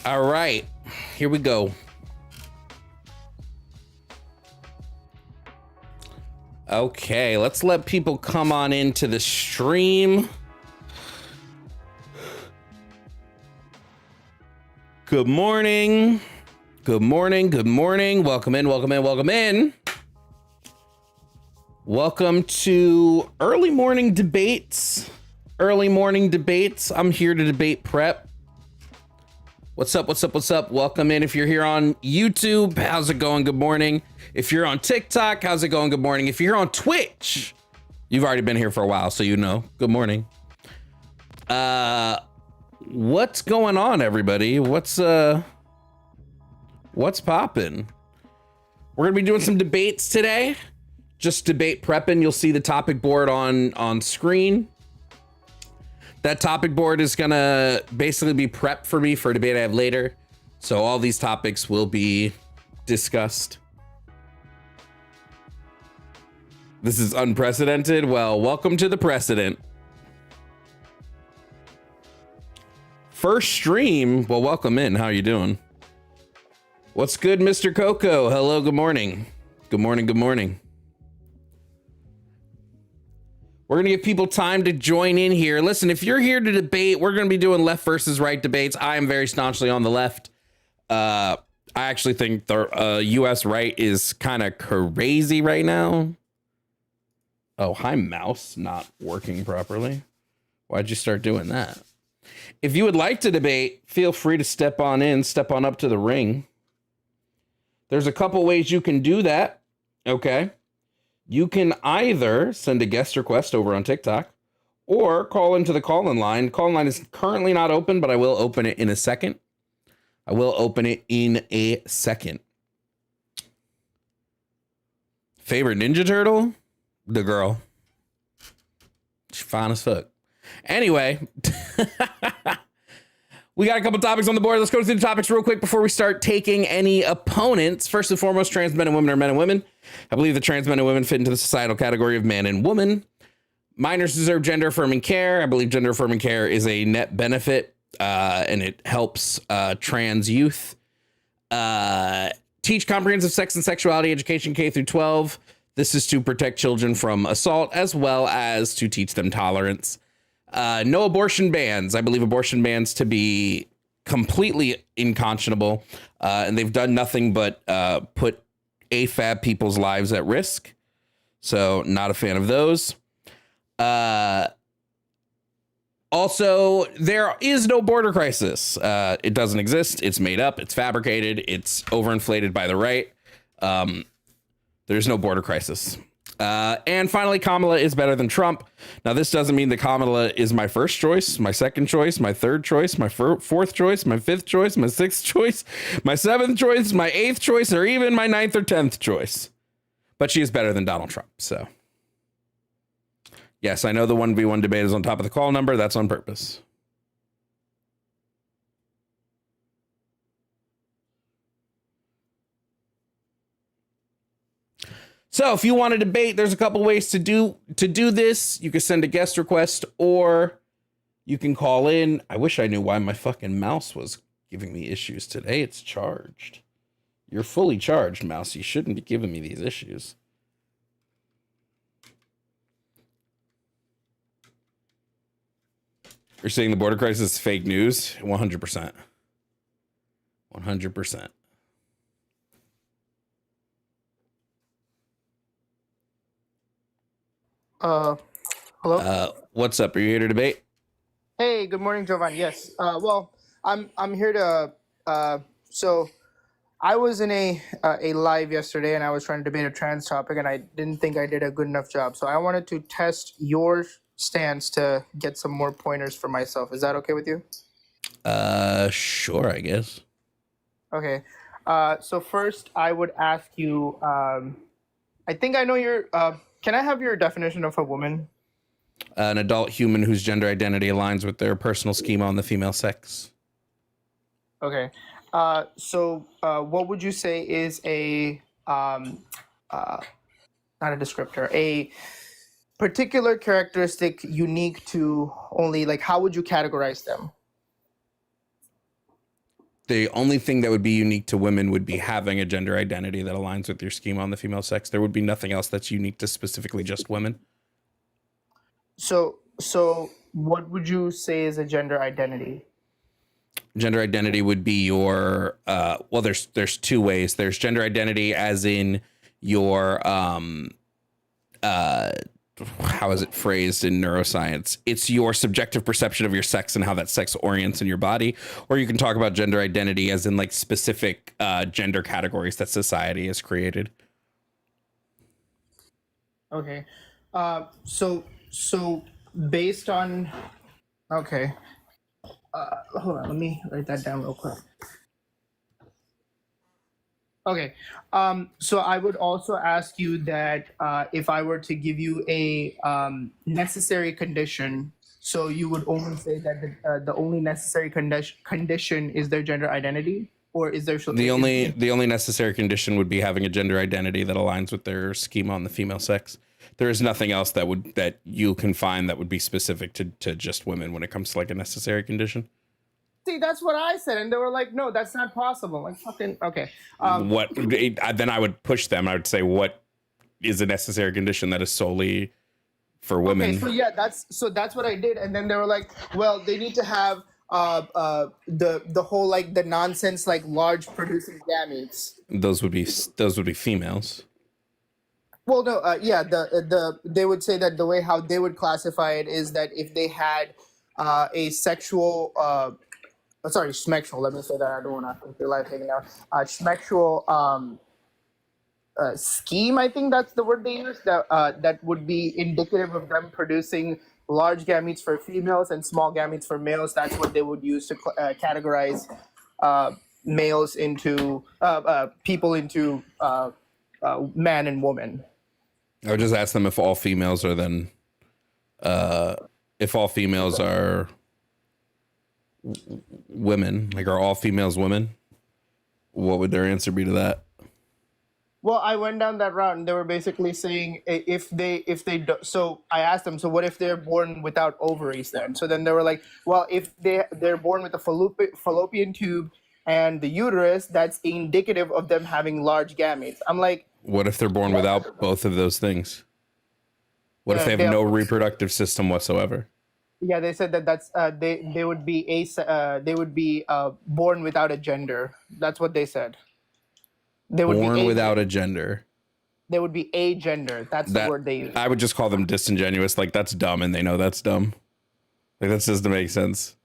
All right, here we go. Okay, let's let people come on into the stream. Good morning. Good morning. Good morning. Welcome in. Welcome in. Welcome in. Welcome to early morning debates. Early morning debates. I'm here to debate prep. What's up? What's up? What's up? Welcome in. If you're here on YouTube, how's it going? Good morning. If you're on TikTok, how's it going? Good morning. If you're on Twitch, you've already been here for a while, so you know. Good morning. What's going on, everybody? What's poppin'? We're gonna be doing some debates today. Just debate prepping. You'll see the topic board on screen. That topic board is gonna basically be prep for me for a debate I have later. So all these topics will be discussed. This is unprecedented. Well, welcome to the precedent. First stream. Well, welcome in. How are you doing? What's good, Mr. Coco? Hello, good morning. Good morning, good morning. We're gonna give people time to join in here. Listen, if you're here to debate, we're gonna be doing left versus right debates. I am very staunchly on the left. I actually think the US right is kind of crazy right now. Oh, hi, mouse not working properly. Why'd you start doing that? If you would like to debate, feel free to step on up to the ring. There's a couple ways you can do that. Okay. You can either send a guest request over on TikTok or call into the call-in line. Call-in line is currently not open, but I will open it in a second. Favorite Ninja Turtle? The girl. She's fine as fuck. Anyway, we got a couple topics on the board. Let's go through the topics real quick before we start taking any opponents. First and foremost, trans men and women are men and women. I believe the trans men and women fit into the societal category of man and woman. Minors deserve gender affirming care. I believe gender affirming care is a net benefit, and it helps trans youth. Teach comprehensive sex and sexuality education K through 12. This is to protect children from assault as well as to teach them tolerance. No abortion bans. I believe abortion bans to be completely unconscionable, and they've done nothing but put AFAB people's lives at risk. So not a fan of those. Also, there is no border crisis. It doesn't exist. It's made up. It's fabricated. It's overinflated by the right. There's no border crisis. And finally, Kamala is better than Trump. Now, this doesn't mean that Kamala is my first choice, my second choice, my third choice, my fourth choice, my fifth choice, my sixth choice, my seventh choice, my eighth choice, or even my ninth or 10th choice. But she is better than Donald Trump. So, yes, I know the 1v1 debate is on top of the call number. That's on purpose. So if you want to debate, there's a couple ways to do this. You can send a guest request or you can call in. I wish I knew why my fucking mouse was giving me issues today. It's charged. You're fully charged, mouse. You shouldn't be giving me these issues. You're saying the border crisis is fake news? 100%. 100%. Hello. What's up? Are you here to debate? Hey, good morning, Jovan. Yes. Well, I'm here to. So, I was in a live yesterday, and I was trying to debate a trans topic, and I didn't think I did a good enough job. So I wanted to test your stance to get some more pointers for myself. Is that okay with you? Sure, I guess. Okay. So first, I would ask you. I think I know your. Can I have your definition of a woman? An adult human whose gender identity aligns with their personal schema on the female sex. Okay. So what would you say is a not a descriptor, a particular characteristic unique to only, like, how would you categorize them? the only thing that would be unique to women would be having a gender identity that aligns with your schema on the female sex. There would be nothing else that's unique to specifically just women. So what would you say is a gender identity? Gender identity would be your well, there's two ways. There's gender identity as in your how is it phrased in neuroscience? It's your subjective perception of your sex and how that sex orients in your body. Or you can talk about gender identity as in like specific gender categories that society has created. Okay. So based on, okay. Hold on, let me write that down real quick. Okay. So I would also ask you that if I were to give you a necessary condition, so you would only say that the only necessary condition is their gender identity, or is there The only necessary condition would be having a gender identity that aligns with their schema on the female sex. There is nothing else that you can find that would be specific to just women when it comes to like a necessary condition. See, that's what I said, and they were like, "No, that's not possible." Like, fucking okay. Then I would push them. I would say, what is a necessary condition that is solely for women? Okay, so yeah, that's what I did, and then they were like, "Well, they need to have the whole like the nonsense like large producing gametes." Those would be females. Well, no, yeah, they would say that the way how they would classify it is that if they had a sexual sorry, schmexual. Let me say that. I don't want to feel like taking out. Schmexual scheme. I think that's the word they use. That would be indicative of them producing large gametes for females and small gametes for males. That's what they would use to categorize males into people into man and woman. I would just ask them if all females are then if all females are women, like are all females women, what would their answer be to that? Well, I went down that route, and they were basically saying if they do, so I asked them, so what if they're born without ovaries then? So then they were like, well, if they're born with a fallopian tube and the uterus, that's indicative of them having large gametes. I'm like, what if they're born without both of those things? What if they have no reproductive system whatsoever? Yeah, they said that that's they would be born without a gender. That's what they said. They would born be without a gender. They would be agender. That's the word they use. I would just call them disingenuous. Like that's dumb, and they know that's dumb. Like that doesn't make sense.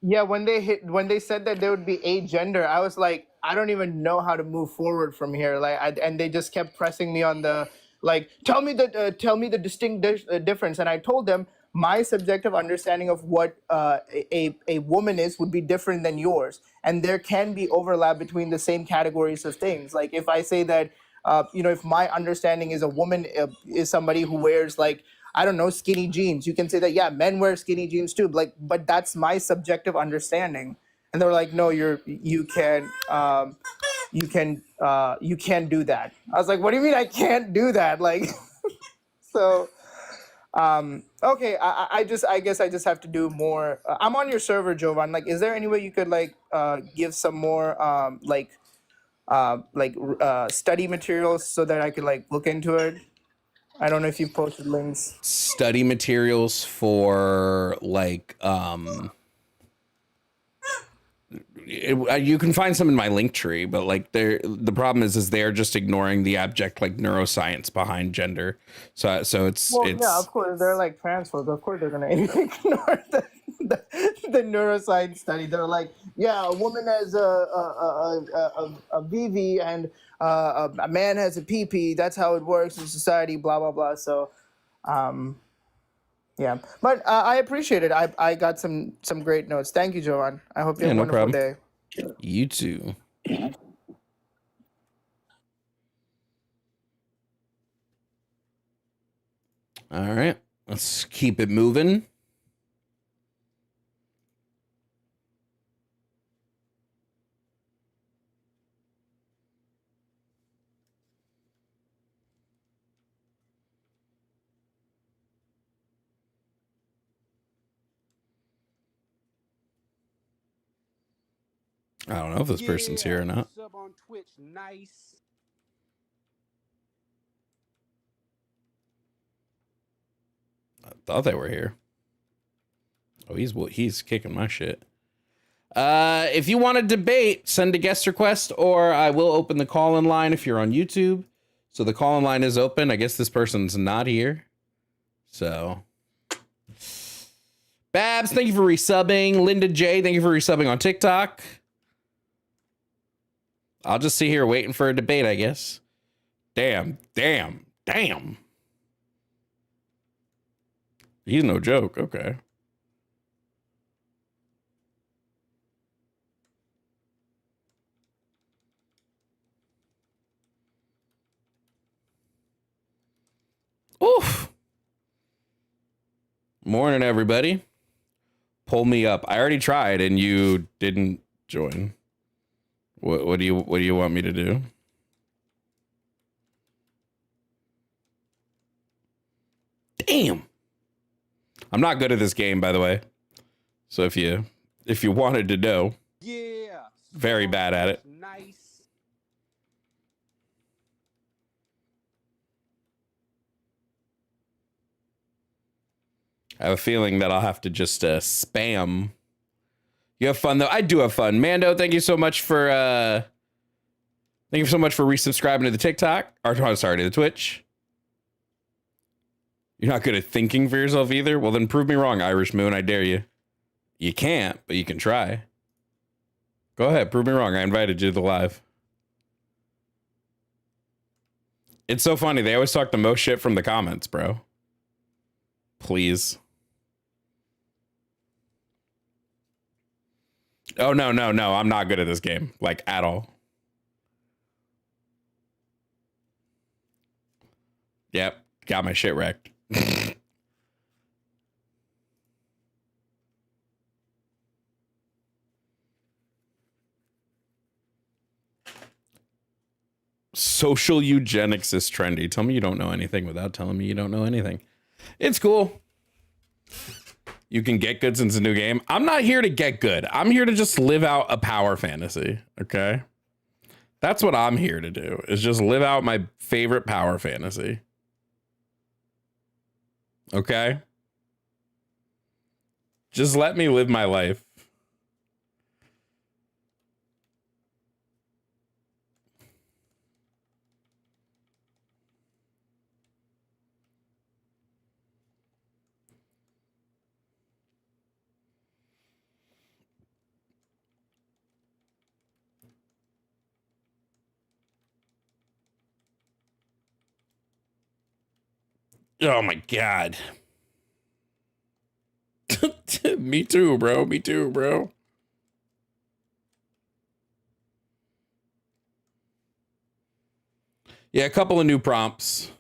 Yeah, when they said that they would be agender, I was like, I don't even know how to move forward from here. Like, and they just kept pressing me on the like, tell me the distinct difference, and I told them my subjective understanding of what a woman is would be different than yours, and there can be overlap between the same categories of things. Like if I say that, if my understanding is a woman is somebody who wears like, I don't know, skinny jeans, you can say that, yeah, men wear skinny jeans too. Like, but that's my subjective understanding. And they were like, no, you can't do that. I was like, what do you mean I can't do that? Like, so. Okay, I guess I just have to do more. I'm on your server, Jovan. Like, is there any way you could like give some more study materials so that I could like look into it? I don't know if you posted links. Study materials for like you can find some in my link tree, but like the problem is they're just ignoring the abject like neuroscience behind gender. So it's yeah, of course they're like transphobes. Of course they're gonna ignore the neuroscience study. They're like, yeah, a woman has a VV and a man has a PP. That's how it works in society. Blah blah blah. So, yeah, but I appreciate it. I got some great notes. Thank you, Jovan. I hope you have a wonderful day. You too. All right, let's keep it moving. I don't know if this person's here or not. Sub on Twitch, nice. I thought they were here. Oh, he's kicking my shit. If you want to debate, send a guest request, or I will open the call-in line if you're on YouTube. So the call-in line is open. I guess this person's not here. So, Babs, thank you for resubbing. Linda J, thank you for resubbing on TikTok. I'll just sit here waiting for a debate, I guess. Damn. He's no joke. Okay. Oof. Morning, everybody. Pull me up. I already tried and you didn't join. What do you want me to do? Damn. I'm not good at this game, by the way. So if you wanted to know, Yeah. very bad at it. Nice. I have a feeling that I'll have to just spam. You have fun though. I do have fun. Mando, thank you so much for resubscribing to the TikTok. Or sorry, to the Twitch. You're not good at thinking for yourself either? Well, then prove me wrong, Irish Moon. I dare you. You can't, but you can try. Go ahead, prove me wrong. I invited you to the live. It's so funny. They always talk the most shit from the comments, bro. Please. Oh, no. I'm not good at this game. Like, at all. Yep. Got my shit wrecked. Social eugenics is trendy. Tell me you don't know anything without telling me you don't know anything. It's cool. You can get good since a new game. I'm not here to get good. I'm here to just live out a power fantasy. Okay. That's what I'm here to do, is just live out my favorite power fantasy. Okay. Just let me live my life. Oh my God. Me too, bro. Me too, bro. Yeah, a couple of new prompts.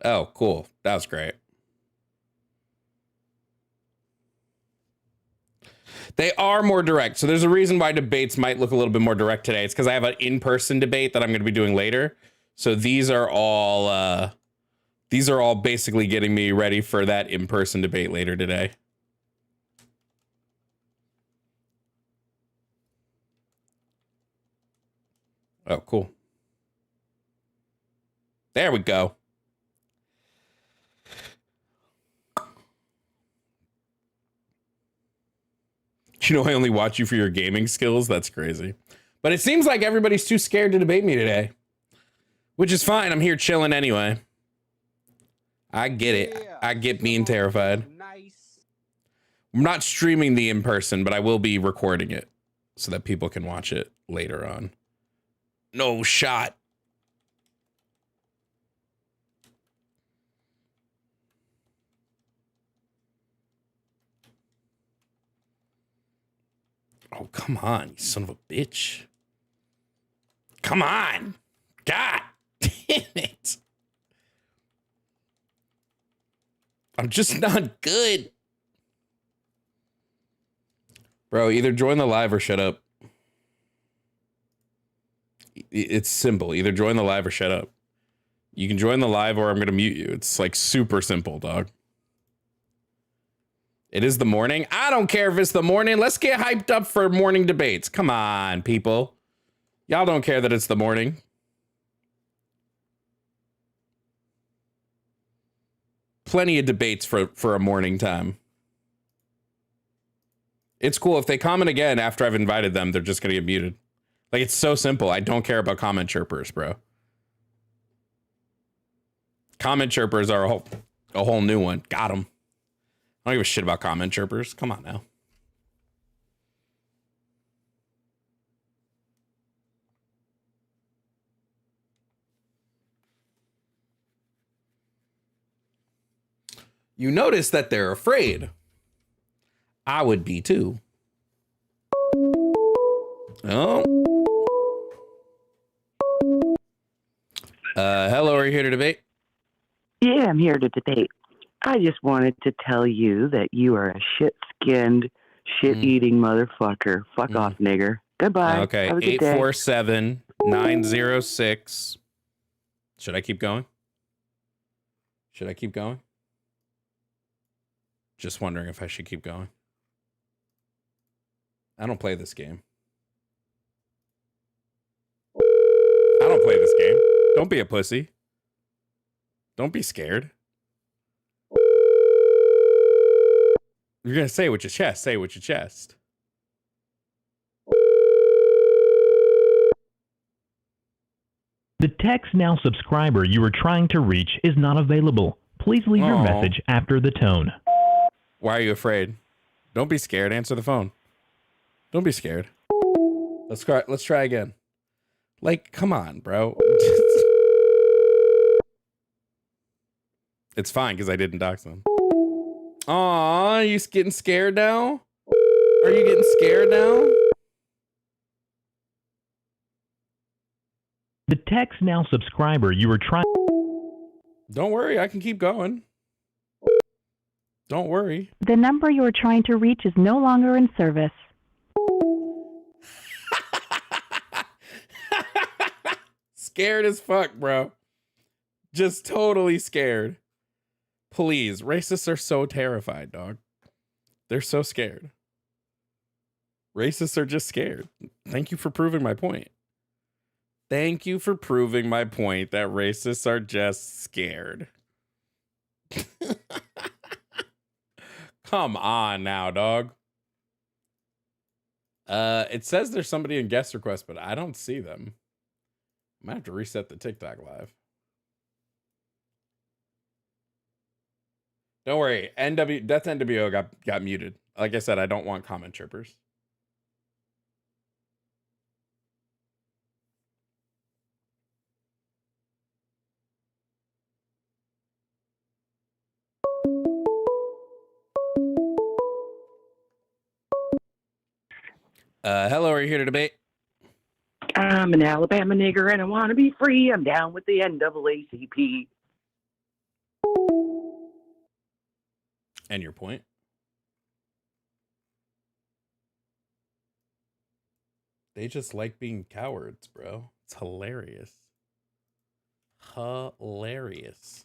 Oh, cool. That was great. They are more direct. So there's a reason why debates might look a little bit more direct today. It's because I have an in-person debate that I'm going to be doing later. So these are all basically getting me ready for that in-person debate later today. Oh, cool. There we go. You know, I only watch you for your gaming skills. That's crazy. But it seems like everybody's too scared to debate me today, which is fine. I'm here chilling anyway. I get it. I get being terrified. Nice. I'm not streaming the in-person, but I will be recording it so that people can watch it later on. No shot. Oh, come on, you son of a bitch. Come on. God damn it. I'm just not good. Bro, either join the live or shut up. It's simple. Either join the live or shut up. You can join the live or I'm going to mute you. It's like super simple, dog. It is the morning. I don't care if it's the morning. Let's get hyped up for morning debates. Come on, people. Y'all don't care that it's the morning. Plenty of debates for a morning time. It's cool. If they comment again after I've invited them, they're just going to get muted. Like, it's so simple. I don't care about comment chirpers, bro. Comment chirpers are a whole new one. Got them. I don't give a shit about comment chirpers. Come on now. You notice that they're afraid. I would be too. Oh. Hello, are you here to debate? Yeah, I'm here to debate. I just wanted to tell you that you are a shit-skinned, shit-eating motherfucker. Fuck off, nigger. Goodbye. Okay, Have a good day. 847-906. Should I keep going? Should I keep going? Just wondering if I should keep going. I don't play this game. I don't play this game. Don't be a pussy. Don't be scared. You're going to say it with your chest. Say it with your chest. The Text Now subscriber you are trying to reach is not available. Please leave your message after the tone. Why are you afraid? Don't be scared. Answer the phone. Don't be scared. Let's try again. Like, come on, bro. It's fine because I didn't dox them. Aw, you getting scared now? Are you getting scared now? The Text Now subscriber you are trying... Don't worry, I can keep going. Don't worry. The number you are trying to reach is no longer in service. Scared as fuck, bro. Just totally scared. Please, racists are so terrified, dog. They're so scared. Racists are just scared. Thank you for proving my point. Thank you for proving my point that racists are just scared. Come on now, dog. It says there's somebody in guest request, but I don't see them. I might have to reset the TikTok live. Don't worry, Death NWO got muted. Like I said, I don't want comment chirpers. Hello, are you here to debate? I'm an Alabama nigger and I want to be free. I'm down with the NAACP. And your point? They just like being cowards, bro. It's hilarious. Hilarious.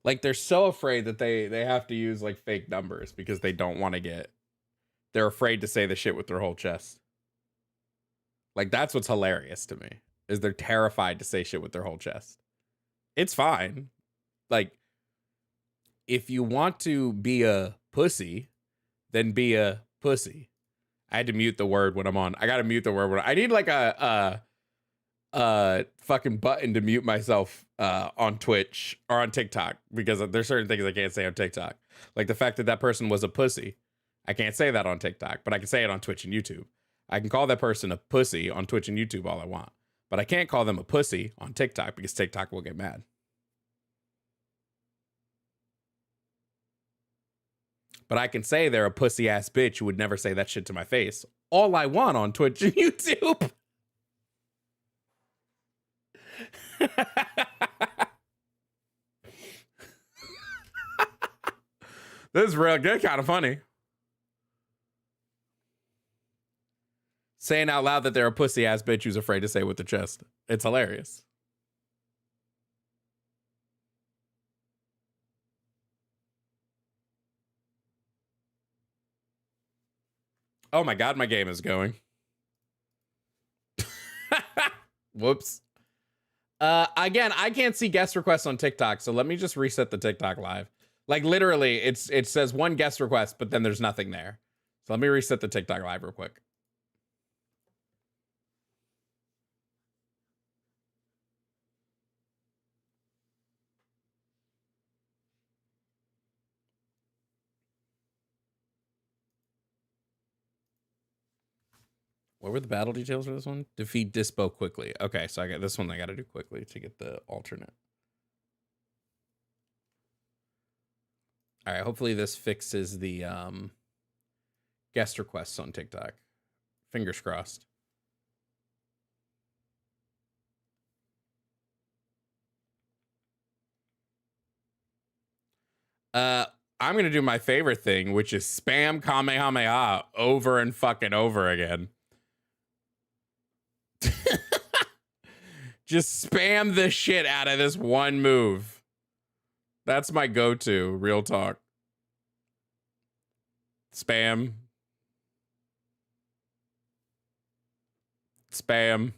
Like, they're so afraid that they have to use like fake numbers because they don't want to they're afraid to say the shit with their whole chest. Like, that's what's hilarious to me, is they're terrified to say shit with their whole chest. It's fine. Like, if you want to be a pussy, then be a pussy. I had to mute the word when I'm on. I got to mute the word when I need like a fucking button to mute myself on Twitch or on TikTok, because there's certain things I can't say on TikTok. Like the fact that that person was a pussy. I can't say that on TikTok, but I can say it on Twitch and YouTube. I can call that person a pussy on Twitch and YouTube all I want, but I can't call them a pussy on TikTok because TikTok will get mad. But I can say they're a pussy ass bitch who would never say that shit to my face. All I want on Twitch and YouTube. This is real good, kind of funny. Saying out loud that they're a pussy ass bitch who's afraid to say it with the chest. It's hilarious. Oh my God, my game is going. Whoops. Again, I can't see guest requests on TikTok, so let me just reset the TikTok live. Like literally, it says one guest request, but then there's nothing there. So let me reset the TikTok live real quick. What were the battle details for this one? Defeat Dispo quickly. Okay, so I got this one I got to do quickly to get the alternate. All right, hopefully this fixes the guest requests on TikTok. Fingers crossed. I'm going to do my favorite thing, which is spam Kamehameha over and fucking over again. Just spam the shit out of this one move. That's my go-to, real talk. Spam. Spam.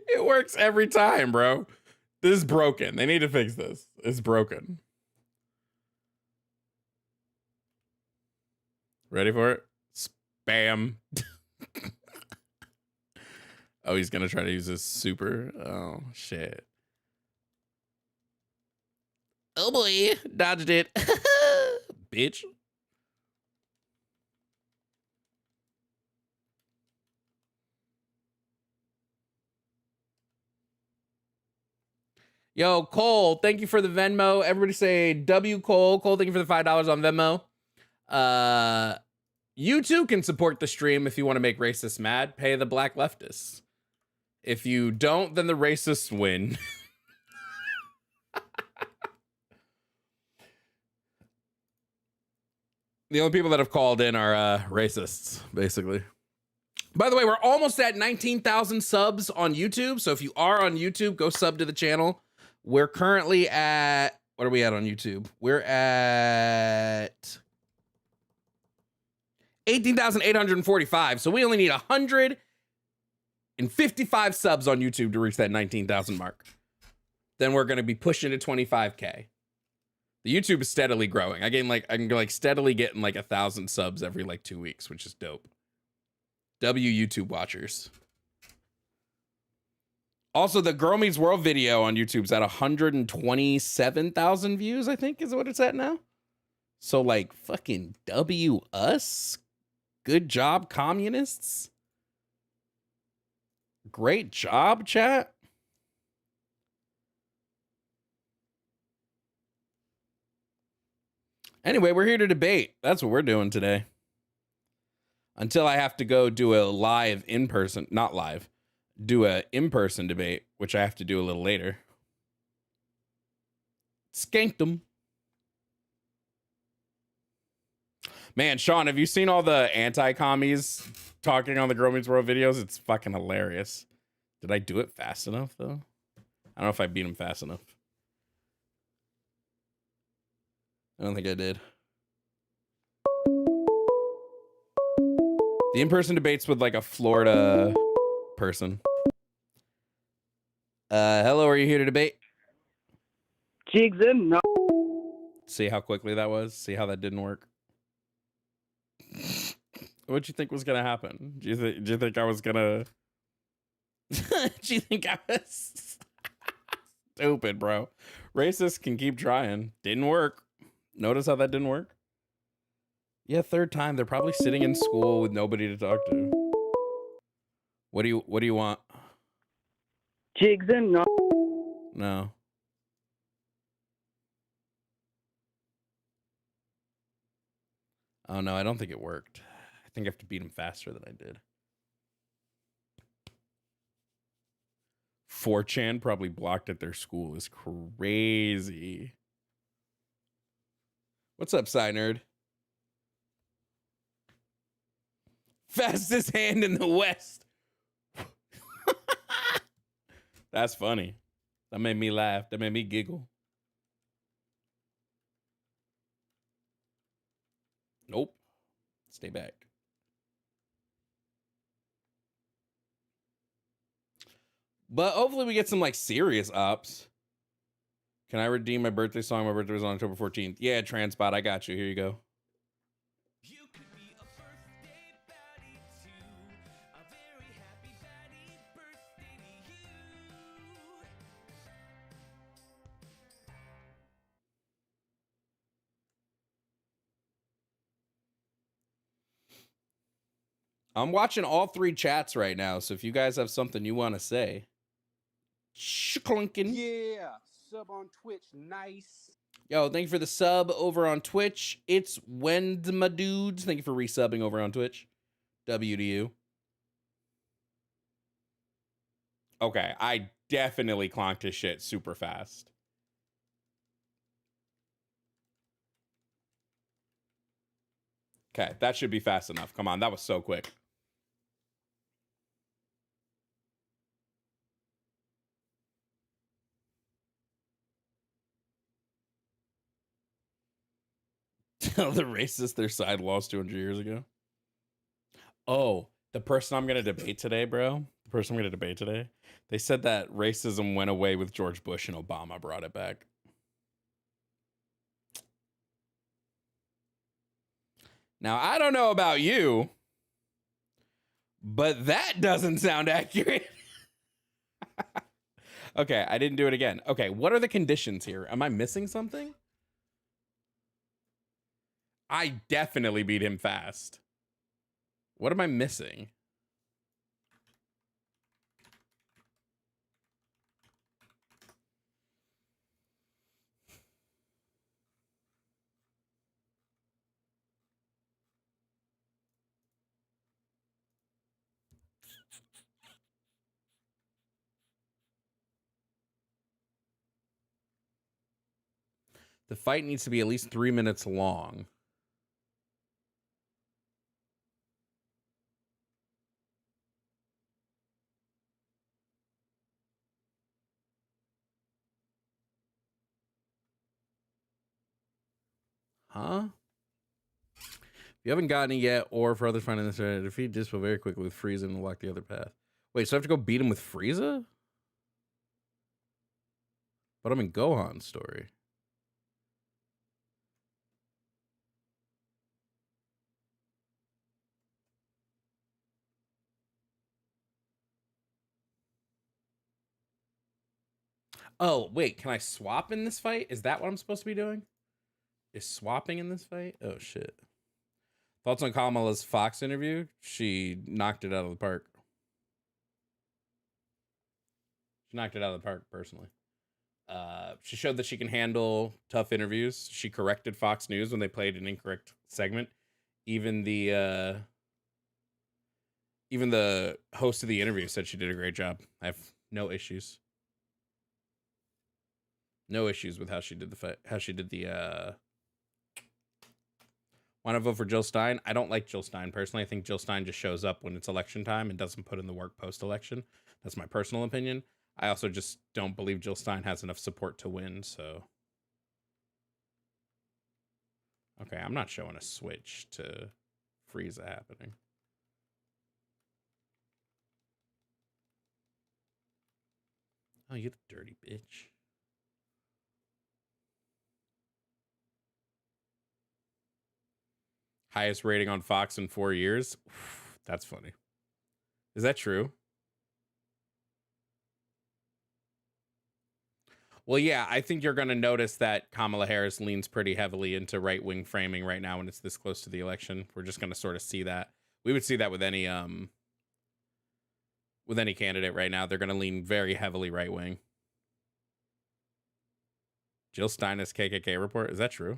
It works every time, bro. This is broken. They need to fix this. It's broken. Ready for it? Spam. Oh, he's gonna try to use his super. Oh, shit. Oh boy, dodged it. Bitch. Yo, Cole, thank you for the Venmo. Everybody say W Cole. Cole, thank you for the $5 on Venmo. You too can support the stream if you want to make racists mad. Pay the black leftists. If you don't, then the racists win. The only people that have called in are racists, basically. By the way, we're almost at 19,000 subs on YouTube. So if you are on YouTube, go sub to the channel. We're currently at, what are we at on YouTube? We're at 18,845. So we only need 155 subs on YouTube to reach that 19,000 mark. Then we're going to be pushing to 25K. The YouTube is steadily growing. I can steadily getting like 1,000 subs every like 2 weeks, which is dope. W YouTube watchers. Also, the Girl Meets World video on YouTube's at 127,000 views, I think is what it's at now. So like fucking W us. Good job, communists. Great job, chat. Anyway, we're here to debate. That's what we're doing today. Until I have to go do a live in-person, not live, do a in-person debate, which I have to do a little later. Skanked them. Man, Sean, have you seen all the anti-commies talking on the Girl Meets World videos? It's fucking hilarious. Did I do it fast enough, though? I don't know if I beat him fast enough. I don't think I did. The in-person debates with like a Florida person. Hello, are you here to debate? Jigs in, no. See how quickly that was? See how that didn't work? What'd you think was gonna happen? Do you think I was gonna... Do you think I was... Stupid, bro. Racists can keep trying. Didn't work. Notice how that didn't work? Yeah, third time. They're probably sitting in school with nobody to talk to. What do you want? Jigs in, no. No. Oh no, I don't think it worked. I think I have to beat him faster than I did. 4chan probably blocked at their school is crazy. What's up, Psy Nerd? Fastest hand in the West. That's funny. That made me laugh. That made me giggle. Nope. Stay back. But hopefully we get some like serious ups. Can I redeem my birthday song? My birthday was on October 14th. Yeah, Transpot, I got you. Here you go. You could be a birthday baddie too. A very happy baddie birthday to you. I'm watching all three chats right now, so if you guys have something you want to say. Clunkin'. Yeah. Sub on Twitch. Nice. Yo, thank you for the sub over on Twitch. It's Wendma Dudes. Thank you for resubbing over on Twitch. W to you. Okay, I definitely clonked his shit super fast. Okay, that should be fast enough. Come on, that was so quick. Tell the racists their side lost 200 years ago. Oh, the person I'm going to debate today, bro. The person I'm going to debate today. They said that racism went away with George Bush and Obama brought it back. Now, I don't know about you, but that doesn't sound accurate. Okay, I didn't do it again. Okay, what are the conditions here? Am I missing something? I definitely beat him fast. What am I missing? The fight needs to be at least 3 minutes long. Huh? If you haven't gotten it yet, or for others finding this, defeat Dispo very quickly with Frieza and unlock the other path. Wait, so I have to go beat him with Frieza? But I'm in Gohan's story. Oh, wait, can I swap in this fight? Is that what I'm supposed to be doing? Is swapping in this fight? Oh, shit. Thoughts on Kamala's Fox interview? She knocked it out of the park. She knocked it out of the park, personally. She showed that she can handle tough interviews. She corrected Fox News when they played an incorrect segment. Even the host of the interview said she did a great job. I have no issues. No issues with how she did the fight. How she did the. Want to vote for Jill Stein? I don't like Jill Stein personally. I think Jill Stein just shows up when it's election time and doesn't put in the work post-election. That's my personal opinion. I also just don't believe Jill Stein has enough support to win, so. Okay, I'm not showing a switch to Frieza happening. Oh, you dirty bitch. Highest rating on Fox in 4 years. That's funny. Is that true? Well, yeah, I think you're going to notice that Kamala Harris leans pretty heavily into right-wing framing right now when it's this close to the election. We're just going to sort of see that. We would see that with any candidate right now. They're going to lean very heavily right-wing. Jill Stein's KKK report. Is that true?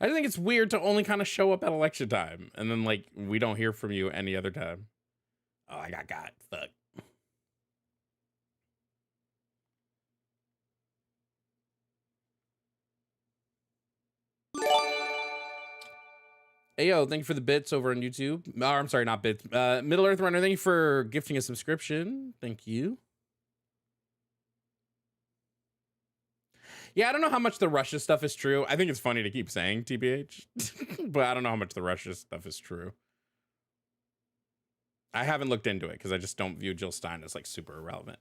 I think it's weird to only kind of show up at election time and then like we don't hear from you any other time. Oh, I got fuck. Hey yo, thank you for the bits over on YouTube. Oh, I'm sorry, not bits. Middle Earth Runner, thank you for gifting a subscription. Thank you. Yeah, I don't know how much the Russia stuff is true. I think it's funny to keep saying TBH, but I don't know how much the Russia stuff is true. I haven't looked into it because I just don't view Jill Stein as like super irrelevant.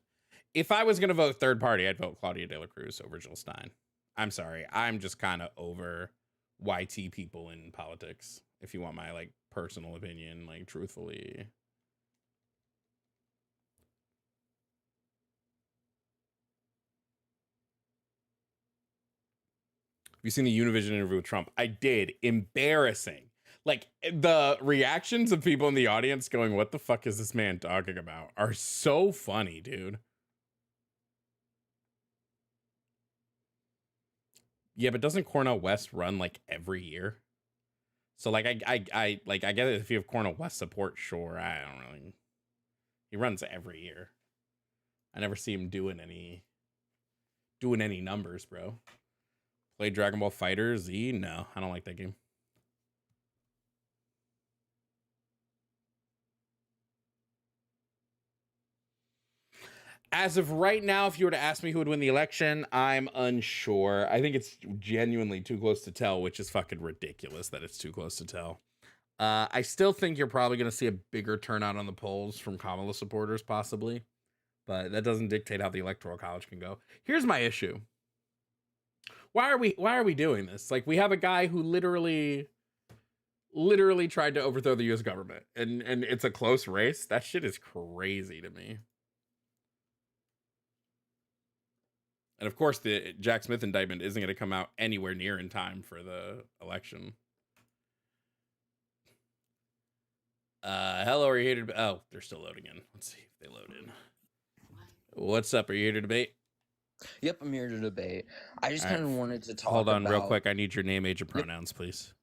If I was going to vote third party, I'd vote Claudia De La Cruz over Jill Stein. I'm sorry. I'm just kind of over YT people in politics. If you want my like personal opinion, like truthfully. Have you seen the Univision interview with Trump? I did. Embarrassing. Like the reactions of people in the audience going, "What the fuck is this man talking about?" are so funny, dude. Yeah, but doesn't Cornel West run like every year? So like I like I get it if you have Cornel West support, sure. I don't really. He runs every year. I never see him doing any numbers, bro. Play Dragon Ball Fighter Z? No, I don't like that game. As of right now, if you were to ask me who would win the election, I'm unsure. I think it's genuinely too close to tell, which is fucking ridiculous that it's too close to tell. I still think you're probably going to see a bigger turnout on the polls from Kamala supporters, possibly. But that doesn't dictate how the Electoral College can go. Here's my issue. Why are we doing this? Like, we have a guy who literally tried to overthrow the US government, and it's a close race. That shit is crazy to me. And of course, the Jack Smith indictment isn't going to come out anywhere near in time for the election. Hello, are you here to... Oh, they're still loading in. Let's see if they load in. What's up? Are you here to debate? Yep, I'm here to debate. I just All right. kind of wanted to talk Hold on real about- quick. I need your name, age, and pronouns, please.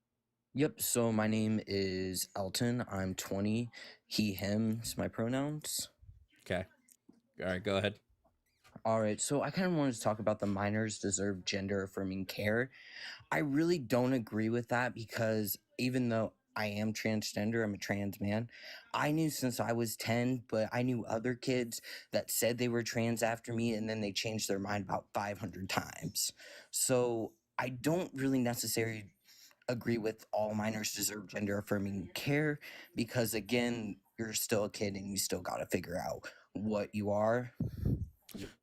Yep, so my name is Elton. I'm 20. He, him is my pronouns. Okay. All right, go ahead. All right, so I kind of wanted to talk about the minors deserve gender affirming care. I really don't agree with that because even though I am transgender, I'm a trans man, I knew since I was 10, but I knew other kids that said they were trans after me and then they changed their mind about 500 times. So I don't really necessarily agree with all minors deserve gender affirming care because, again, you're still a kid and you still got to figure out what you are.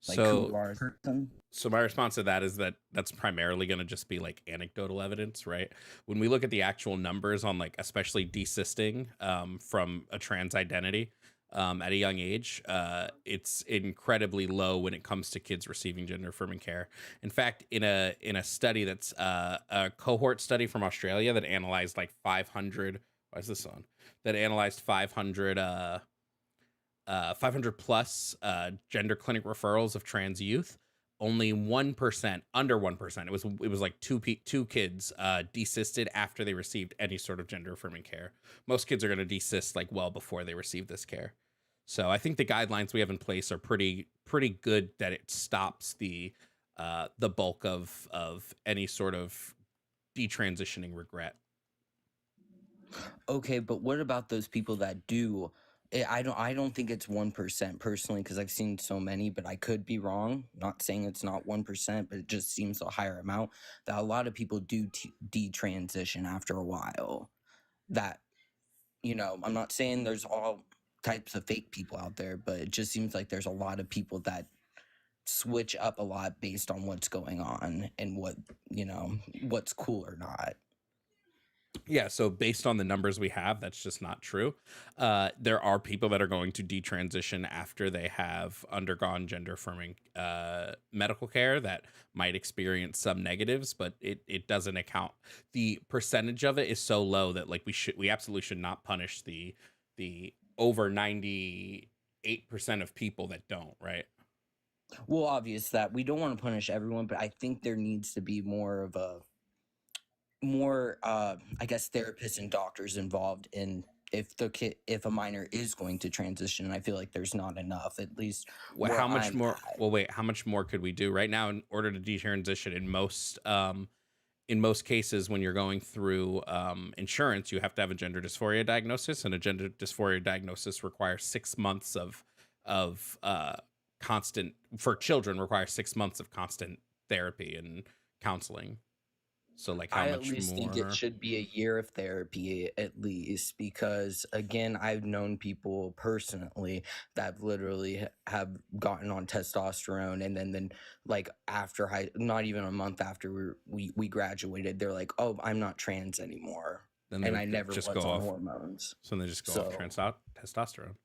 Like who you are as a person. So my response to that is that that's primarily going to just be like anecdotal evidence, right? When we look at the actual numbers on like especially desisting from a trans identity at a young age, it's incredibly low when it comes to kids receiving gender affirming care. In fact, in a study that's a cohort study from Australia that analyzed like 500. Why is this on? That analyzed 500 plus gender clinic referrals of trans youth. Only 1%, under 1%. It was like two kids desisted after they received any sort of gender affirming care. Most kids are going to desist like well before they receive this care. So I think the guidelines we have in place are pretty good that it stops the bulk of any sort of detransitioning regret. Okay, but what about those people that do? I don't think it's 1% personally because I've seen so many, but I could be wrong. Not saying it's not 1%, but it just seems a higher amount that a lot of people do detransition after a while. That, I'm not saying there's all types of fake people out there, but it just seems like there's a lot of people that switch up a lot based on what's going on and what's cool or not. Yeah, so based on the numbers we have, that's just not true. There are people that are going to detransition after they have undergone gender affirming medical care that might experience some negatives, but it doesn't account. The percentage of it is so low that like we absolutely should not punish the over 98% of people that don't, right? Well, obvious that we don't want to punish everyone, but I think there needs to be more of a more I guess therapists and doctors involved in if a minor is going to transition. And I feel like there's not enough, at least Well, where how much I'm more? at. Well, wait, how much more could we do right now in order to detransition? In most cases, when you're going through insurance, you have to have a gender dysphoria diagnosis, and a gender dysphoria diagnosis requires 6 months of constant for children requires 6 months of constant therapy and counseling. So, like, how I at much least think more? it should be a year of therapy at least, because again, I've known people personally that literally have gotten on testosterone, and then like after not even a month after we graduated, they're like, "Oh, I'm not trans anymore," Then they and would I never just was go on off. hormones. So they just go off So, testosterone.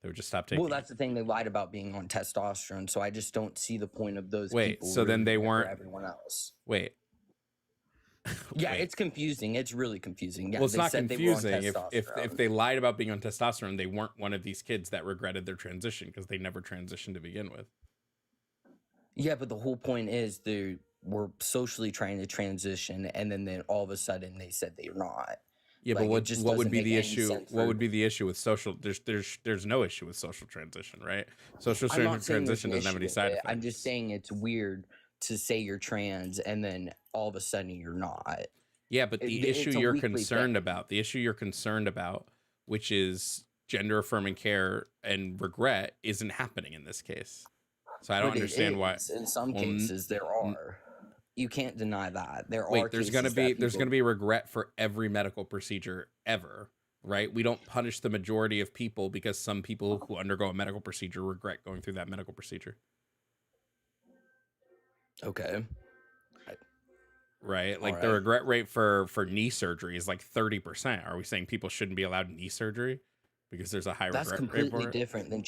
They would just stop taking well, it. that's the thing. They lied about being on testosterone, so I just don't see the point of those Wait, people. so then ruining they it for weren't. everyone else. Wait. Yeah, Wait. it's confusing. It's really confusing. Yeah, Well, it's they not said they were on confusing. If testosterone. they lied about being on testosterone, they weren't one of these kids that regretted their transition because they never transitioned to begin with. Yeah, but the whole point is they were socially trying to transition, and then all of a sudden they said they're not. Yeah, Like, but it just what would doesn't be make the any issue? sense What for- would be the issue with social? There's no issue with social transition, right? Social I'm not saying there's transition an doesn't have issue any with side it. effects. I'm just saying it's weird to say you're trans and then all of a sudden you're not. Yeah, but the It's issue a you're weekly concerned thing. about, which is gender affirming care and regret, isn't happening in this case. So I don't But it understand why. is. In some Well, cases, there are. You can't deny that. There are. Wait, there's gonna cases be that people- regret for every medical procedure ever, right? We don't punish the majority of people because some people who undergo a medical procedure regret going through that medical procedure, Okay. right? Like the Alright. regret rate for knee surgery is like 30%. Are we saying people shouldn't be allowed knee surgery because there's a high That's regret rate completely for it? different than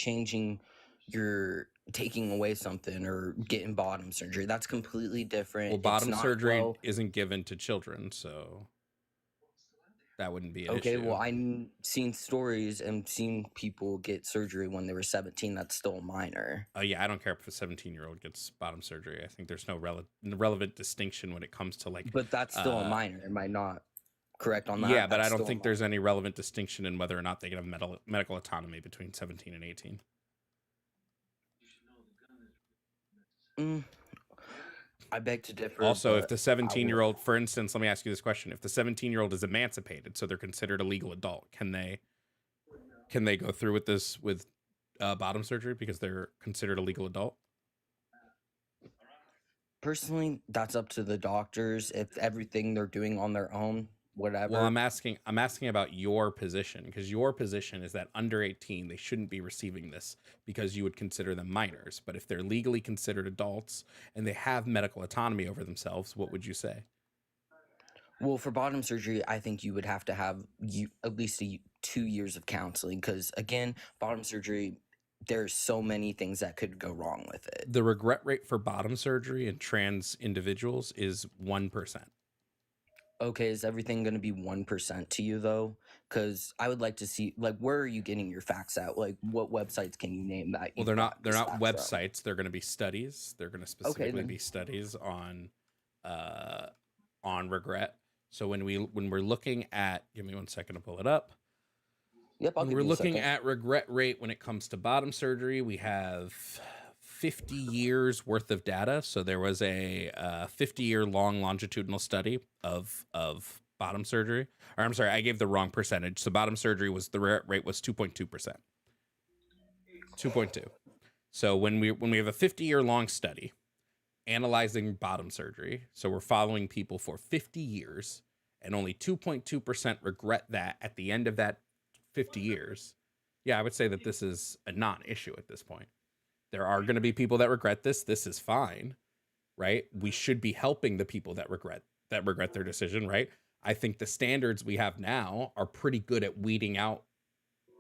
taking away something or getting bottom surgery. That's completely different. Well, It's bottom not, surgery well, isn't given to children, so that wouldn't be an okay, issue. well, I've seen stories and seen people get surgery when they were 17. That's still a minor. Yeah, I don't care if a 17-year-old gets bottom surgery. I think there's no relevant distinction when it comes to like. But that's still a minor. Am I not correct on that? Yeah, but That's I don't still a think there's any relevant distinction in whether or not they can have medical autonomy between 17 and 18. minor. I beg to differ. Also, if but the 17-year-old, for instance, let me ask you this question: if the 17-year-old is emancipated, so they're considered a legal adult, can they go through with this with bottom surgery because they're considered a legal adult? personally, that's up to the doctors. If everything they're doing on their own, whatever. Well, I'm asking about your position, because your position is that under 18 they shouldn't be receiving this because you would consider them minors. But if they're legally considered adults and they have medical autonomy over themselves, what would you say? Well, for bottom surgery, I think you would have to have at least 2 years of counseling, because again, bottom surgery, there's so many things that could go wrong with it. The regret rate for bottom surgery in trans individuals is 1%. Okay, is everything going to be 1% to you though? Because I would like to see, like, where are you getting your facts at? Like, what websites can you name that? Well, you got they're these not facts from? websites. They're going to be studies. They're going to specifically then. be studies on regret. So when we're looking at, give me 1 second to pull it up. Yep, I'll When give we're you a looking second. at regret rate when it comes to bottom surgery, we have 50 years worth of data. So there was a 50-year long longitudinal study of bottom surgery. Or I'm sorry, I gave the wrong percentage. So bottom surgery was the rate was 2.2%. 2.2. So when we have a 50-year long study analyzing bottom surgery, so we're following people for 50 years, and only 2.2% regret that at the end of that 50 years. Yeah, I would say that this is a non-issue at this point. There are going to be people that regret this. This is fine, right? We should be helping the people that regret their decision, right? I think the standards we have now are pretty good at weeding out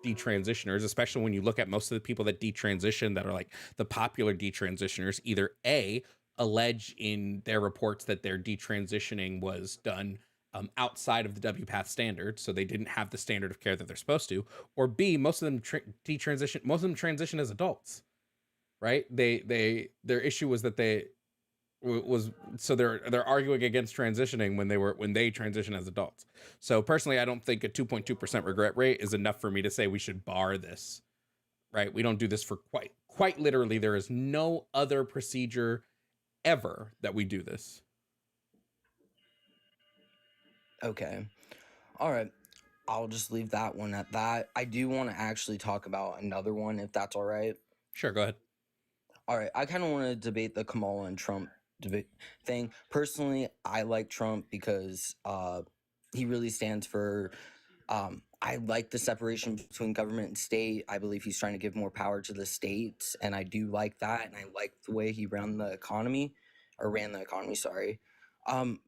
detransitioners, especially when you look at most of the people that detransition that are like the popular detransitioners, either A, allege in their reports that their detransitioning was done outside of the WPATH standard, so they didn't have the standard of care that they're supposed to, or B, most of them transition as adults, right? Their issue was that was so they're arguing against transitioning when they transition as adults. So personally, I don't think a 2.2% regret rate is enough for me to say we should bar this. Right? We don't do this for quite literally. There is no other procedure ever that we do this. Okay. All right. I'll just leave that one at that. I do want to actually talk about another one, if that's all right. Sure, go ahead. All right. I kind of want to debate the Kamala and Trump debate thing. Personally, I like Trump because he really stands for. I like the separation between government and state. I believe he's trying to give more power to the states, and I do like that. And I like the way he ran the economy. Sorry.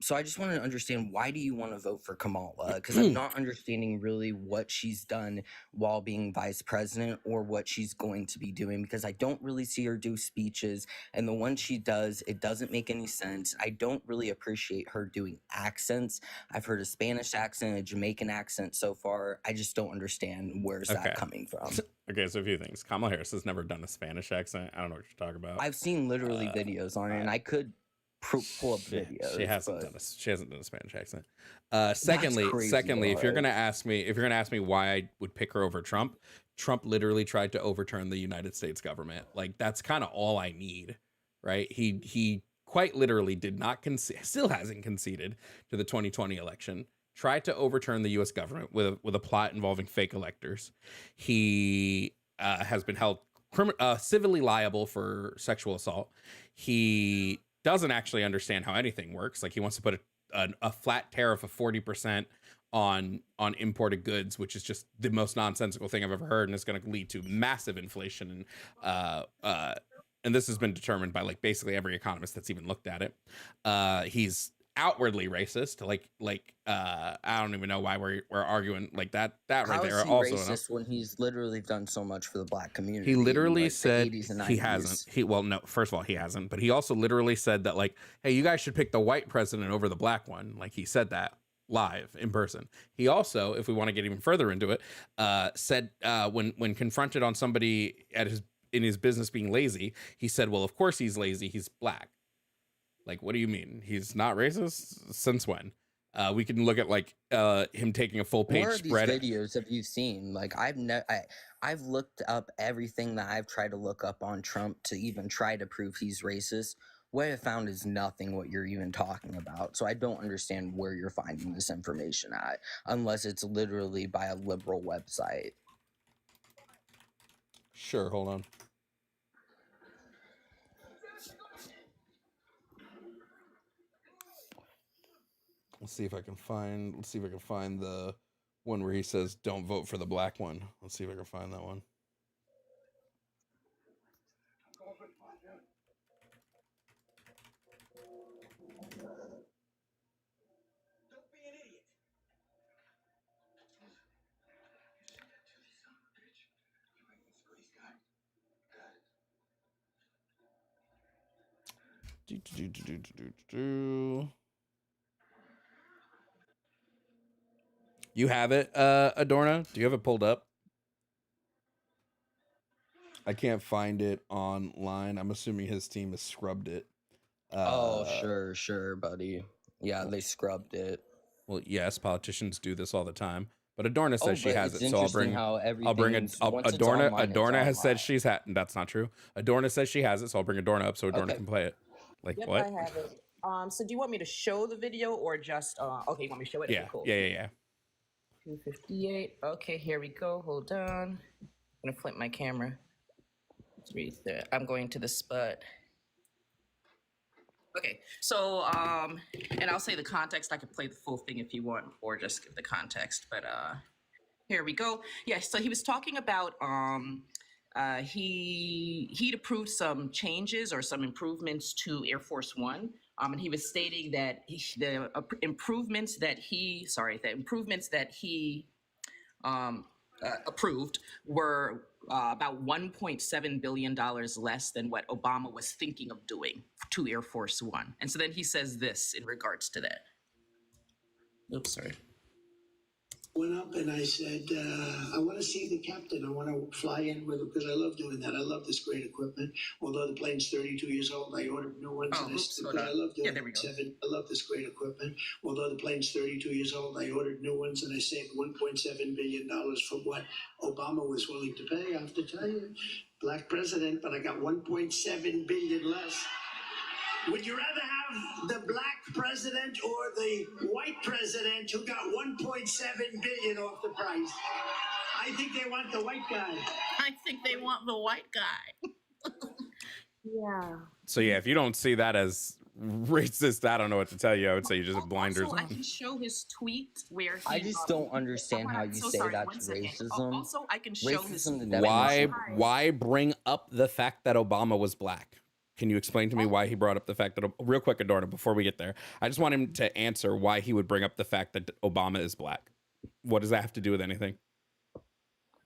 So I just want to understand, why do you want to vote for Kamala? Because I'm not understanding really what she's done while being vice president or what she's going to be doing, because I don't really see her do speeches, and the one she does, it doesn't make any sense. I don't really appreciate her doing accents. I've heard a Spanish accent, a Jamaican accent so far. I just don't understand where's that coming from. Okay, so a few things. Kamala Harris has never done a Spanish accent. I don't know what you're talking about. I've seen literally videos on it, and I could pull up videos. She hasn't done a Spanish accent. Crazy, Secondly, if you're dog. gonna ask me why I would pick her over Trump literally tried to overturn the United States government. Like, that's kind of all I need, right? He quite literally did not still hasn't conceded to the 2020 election. Tried to overturn the U.S. government with a plot involving fake electors. He has been held civilly liable for sexual assault. He doesn't actually understand how anything works. Like, he wants to put a flat tariff of 40% on imported goods, which is just the most nonsensical thing I've ever heard, and it's going to lead to massive inflation. And this has been determined by like basically every economist that's even looked at it. He's outwardly racist. I don't even know why we're arguing like that. That right How there is he also racist when he's literally done so much for the black community? he in, literally like, the said 80s and he 90s? hasn't. Well, no, first of all, he hasn't. But he also literally said that, like, hey, you guys should pick the white president over the black one. Like, he said that live in person. He also, if we want to get even further into it, said when confronted on somebody in his business being lazy, he said, well, of course he's lazy. He's black. Like, what do you mean? He's not racist? Since when? We can look at like him taking a full page What are these spread. videos have you seen? Like, I've looked up everything that I've tried to look up on Trump to even try to prove he's racist. What I found is nothing what you're even talking about. So I don't understand where you're finding this information at, unless it's literally by a liberal website. Sure, hold on. Let's see if I can find the one where he says don't vote for the black one. Let's see if I can find that one. You have it, Adorna? Do you have it pulled up? I can't find it online. I'm assuming his team has scrubbed it. Sure, buddy. Yeah, they scrubbed it. Well, yes, politicians do this all the time. But Adorna says she but has it's it, so I'll interesting bring. how I'll bring everything's- it. once it's Adorna. online, it's Adorna has said online. she's had. That's not true. Adorna says she has it, so I'll bring Adorna up so Adorna Okay. can play it. Like Yep, what? I have it. So do you want me to show the video or just okay, you want me to show it? Yeah, Okay, cool. yeah. 258. Okay, here we go. Hold on. I'm gonna flip my camera. Let's read that. I'm going to the spot. Okay, so and I'll say the context. I could play the full thing if you want, or just give the context. But here we go. Yeah, so he was talking about he'd approved some changes or some improvements to Air Force One. And he was stating that the improvements that he approved were about $1.7 billion less than what Obama was thinking of doing to Air Force One. And so then he says this in regards to that. Oops, sorry. went up and I said, I want to see the captain. I want to fly in with him because I love doing that. I love this great equipment. Although the plane's 32 years old, I ordered new ones. Oh, And oops, hold because I on. love Yeah, doing there we go. I love this great equipment. Although the plane's 32 years old, I ordered new ones and I saved $1.7 billion from what Obama was willing to pay. I have to tell you, black president, but I got 1.7 billion less. Would you rather have the black president or the white president who got 1.7 billion off the price? I think they want the white guy. I think they want the white guy. Yeah. So yeah, if you don't see that as racist, I don't know what to tell you. I would say you just have blinders Also, I on. can show his tweet where he. I just don't understand how you so say sorry, that's one second. racism. Also, I can show his. Racism to Why definition. why bring up the fact that Obama was black? Can you explain to me why he brought up the fact that real quick, Adorno, before we get there? I just want him to answer why he would bring up the fact that Obama is black. What does that have to do with anything?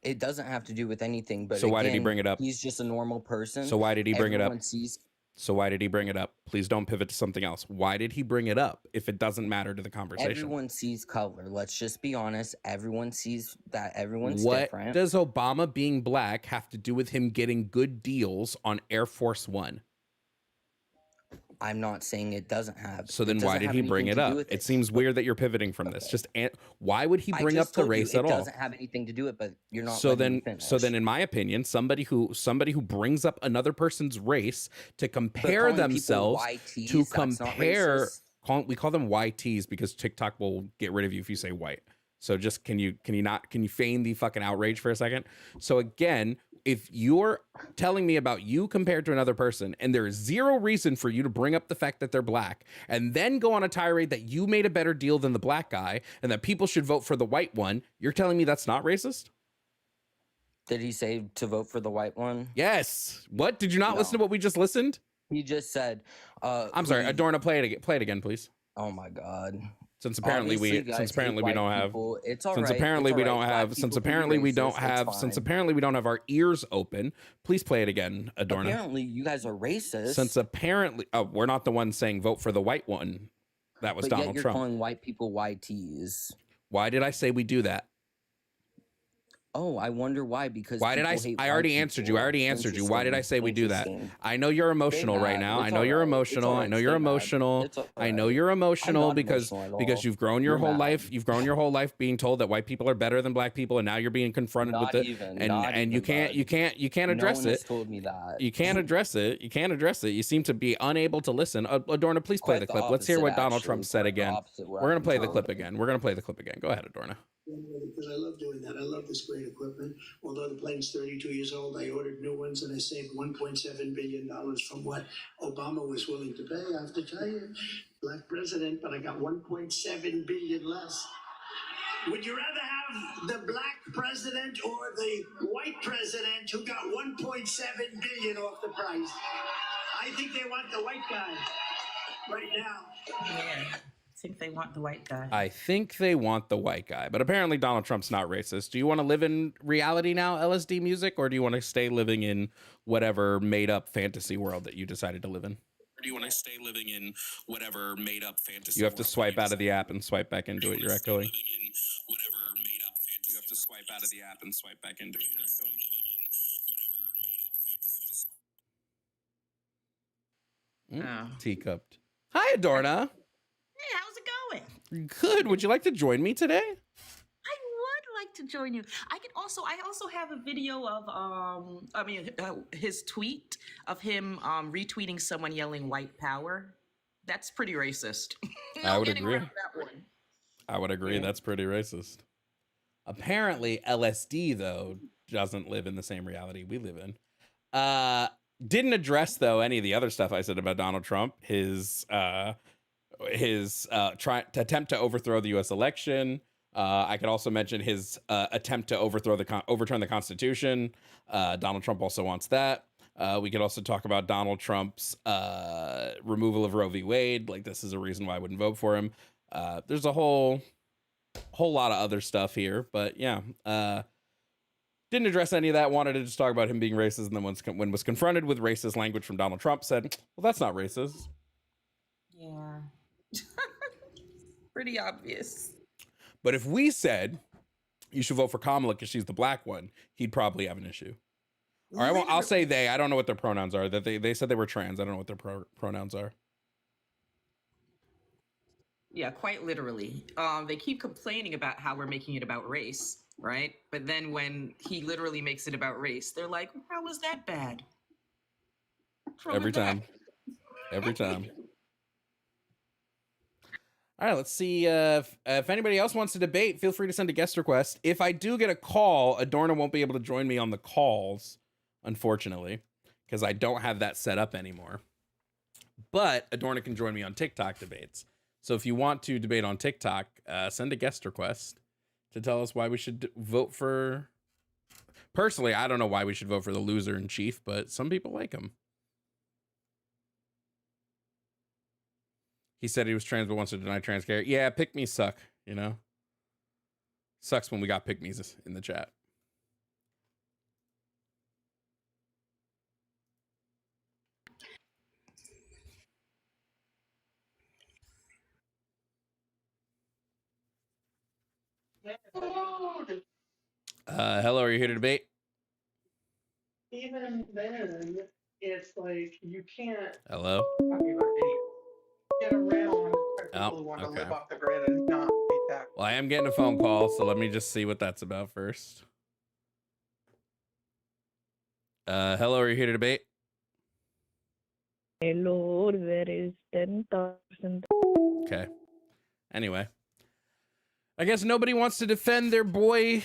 It doesn't have to do with anything, but So why did he again, bring it up? He's just a normal person. So why did he bring it up? Everyone sees So why did he bring it up? Please don't pivot to something else. Why did he bring it up if it doesn't matter to the conversation? everyone sees color. Let's just be honest. Everyone sees that everyone's What different. does Obama being black have to do with him getting good deals on Air Force One? I'm not saying it doesn't have. So it then why doesn't did have he bring anything it to do up? with It seems weird that you're pivoting from this. Just why would he I bring up just the told you race at it all? doesn't have anything to do with it, but you're not. So letting me then, finish. in my opinion, somebody who brings up another person's race to But compare calling people themselves YTs, to that's not compare, racist. we call them YTs because TikTok will get rid of you if you say white. So just can you feign the fucking outrage for a second? So again, if you're telling me about you compared to another person and there is zero reason for you to bring up the fact that they're black and then go on a tirade that you made a better deal than the black guy and that people should vote for the white one, you're telling me that's not racist? Did he say to vote for the white one? Yes. What? Did you not listen to No. what we just listened? He just said. I'm sorry, Adorno, play it again, please. Oh my God. Since apparently Obviously, we guys since hate apparently we white don't have people. It's all since right. apparently It's we all don't right. Black have since people can be apparently we don't racist. have It's since fine. apparently we don't have our ears open, please play it again, Adorno. Apparently, you guys are racist. Since apparently we're not the ones saying vote for the white one. That was but yet Donald you're Trump. calling white people YTs. Why did I say we do that? Oh, I wonder why. Because Why did I? people hate I already white answered you. people. I already answered you. Why did I say we do that? Interesting. I know you're emotional right mad. now. I It's know all you're right. It's emotional. all I right. know you're Stay mad. emotional. It's all I know right. you're I'm emotional not because emotional at all. you've grown your You're whole mad. life. You've grown your whole life being told that white people are better than black people, and now you're being confronted Not with it. even, and not and you even, can't bud. you can't No address one has it. told me that. You can't address it. You can't address it. You seem to be unable to listen. Adorno, please play Quite the the clip. Let's hear opposite, what Donald actually. Trump said Quite the again. opposite what We're gonna I'm play the telling clip you. again. We're gonna play the clip again. Go ahead, Adorno. Because I love doing that. I love this great equipment. Although the plane's 32 years old, I ordered new ones and I saved $1.7 billion from what Obama was willing to pay. I have to tell you, black president, but I got 1.7 billion less. Would you rather have the black president or the white president who got 1.7 billion off the price? I think they want the white guy right now. Yeah. I think they want the white guy. I think they want the white guy, but apparently Donald Trump's not racist. Do you want to live in reality now, LSD music, or do you want to stay living in whatever made up fantasy world that you decided to live in? Or do you want to stay living in whatever made up fantasy? You have to swipe out of the app and swipe back into it. You're echoing. You have to swipe out of the app and swipe back into it. You're echoing. Teacupped. Hi, Adorna. Hey, how's it going? Good. Would you like to join me today? I would like to join you. I also have a video of his tweet of him retweeting someone yelling white power. That's pretty racist. I would Getting agree. rid of that one. I would agree. That's pretty racist. Apparently, LSD, though, doesn't live in the same reality we live in. Didn't address, though, any of the other stuff I said about Donald Trump. His attempt to overthrow the U.S. election. I could also mention his attempt to overturn the Constitution. Donald Trump also wants that. We could also talk about Donald Trump's removal of Roe v. Wade. Like, this is a reason why I wouldn't vote for him. There's a whole lot of other stuff here, but yeah. Didn't address any of that. Wanted to just talk about him being racist, and then when was confronted with racist language from Donald Trump, said, "Well, that's not racist." Yeah. Pretty obvious. But if we said you should vote for Kamala because she's the black one, he'd probably have an issue. All right, well, I'll say they. I don't know what their pronouns are. That they said they were trans. I don't know what their pronouns are. Yeah, quite literally. They keep complaining about how we're making it about race, right? But then when he literally makes it about race, they're like, how was that bad? Throw Every it back. time. Every time. All right, let's see if anybody else wants to debate. Feel free to send a guest request. If I do get a call, Adorno won't be able to join me on the calls, unfortunately, because I don't have that set up anymore. But Adorno can join me on TikTok debates. So if you want to debate on TikTok, send a guest request to tell us why we should vote for. Personally, I don't know why we should vote for the loser in chief, but some people like him. He said he was trans, but wants to deny trans care. Yeah, pick-me suck, you know? Sucks when we got pick-me's in the chat. Hello, are you here to debate? Even then, it's like you can't. Hello? Get around people who want to live off the grid and not pay tax. Well, I am getting a phone call, so let me just see what that's about first. Hello, are you here to debate? Hello, there is 10,000. Okay. Anyway, I guess nobody wants to defend their boy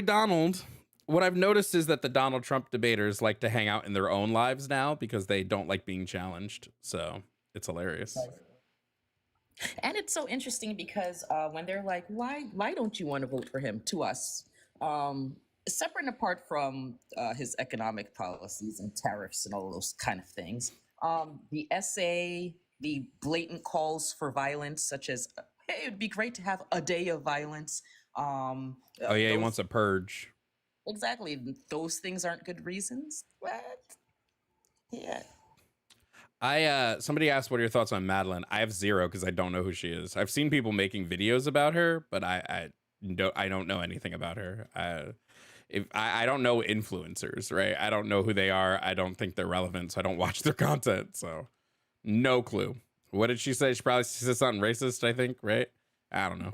Donald. What I've noticed is that the Donald Trump debaters like to hang out in their own lives now because they don't like being challenged. So it's hilarious. And it's so interesting because when they're like, why don't you want to vote for him, to us, separate and apart from his economic policies and tariffs and all those kind of things, the essay, the blatant calls for violence, such as, hey, it'd be great to have a day of violence. Oh yeah, he wants a purge. Exactly. Those things aren't good reasons. What? Yeah. Somebody asked, what are your thoughts on Madeline? I have zero because I don't know who she is. I've seen people making videos about her, but I don't know anything about her. I don't know influencers, right? I don't know who they are. I don't think they're relevant, so I don't watch their content. So no clue. What did she say? She probably said something racist, I think, right? I don't know.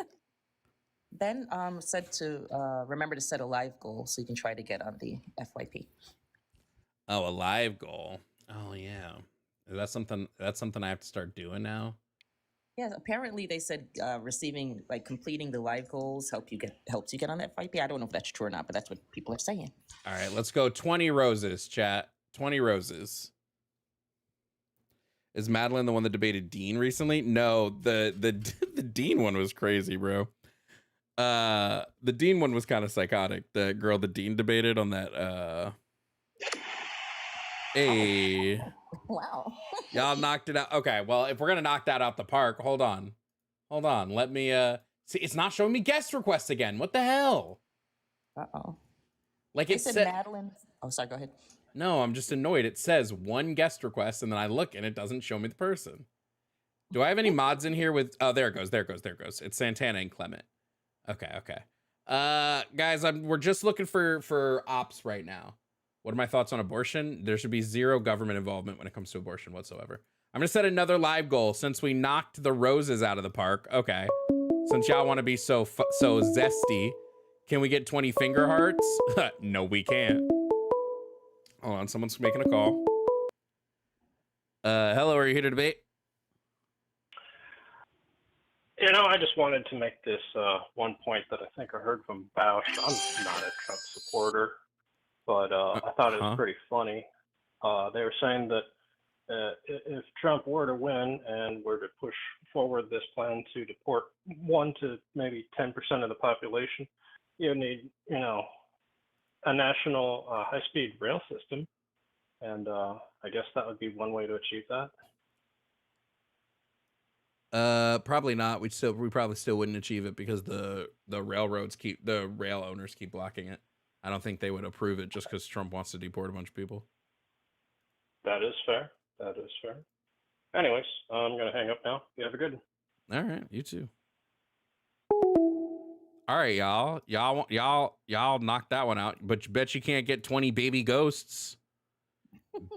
Ben said to remember to set a live goal so you can try to get on the FYP. Oh, a live goal. Oh yeah. Is that something I have to start doing now? Yeah, apparently they said completing the live goals helps you get on the FYP. I don't know if that's true or not, but that's what people are saying. All right, let's go 20 roses, chat. 20 roses. Is Madeline the one that debated Dean recently? No, the Dean one was crazy, bro. The Dean one was kind of psychotic. The girl that Dean debated on that Hey. Wow. Y'all knocked it out. Okay, well, if we're gonna knock that out the park, hold on. Let me see, it's not showing me guest requests again. What the hell? Uh-oh. Like They it said said Madeline. Oh, sorry, go ahead. No, I'm just annoyed. It says one guest request, and then I look and it doesn't show me the person. Do I have any mods in here with there it goes. It's Santana and Clement. Okay. Guys, we're just looking for ops right now. What are my thoughts on abortion? There should be zero government involvement when it comes to abortion whatsoever. I'm gonna set another live goal since we knocked the roses out of the park. Okay, since y'all want to be so zesty, can we get 20 finger hearts? No, we can't. Hold on, someone's making a call. Hello, are you here to debate? I just wanted to make this one point that I think I heard from Bausch. I'm not a Trump supporter, but I thought it was pretty funny. They were saying that if Trump were to win and were to push forward this plan to deport 1 to maybe 10% of the population, you need, a national high-speed rail system, and I guess that would be one way to achieve that. Probably not. We probably still wouldn't achieve it because the rail owners keep blocking it. I don't think they would approve it just because Trump wants to deport a bunch of people. That is fair. Anyways, I'm gonna hang up now. You have a good one. All right, you too. All right, y'all knocked that one out. But you bet you can't get 20 baby ghosts.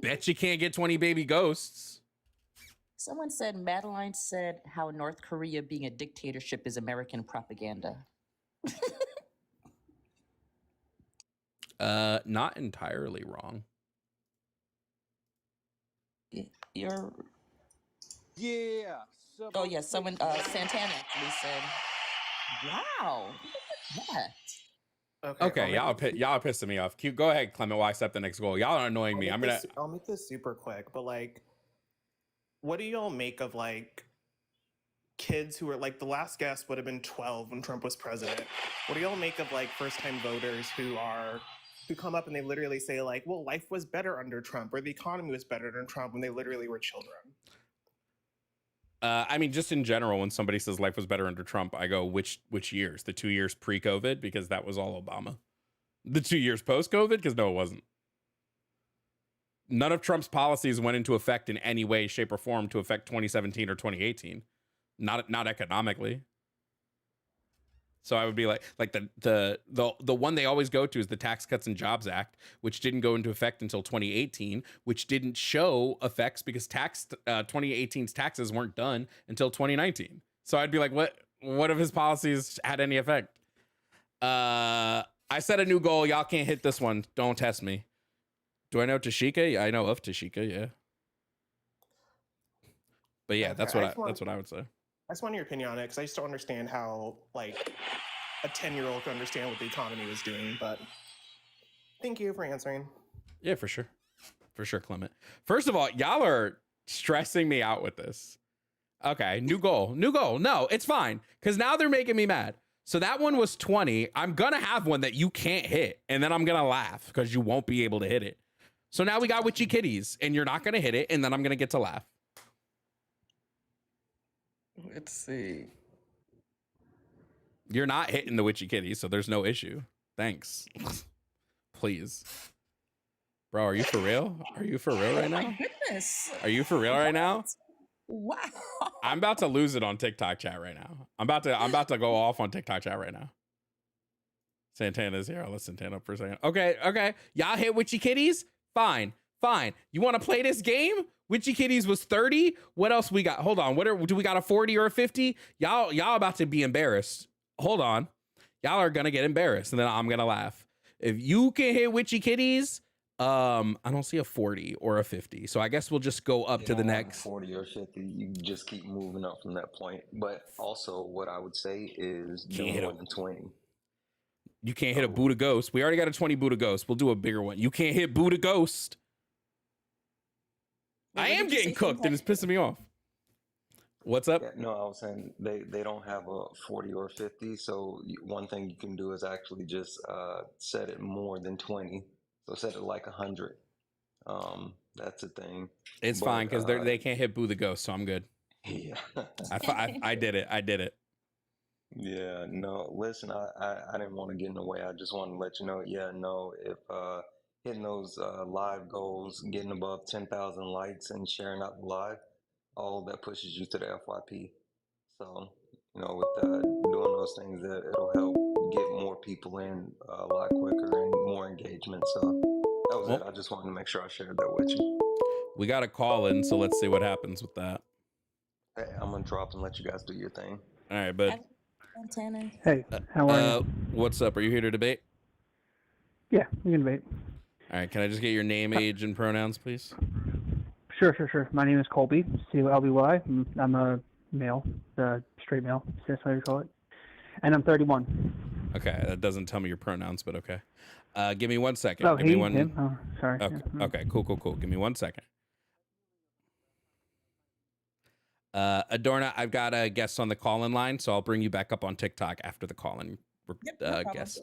Bet you can't get 20 baby ghosts. Someone said, Madeline said how North Korea being a dictatorship is American propaganda. Not entirely wrong. You're. Yeah. Oh, yeah. Someone, Santana actually said, wow. Look at that. Okay, y'all pissing me off. Go ahead, Clement, while I set the next goal. Y'all are annoying me. I'll make this super quick, but like, what do y'all make of like kids who are like, the last guest would have been 12 when Trump was president? What do y'all make of like first-time voters who come up and they literally say like, well, life was better under Trump or the economy was better under Trump when they literally were children? I mean, just in general, when somebody says life was better under Trump, I go, which years? The 2 years pre-COVID, because that was all Obama. The 2 years post-COVID, because no, it wasn't. None of Trump's policies went into effect in any way, shape, or form to affect 2017 or 2018. Not economically. So I would be like the one they always go to is the Tax Cuts and Jobs Act, which didn't go into effect until 2018, which didn't show effects because 2018's taxes weren't done until 2019. So I'd be like, what if his policies had any effect? I set a new goal. Y'all can't hit this one. Don't test me. Do I know Tashika? Yeah, I know of Tashika. Yeah. But yeah, Okay, that's what I would say. I just want your opinion on it because I just don't understand how like a 10-year-old could understand what the economy was doing. But thank you for answering. Yeah, for sure, Clement. First of all, y'all are stressing me out with this. Okay, new goal. No, it's fine because now they're making me mad. So that one was 20. I'm gonna have one that you can't hit, and then I'm gonna laugh because you won't be able to hit it. So now we got Witchy Kitties, and you're not gonna hit it, and then I'm gonna get to laugh. Let's see. You're not hitting the Witchy Kitties, so there's no issue. Thanks. Please. Bro, are you for real? Are you for real right now? Oh my goodness. Are you for real right now? Wow. I'm about to lose it on TikTok chat right now. I'm about to go off on TikTok chat right now. Santana's here. I'll let Santana up for a second. Okay. Y'all hit Witchy Kitties? Fine. You want to play this game? Witchy Kitties was 30. What else we got? Hold on. Do we got a 40 or a 50? Y'all about to be embarrassed. Hold on. Y'all are gonna get embarrassed, and then I'm gonna laugh. If you can hit Witchy Kitties, I don't see a 40 or a 50. So I guess we'll just go up to the next 40 or 50. You just keep moving up from that point. But also, what I would say is no more than 20. You can't hit a Buddha Ghost. We already got a 20 Buddha Ghost. We'll do a bigger one. You can't hit Buddha Ghost. I am getting cooked, and it's pissing me off. What's up? Yeah, no, I was saying they don't have a 40 or 50. So one thing you can do is actually just set it more than 20. So set it like 100. That's a thing. It's fine because they can't hit Boo the Ghost, so I'm good. Yeah. I did it. Yeah, no, listen, I didn't want to get in the way. I just wanted to let you know, if hitting those live goals, getting above 10,000 likes and sharing out the live, all that pushes you to the FYP. So, with doing those things, it'll help get more people in a lot quicker and more engagement. So that was it. I just wanted to make sure I shared that with you. We got a call in, so let's see what happens with that. Hey, I'm going to drop and let you guys do your thing. All right, bud. Santana. Hey, how are you? What's up? Are you here to debate? Yeah, we can debate. All right, can I just get your name, age, and pronouns, please? Sure. My name is Colby, C-O-L-B-Y. I'm a male, straight male, that's how you call it. And I'm 31. Okay, that doesn't tell me your pronouns, but okay. Give me 1 second. Oh, Give me him? Oh, sorry. Okay, cool. Give me 1 second. Adorna, I've got a guest on the call-in line, so I'll bring you back up on TikTok after the call-in guest.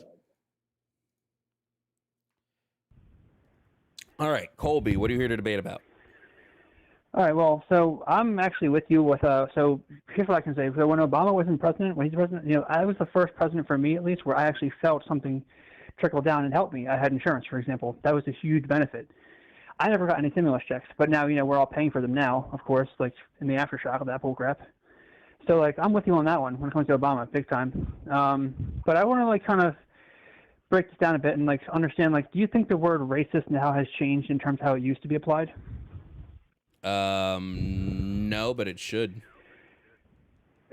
All right, Colby, what are you here to debate about? All right, well, so I'm actually with you with, so here's what I can say. So when Obama wasn't president, when he's president, I was the first president for me, at least, where I actually felt something trickle down and help me. I had insurance, for example. That was a huge benefit. I never got any stimulus checks, but now, we're all paying for them now, of course, like in the aftershock of that bull crap. So like I'm with you on that one when it comes to Obama, big time. But I want to like kind of break this down a bit and like understand like, do you think the word racist now has changed in terms of how it used to be applied? No, but it should.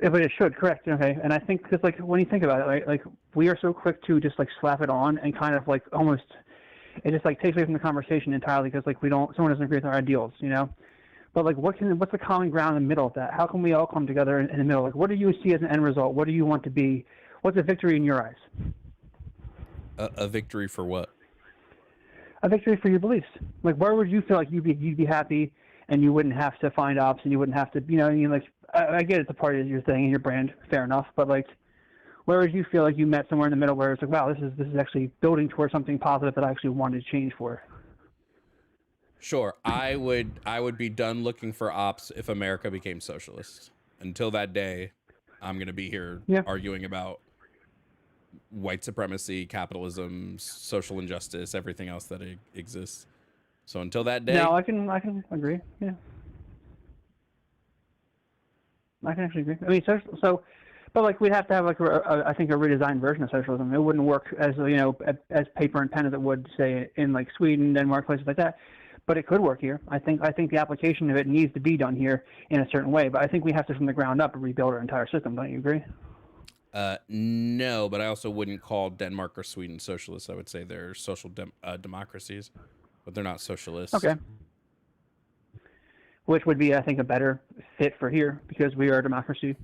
Yeah, but it should, correct? Okay, and I think because like when you think about it, right, like we are so quick to just like slap it on and kind of like almost it just like takes away from the conversation entirely because like someone doesn't agree with our ideals, you know. But like, what's the common ground in the middle of that? How can we all come together in the middle? Like, what do you see as an end result? What do you want to be? What's a victory in your eyes? A victory for what? A victory for your beliefs. Like, where would you feel like you'd be happy and you wouldn't have to find ops and you wouldn't have to, you know, like I get it's a part of your thing and your brand, fair enough. But like, where would you feel like you met somewhere in the middle where it's like, wow, this is actually building towards something positive that I actually wanted to change for? Sure, I would be done looking for ops if America became socialist. Until that day, I'm gonna be here arguing about white supremacy, capitalism, social injustice, everything else that exists. So until that day, No, I can agree. Yeah, I can actually agree. I mean, so, but like we'd have to have like I think a redesigned version of socialism. It wouldn't work as as paper and pen as it would say in like Sweden, Denmark, places like that. But it could work here. I think the application of it needs to be done here in a certain way. But I think we have to, from the ground up, rebuild our entire system. Don't you agree? No, but I also wouldn't call Denmark or Sweden socialist. I would say they're social democracies, but they're not socialists. Okay. Which would be, I think, a better fit for here because we are a democracy.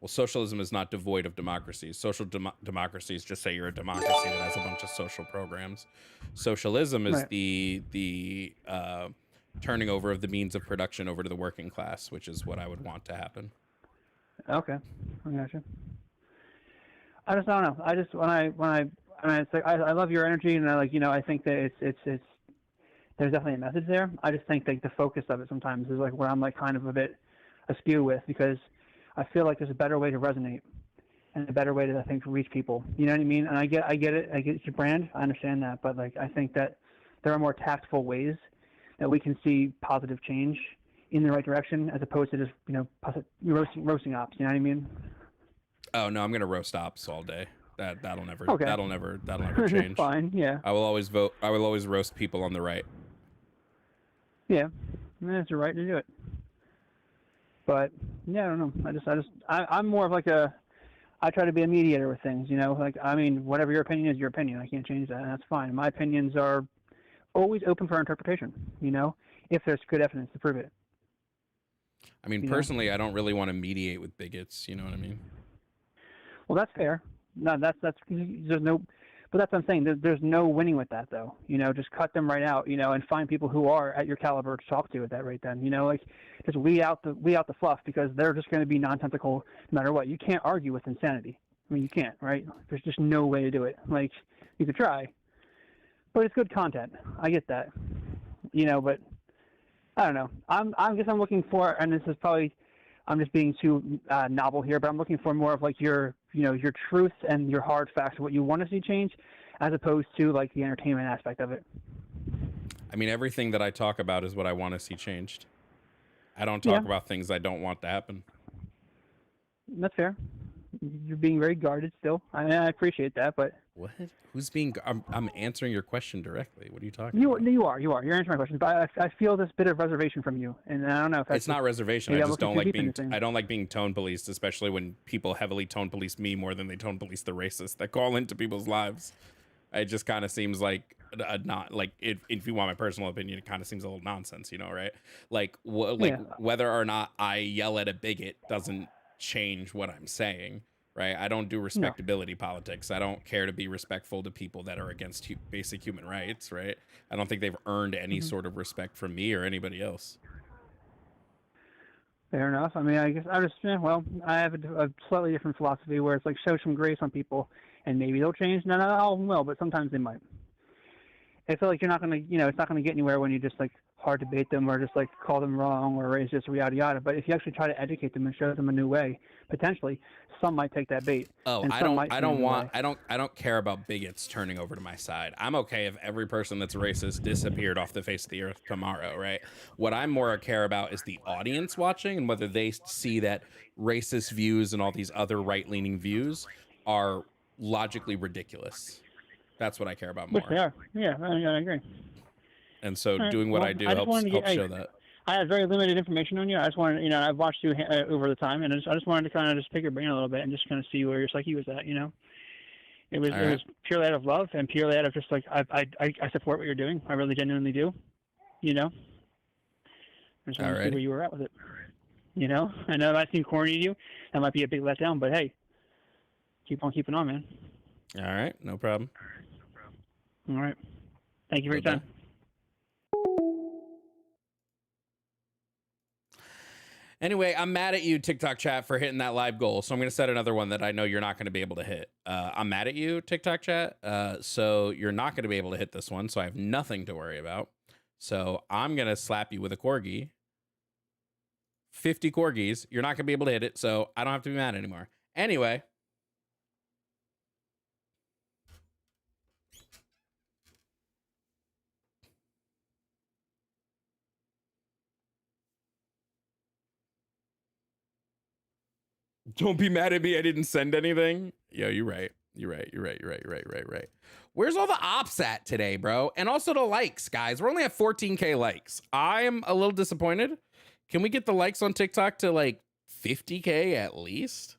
Well, socialism is not devoid of democracy. Social democracies just say you're a democracy that has a bunch of social programs. Socialism is the turning over of the means of production over to the working class, which is what I would want to happen. Okay, I gotcha. I just don't know. I just it's like I love your energy and I think that it's there's definitely a message there. I just think like the focus of it sometimes is like where I'm like kind of a bit askew with because I feel like there's a better way to resonate and a better way to, I think, reach people. You know what I mean? And I get it. I get it's your brand. I understand that. But, like, I think that there are more tactful ways that we can see positive change in the right direction as opposed to just, roasting ops. You know what I mean? Oh, no, I'm going to roast ops all day. That'll never change. Fine, yeah. I will always roast people on the right. Yeah, that's your right to do it. But yeah, I don't know. I'm more of like I try to be a mediator with things, like, I mean, whatever your opinion is, your opinion. I can't change that, and that's fine. My opinions are always open for interpretation, if there's good evidence to prove it. I mean, personally, I don't really want to mediate with bigots. You know what I mean? Well, that's fair. No, there's no, but that's what I'm saying. There's no winning with that, though. Just cut them right out, and find people who are at your caliber to talk to at that rate. Then, like, just weed out the fluff because they're just going to be nonsensical no matter what. You can't argue with insanity. I mean, you can't, right? There's just no way to do it. Like, you could try, but it's good content. I get that, but I don't know. I guess I'm looking for, and this is probably, I'm just being too novel here, but I'm looking for more of like your truth and your hard facts of what you want to see change, as opposed to like the entertainment aspect of it. I mean, everything that I talk about is what I want to see changed. I don't talk about things I don't want to happen. That's fair. You're being very guarded still. I appreciate that, but what? Who's being? I'm answering your question directly. What are you talking about? You are. You're answering my question, but I feel this bit of reservation from you, and I don't know if that's it's not reservation. I just don't like being. I don't like being tone policed, especially when people heavily tone police me more than they tone police the racists that call into people's lives. It just kind of seems like not like if you want my personal opinion, it kind of seems a little nonsense, right? Like whether or not I yell at a bigot doesn't change what I'm saying. Right, I don't do respectability politics. I don't care to be respectful to people that are against basic human rights. Right, I don't think they've earned any sort of respect from me or anybody else. Fair enough. I mean, I guess I have a slightly different philosophy where it's like show some grace on people, and maybe they'll change. Not all of them will, but sometimes they might. I feel like you're not gonna, it's not gonna get anywhere when you just like hard debate them or just like call them wrong or raise this or yada yada. But if you actually try to educate them and show them a new way, potentially some might take that bait. Oh, and I some don't might I turn don't the want way. I don't care about bigots turning over to my side. I'm okay if every person that's racist disappeared off the face of the earth tomorrow, right? What I'm more care about is the audience watching and whether they see that racist views and all these other right-leaning views are logically ridiculous. That's what I care about Which more. they are. Yeah, I agree. And so All right, doing what well, I do I just wanted helps to get- show that. I have very limited information on you. I just wanted, you know, I've watched you over the time, and I just wanted to kind of just pick your brain a little bit and just kind of see where your psyche was at. You know, it was All it right. was purely out of love and purely out of just like I support what you're doing. I really genuinely do. You know, I just wanted to see Alrighty. where you were at with it. You know, I know that might seem corny to you. That might be a big letdown, but hey, keep on keeping on, man. All right, no problem. All right. Thank you for your Bye-bye. time. Anyway, I'm mad at you, TikTok chat, for hitting that live goal. So I'm going to set another one that I know you're not going to be able to hit. I'm mad at you, TikTok chat. So you're not going to be able to hit this one. So I have nothing to worry about. So I'm going to slap you with a corgi. 50 corgis. You're not going to be able to hit it. So I don't have to be mad anymore. Anyway. Don't be mad at me. I didn't send anything. Yo, you're right. You're right. Where's all the ops at today, bro? And also the likes, guys. We're only at 14K likes. I'm a little disappointed. Can we get the likes on TikTok to like 50K at least?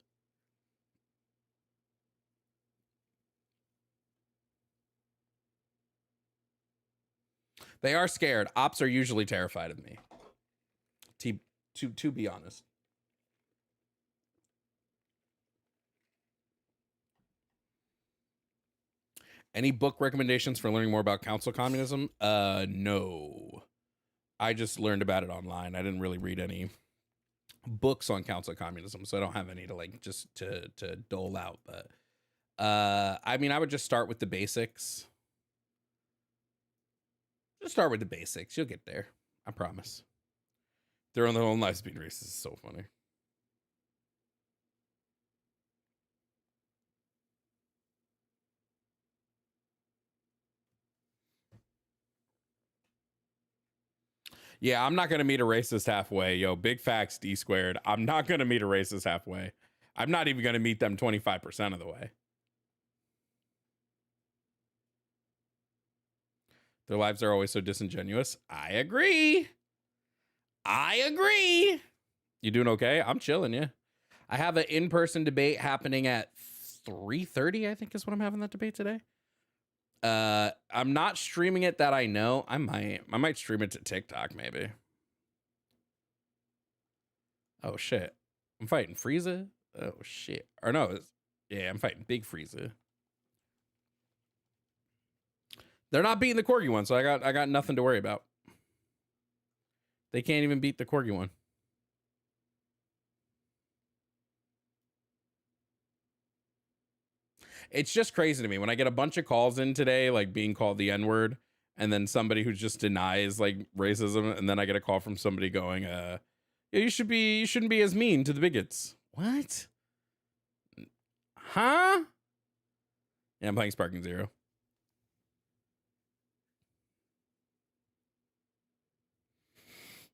They are scared. Ops are usually terrified of me. To be honest. Any book recommendations for learning more about council communism? No. I just learned about it online. I didn't really read any books on council communism, so I don't have any to like just to dole out. But I mean, I would just start with the basics. Just start with the basics. You'll get there. I promise. They're on their own lives being racist. Is so funny. Yeah, I'm not going to meet a racist halfway. Yo, big facts, D squared. I'm not going to meet a racist halfway. I'm not even going to meet them 25% of the way. Their lives are always so disingenuous. I agree. You doing okay? I'm chilling, yeah. I have an in-person debate happening at 3:30, I think is what I'm having that debate today. I'm not streaming it that I know. I might stream it to TikTok maybe. Oh shit. I'm fighting Frieza? Oh shit. Or no, I'm fighting Big Frieza. They're not beating the Corgi one, so I got nothing to worry about. They can't even beat the Corgi one. It's just crazy to me when I get a bunch of calls in today, like being called the N-word, and then somebody who just denies like racism, and then I get a call from somebody going, yeah, you shouldn't be as mean to the bigots. What? Huh? Yeah, I'm playing Sparking Zero.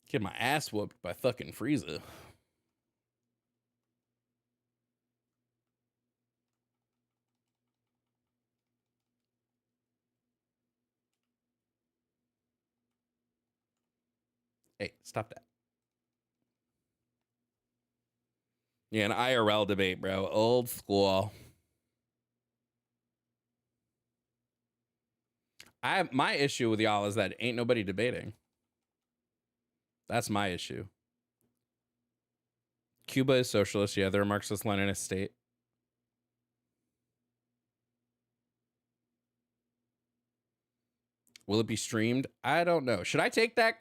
Get my ass whooped by fucking Frieza. Hey, stop that. Yeah, an IRL debate, bro. Old school. My issue with y'all is that ain't nobody debating. That's my issue. Cuba is socialist. Yeah, they're a Marxist-Leninist state. Will it be streamed? I don't know. Should I take that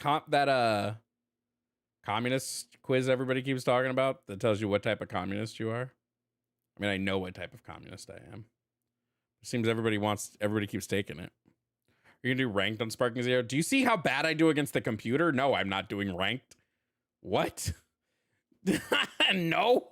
communist quiz everybody keeps talking about that tells you what type of communist you are? I mean, I know what type of communist I am. It seems everybody keeps taking it. Are You're gonna do ranked on Sparking Zero? Do you see how bad I do against the computer? No, I'm not doing ranked. What? No.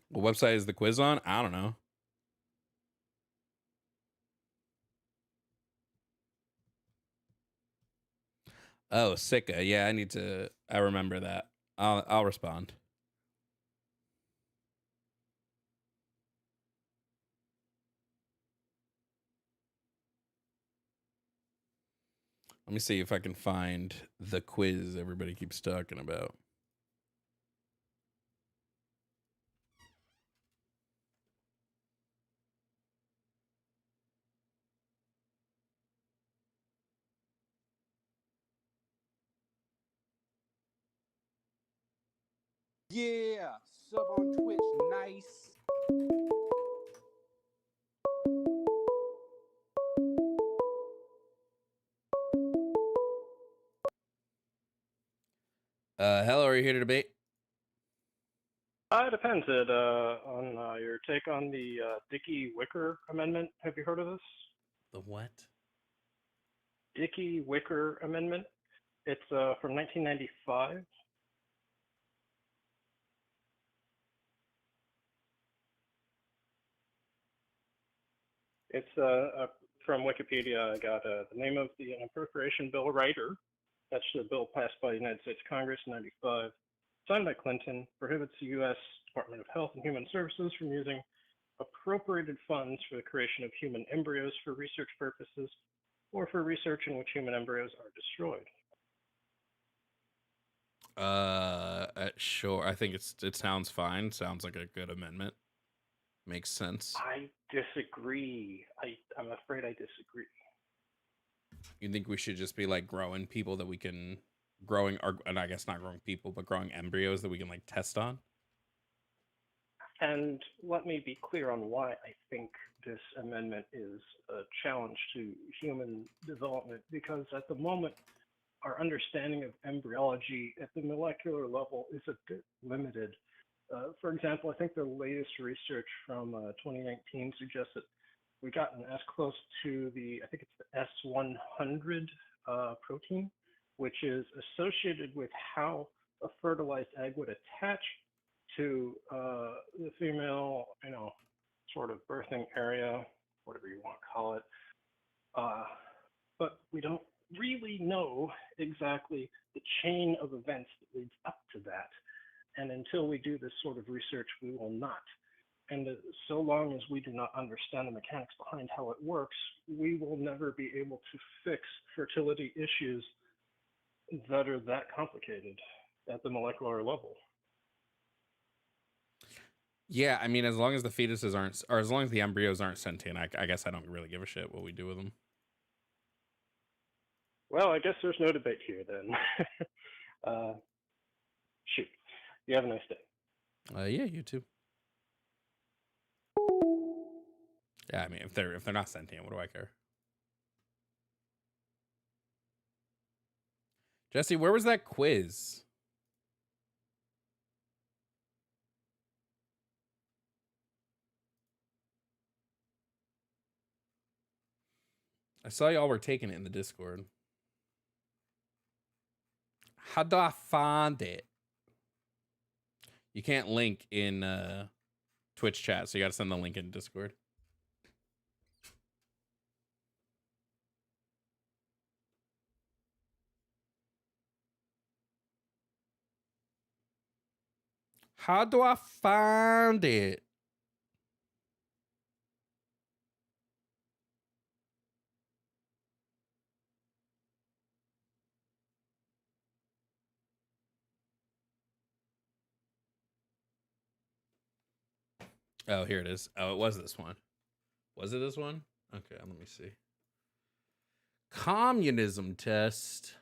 What website is the quiz on? I don't know. Oh, Sika. Yeah, I remember that. I'll respond. Let me see if I can find the quiz everybody keeps talking about. Yeah, sub on Twitch, nice. Hello, are you here to debate? It depends on your take on the Dickey-Wicker Amendment. Have you heard of this? The what? Dickey-Wicker Amendment. It's from 1995. It's from Wikipedia. I got the name of the appropriation bill writer. That's the bill passed by the United States Congress in 95. Signed by Clinton, prohibits the U.S. Department of Health and Human Services from using appropriated funds for the creation of human embryos for research purposes or for research in which human embryos are destroyed. Sure. I think it sounds fine. Sounds like a good amendment. Makes sense. I disagree. I'm afraid I disagree. You think we should just be like growing people that we can and I guess not growing people, but growing embryos that we can like test on? And let me be clear on why I think this amendment is a challenge to human development, because at the moment, our understanding of embryology at the molecular level is a bit limited. For example, I think the latest research from 2019 suggests that we've gotten as close to I think it's the S100 protein, which is associated with how a fertilized egg would attach to the female, sort of birthing area, whatever you want to call it. But we don't really know exactly the chain of events that leads up to that. And until we do this sort of research, we will not. And so long as we do not understand the mechanics behind how it works, we will never be able to fix fertility issues that are that complicated at the molecular level. Yeah, I mean, as long as the fetuses aren't, or as long as the embryos aren't sentient, I guess I don't really give a shit what we do with them. Well, I guess there's no debate here then. Shoot. You have a nice day. Yeah, you too. Yeah, I mean, if they're not sentient, what do I care? Jesse, where was that quiz? I saw y'all were taking it in the Discord. How do I find it? You can't link in Twitch chat, so you got to send the link in Discord. How do I find it? Oh, here it is. Oh, it was this one. Was it this one? Okay, let me see. Communism test.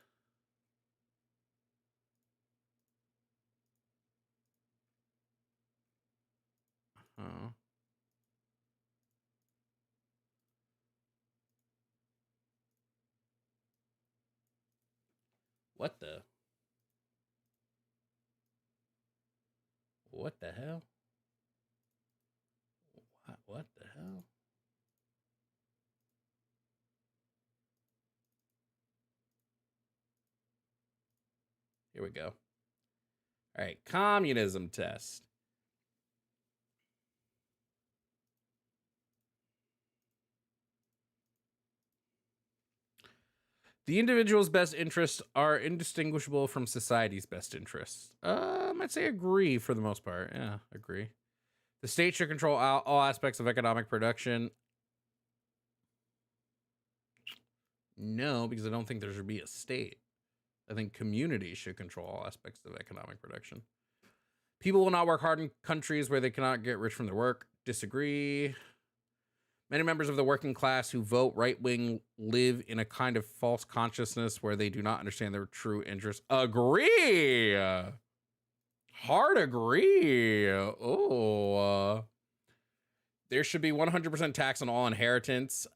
Oh. What the? What the hell? What the hell? Here we go. All right, communism test. The individual's best interests are indistinguishable from society's best interests. I'd say agree for the most part. Yeah, agree. The state should control all aspects of economic production. No, because I don't think there should be a state. I think communities should control all aspects of economic production. People will not work hard in countries where they cannot get rich from their work. Disagree. Many members of the working class who vote right-wing live in a kind of false consciousness where they do not understand their true interests. Agree. Hard agree. Oh. There should be 100% tax on all inheritance.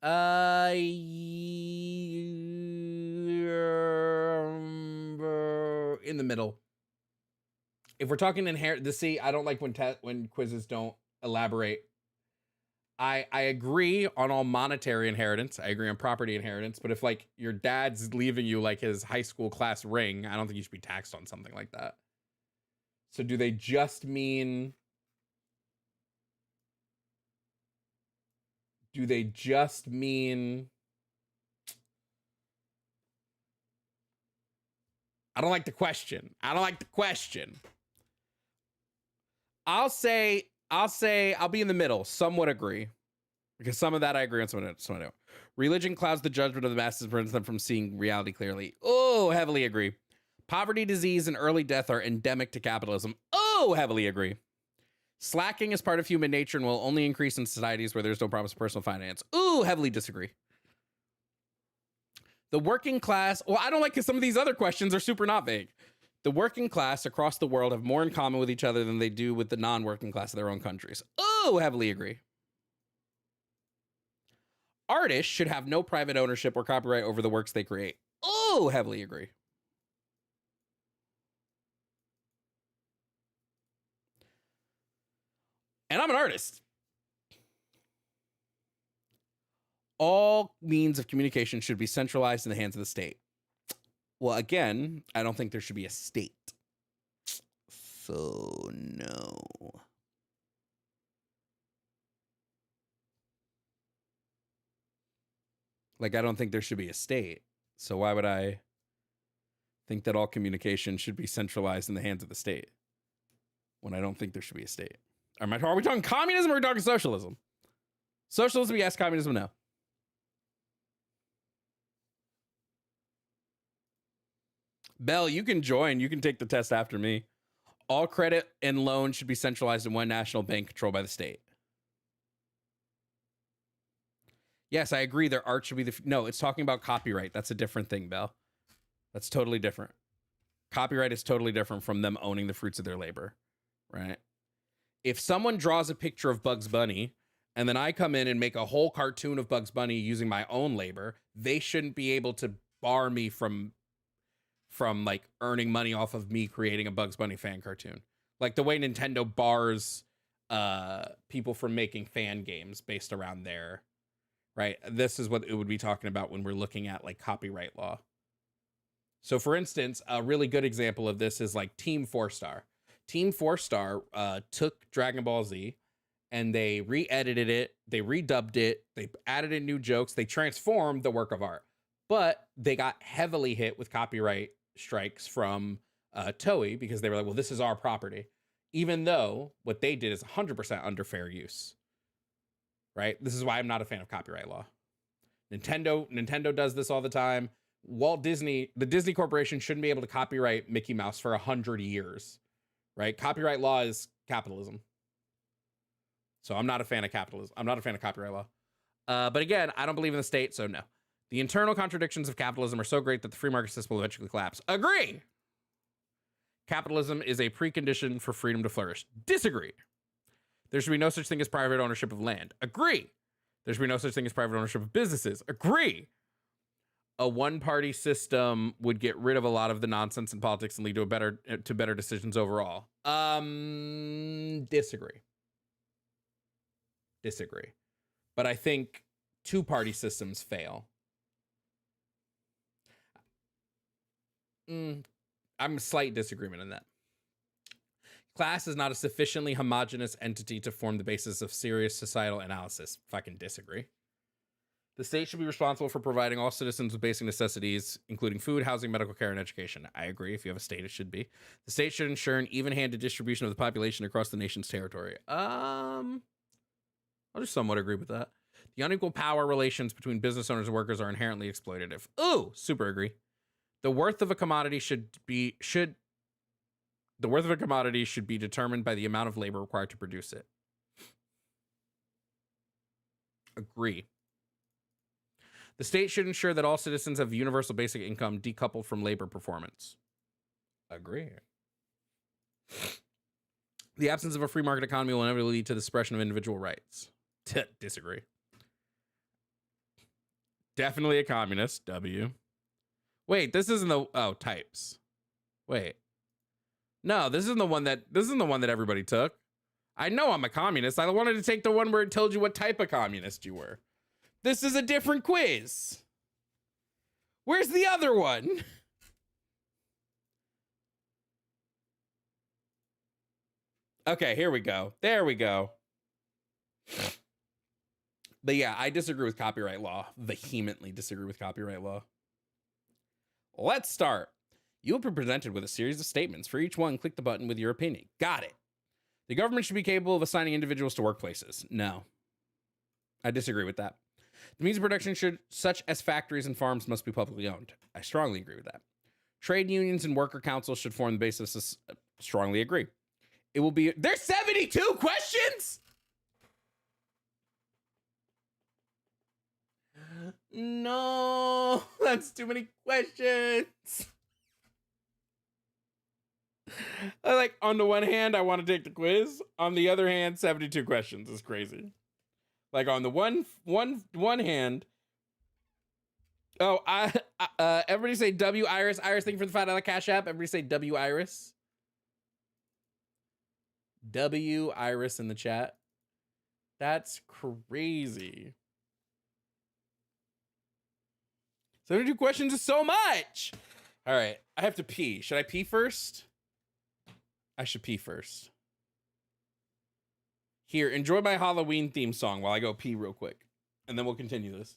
In the middle. If we're talking see, I don't like when quizzes don't elaborate. I agree on all monetary inheritance. I agree on property inheritance. But if like your dad's leaving you like his high school class ring, I don't think you should be taxed on something like that. So do they just mean... I don't like the question. I'll be in the middle. Some would agree. Because some of that I agree on, some I don't. Religion clouds the judgment of the masses and prevents them from seeing reality clearly. Oh, heavily agree. Poverty, disease, and early death are endemic to capitalism. Oh, heavily agree. Slacking is part of human nature and will only increase in societies where there's no promise of personal finance. Ooh, heavily disagree. The working class... Well, I don't like because some of these other questions are super not vague. The working class across the world have more in common with each other than they do with the non-working class of their own countries. Ooh, heavily agree. Artists should have no private ownership or copyright over the works they create. Ooh, heavily agree. And I'm an artist. All means of communication should be centralized in the hands of the state. Well, again, I don't think there should be a state. So, no. Like, I don't think there should be a state. So why would I think that all communication should be centralized in the hands of the state when I don't think there should be a state? Are we talking communism or are we talking socialism? Socialism, yes. Communism, no. Bell, you can join. You can take the test after me. All credit and loans should be centralized in one national bank controlled by the state. Yes, I agree. Their art should be no, it's talking about copyright. That's a different thing, Bell. That's totally different. Copyright is totally different from them owning the fruits of their labor, right? If someone draws a picture of Bugs Bunny and then I come in and make a whole cartoon of Bugs Bunny using my own labor, they shouldn't be able to bar me from like earning money off of me creating a Bugs Bunny fan cartoon. Like the way Nintendo bars people from making fan games based around their, right? This is what it would be talking about when we're looking at like copyright law. So for instance, a really good example of this is like Team 4-Star. Team 4-Star took Dragon Ball Z and they re-edited it, they redubbed it, they added in new jokes, they transformed the work of art. But they got heavily hit with copyright strikes from Toei because they were like, well, this is our property. Even though what they did is 100% under fair use, right? This is why I'm not a fan of copyright law. Nintendo does this all the time. Walt Disney, the Disney Corporation shouldn't be able to copyright Mickey Mouse for 100 years, right? Copyright law is capitalism. So I'm not a fan of capitalism. I'm not a fan of copyright law. But again, I don't believe in the state, so no. The internal contradictions of capitalism are so great that the free market system will eventually collapse. Agree. Capitalism is a precondition for freedom to flourish. Disagree. There should be no such thing as private ownership of land. Agree. There should be no such thing as private ownership of businesses. Agree. a one-party system would get rid of a lot of the nonsense in politics and lead to better decisions overall. Disagree. But I think two-party systems fail. I'm a slight disagreement on that. Class is not a sufficiently homogenous entity to form the basis of serious societal analysis. Fucking disagree. The state should be responsible for providing all citizens with basic necessities, including food, housing, medical care, and education. I agree. If you have a state, it should be. The state should ensure an even-handed distribution of the population across the nation's territory. I'll just somewhat agree with that. The unequal power relations between business owners and workers are inherently exploitative. Ooh, super agree. The worth of a commodity should be determined by the amount of labor required to produce it. Agree. The state should ensure that all citizens have universal basic income decoupled from labor performance. Agree. The absence of a free market economy will inevitably lead to the suppression of individual rights. Disagree. Definitely a communist. W. Wait, this isn't the types. Wait. No, this isn't the one that everybody took. I know I'm a communist. I wanted to take the one where it told you what type of communist you were. This is a different quiz. Where's the other one? Okay, here we go. There we go. But yeah, I disagree with copyright law. Vehemently disagree with copyright law. Let's start. You will be presented with a series of statements. For each one, click the button with your opinion. Got it. The government should be capable of assigning individuals to workplaces. No. I disagree with that. The means of production such as factories and farms, must be publicly owned. I strongly agree with that. Trade unions and worker councils should form the basis. Strongly agree. It will be. There's 72 questions? No, that's too many questions. Like, on the one hand, I want to take the quiz. On the other hand, 72 questions is crazy. Like, on the one hand, everybody say W Iris. Iris, thank you for the $5 Cash App. Everybody say W Iris. W Iris in the chat. That's crazy. 72 questions is so much. All right, I have to pee. Should I pee first? I should pee first. Here, enjoy my Halloween theme song while I go pee real quick. And then we'll continue this.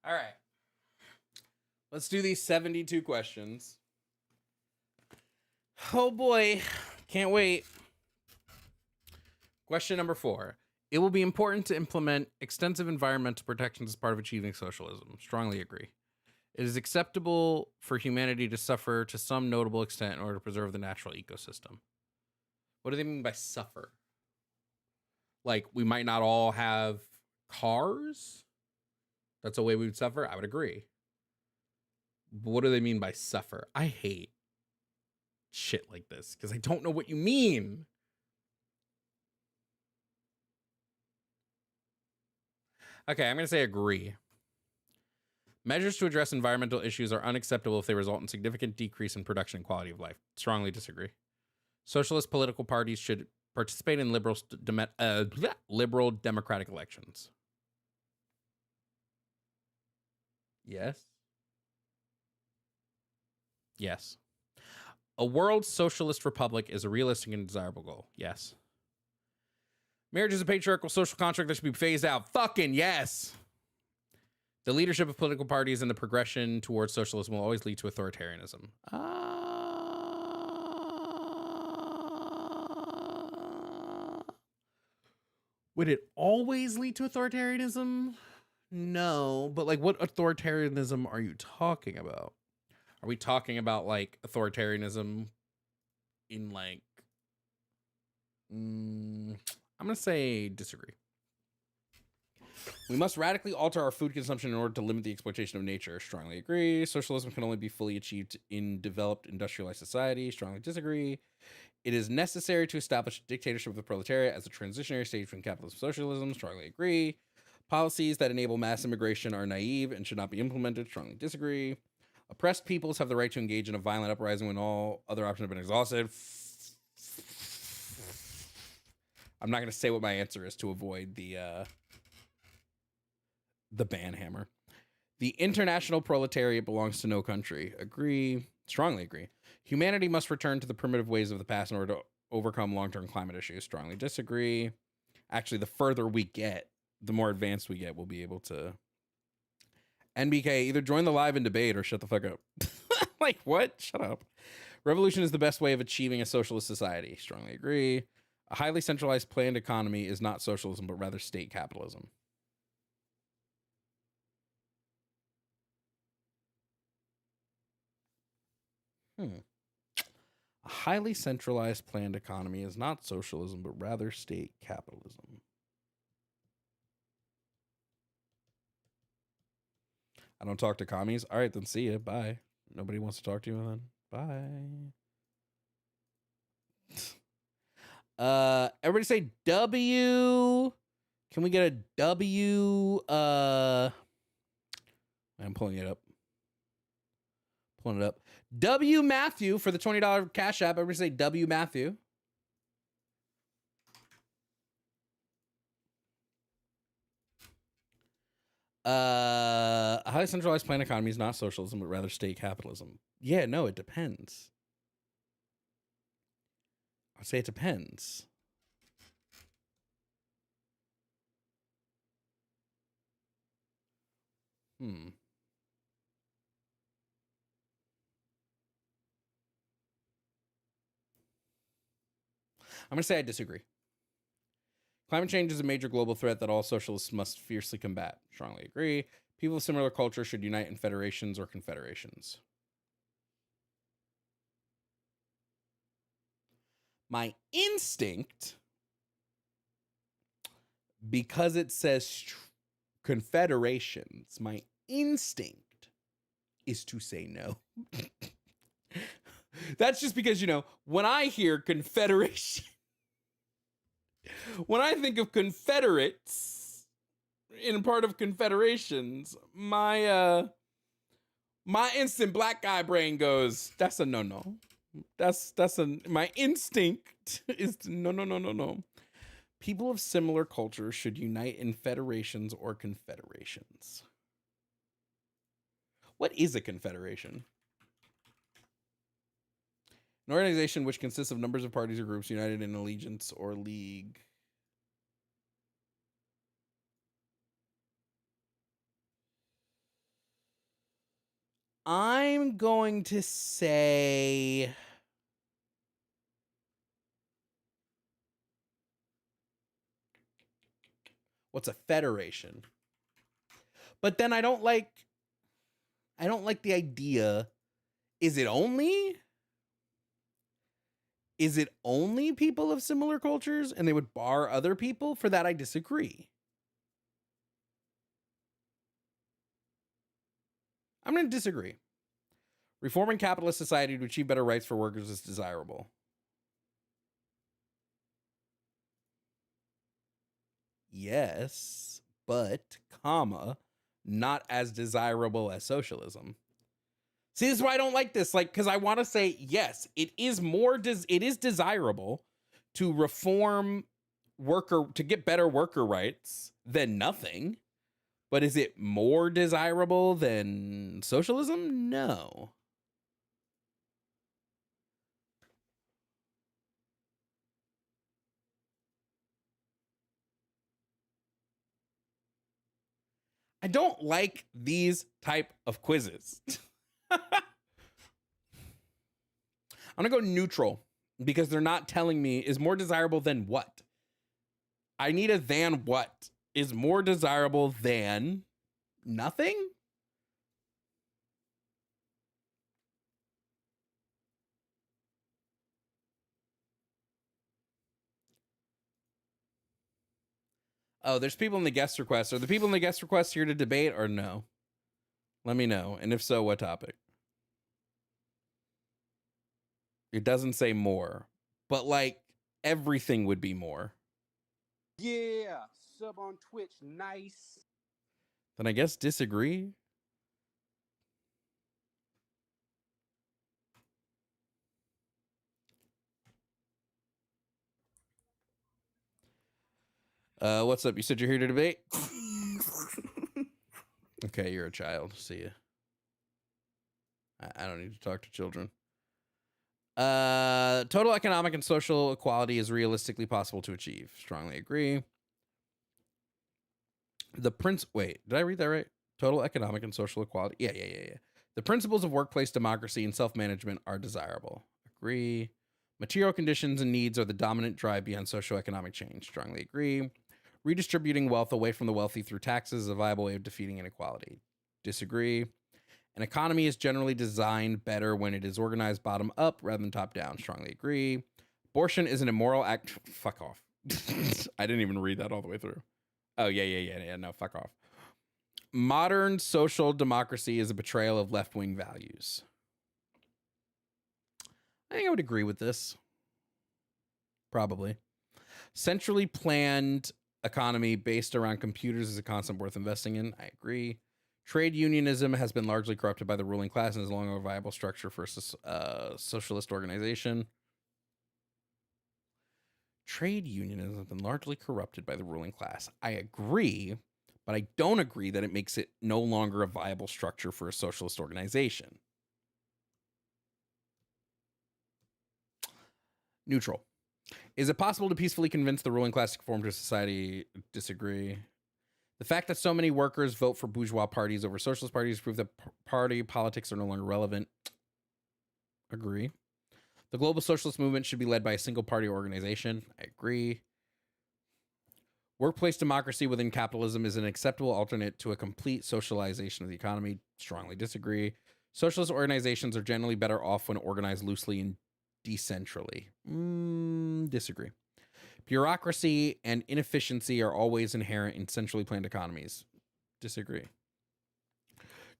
All right. Let's do these 72 questions. Oh boy. Can't wait. Question number 4. It will be important to implement extensive environmental protections as part of achieving socialism. Strongly agree. It is acceptable for humanity to suffer to some notable extent in order to preserve the natural ecosystem. What do they mean by suffer? Like, we might not all have cars? That's a way we would suffer. I would agree. But what do they mean by suffer? I hate shit like this because I don't know what you mean. Okay, I'm going to say agree. Measures to address environmental issues are unacceptable if they result in significant decrease in production and quality of life. Strongly disagree. Socialist political parties should participate in liberal democratic elections. Yes. Yes. A world socialist republic is a realistic and desirable goal. Yes. Marriage is a patriarchal social contract that should be phased out. Fucking yes. The leadership of political parties and the progression towards socialism will always lead to authoritarianism. Would it always lead to authoritarianism? No, but like what authoritarianism are you talking about? Are we talking about like authoritarianism in like, I'm going to say disagree. We must radically alter our food consumption in order to limit the exploitation of nature. Strongly agree. Socialism can only be fully achieved in developed industrialized society. Strongly disagree. It is necessary to establish a dictatorship of the proletariat as a transitionary stage between capitalism and socialism. Strongly agree. Policies that enable mass immigration are naive and should not be implemented. Strongly disagree. Oppressed peoples have the right to engage in a violent uprising when all other options have been exhausted. I'm not going to say what my answer is to avoid the ban hammer. The international proletariat belongs to no country. Agree. Strongly agree. Humanity must return to the primitive ways of the past in order to overcome long-term climate issues. Strongly disagree. Actually, the further we get, the more advanced we get, we'll be able to. NBK, either join the live and debate or shut the fuck up. Like, what? Shut up. Revolution is the best way of achieving a socialist society. Strongly agree. A highly centralized planned economy is not socialism, but rather state capitalism. A highly centralized planned economy is not socialism, but rather state capitalism. I don't talk to commies. All right, then see ya. Bye. Nobody wants to talk to you then. Bye. Everybody say W. Can we get a W? I'm pulling it up. Pulling it up. W Matthew for the $20 Cash App. Everybody say W Matthew. A highly centralized planned economy is not socialism, but rather state capitalism. Yeah, no, it depends. I'd say it depends. I'm going to say I disagree. Climate change is a major global threat that all socialists must fiercely combat. Strongly agree. People of similar culture should unite in federations or confederations. My instinct, because it says confederations, my instinct is to say no. That's just because, you know, when I hear confederation, when I think of Confederates in part of confederations, my instant black guy brain goes, that's a no. My instinct is no. People of similar culture should unite in federations or confederations. What is a confederation? An organization which consists of numbers of parties or groups united in allegiance or league. I'm going to say what's a federation? But then I don't like the idea. Is it only people of similar cultures and they would bar other people? For that, I disagree. I'm going to disagree. Reforming capitalist society to achieve better rights for workers is desirable. Yes, but, comma, not as desirable as socialism. See, this is why I don't like this. Like, because I want to say, yes, it is it is desirable to reform to get better worker rights than nothing. But is it more desirable than socialism? No. I don't like these type of quizzes. I'm going to go neutral because they're not telling me is more desirable than what. I need a than what is more desirable than nothing. Oh, there's people in the guest request. Are the people in the guest request here to debate or no? Let me know. And if so, what topic? It doesn't say more, but like everything would be more. Yeah, sub on Twitch, nice. Then I guess disagree. What's up? You said you're here to debate? Okay, you're a child. See ya. I don't need to talk to children. Total economic and social equality is realistically possible to achieve. Strongly agree. Wait, did I read that right? Total economic and social equality. Yeah. The principles of workplace democracy and self-management are desirable. Agree. Material conditions and needs are the dominant drive behind socioeconomic change. Strongly agree. Redistributing wealth away from the wealthy through taxes is a viable way of defeating inequality. Disagree. An economy is generally designed better when it is organized bottom up rather than top down. Strongly agree. Abortion is an immoral act. Fuck off. I didn't even read that all the way through. Oh, yeah. No, fuck off. Modern social democracy is a betrayal of left-wing values. I think I would agree with this. Probably. Centrally planned economy based around computers is a concept worth investing in. I agree. Trade unionism has been largely corrupted by the ruling class and is no longer a viable structure for a socialist organization. Trade unionism has been largely corrupted by the ruling class. I agree, but I don't agree that it makes it no longer a viable structure for a socialist organization. Neutral. Is it possible to peacefully convince the ruling class to conform to a society? Disagree. The fact that so many workers vote for bourgeois parties over socialist parties proves that party politics are no longer relevant. Agree. The global socialist movement should be led by a single party organization. I agree. Workplace democracy within capitalism is an acceptable alternate to a complete socialization of the economy. Strongly disagree. Socialist organizations are generally better off when organized loosely and decentrally. Disagree. Bureaucracy and inefficiency are always inherent in centrally planned economies. Disagree.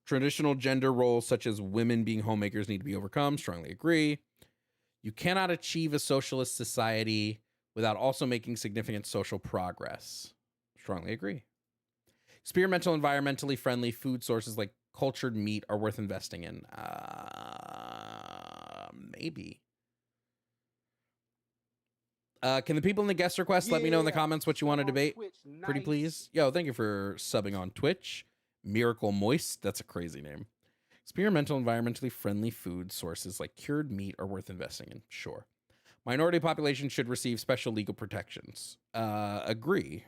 Traditional gender roles such as women being homemakers need to be overcome. Strongly agree. You cannot achieve a socialist society without also making significant social progress. Strongly agree. Experimental, environmentally friendly food sources like cultured meat are worth investing in. Maybe. Can the people in the guest request let me know in the comments what you want to debate? Twitch, nice. Pretty please. Yo, thank you for subbing on Twitch. Miracle Moist. That's a crazy name. Experimental, environmentally friendly food sources like cured meat are worth investing in. Sure. Minority population should receive special legal protections. Agree.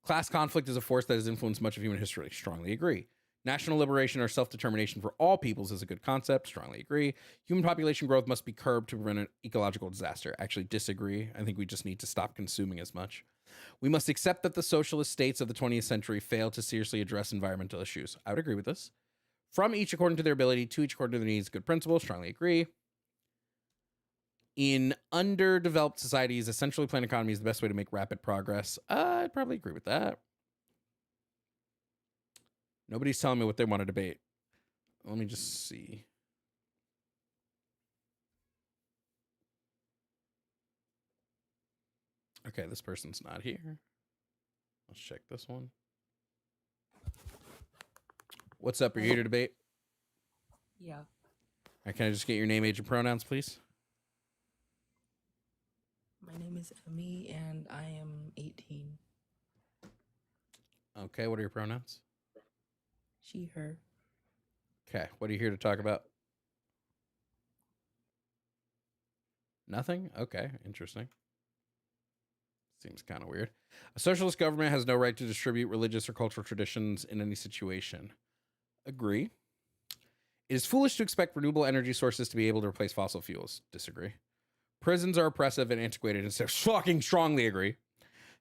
Class conflict is a force that has influenced much of human history. Strongly agree. National liberation or self-determination for all peoples is a good concept. Strongly agree. Human population growth must be curbed to prevent an ecological disaster. Actually disagree. I think we just need to stop consuming as much. We must accept that the socialist states of the 20th century failed to seriously address environmental issues. I would agree with this. From each according to their ability, to each according to their needs, good principle. Strongly agree. In underdeveloped societies, a centrally planned economy is the best way to make rapid progress. I'd probably agree with that. Nobody's telling me what they want to debate. Let me just see. Okay, this person's not here. Let's check this one. What's up? Are you here to debate? Yeah. All right, can I just get your name, age, and pronouns, please? My name is Emmy and I am 18. Okay, what are your pronouns? She, her. Okay, what are you here to talk about? Nothing? Okay, interesting. Seems kind of weird. A socialist government has no right to distribute religious or cultural traditions in any situation. Agree. It is foolish to expect renewable energy sources to be able to replace fossil fuels. Disagree. Prisons are oppressive and antiquated and fucking strongly agree.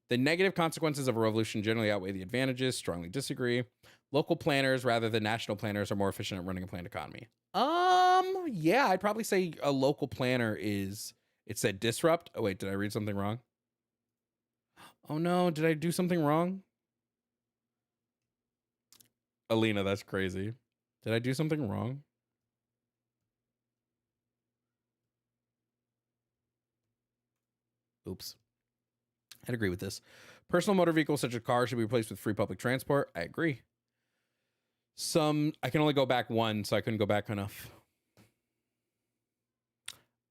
The negative consequences of a revolution generally outweigh the advantages. Strongly disagree. Local planners rather than national planners are more efficient at running a planned economy. Yeah, I'd probably say a local planner is, it said disrupt. Oh wait, did I read something wrong? Oh no, did I do something wrong? Alina, that's crazy. Did I do something wrong? Oops. I'd agree with this. Personal motor vehicles such as cars should be replaced with free public transport. I agree. I can only go back one, so I couldn't go back enough.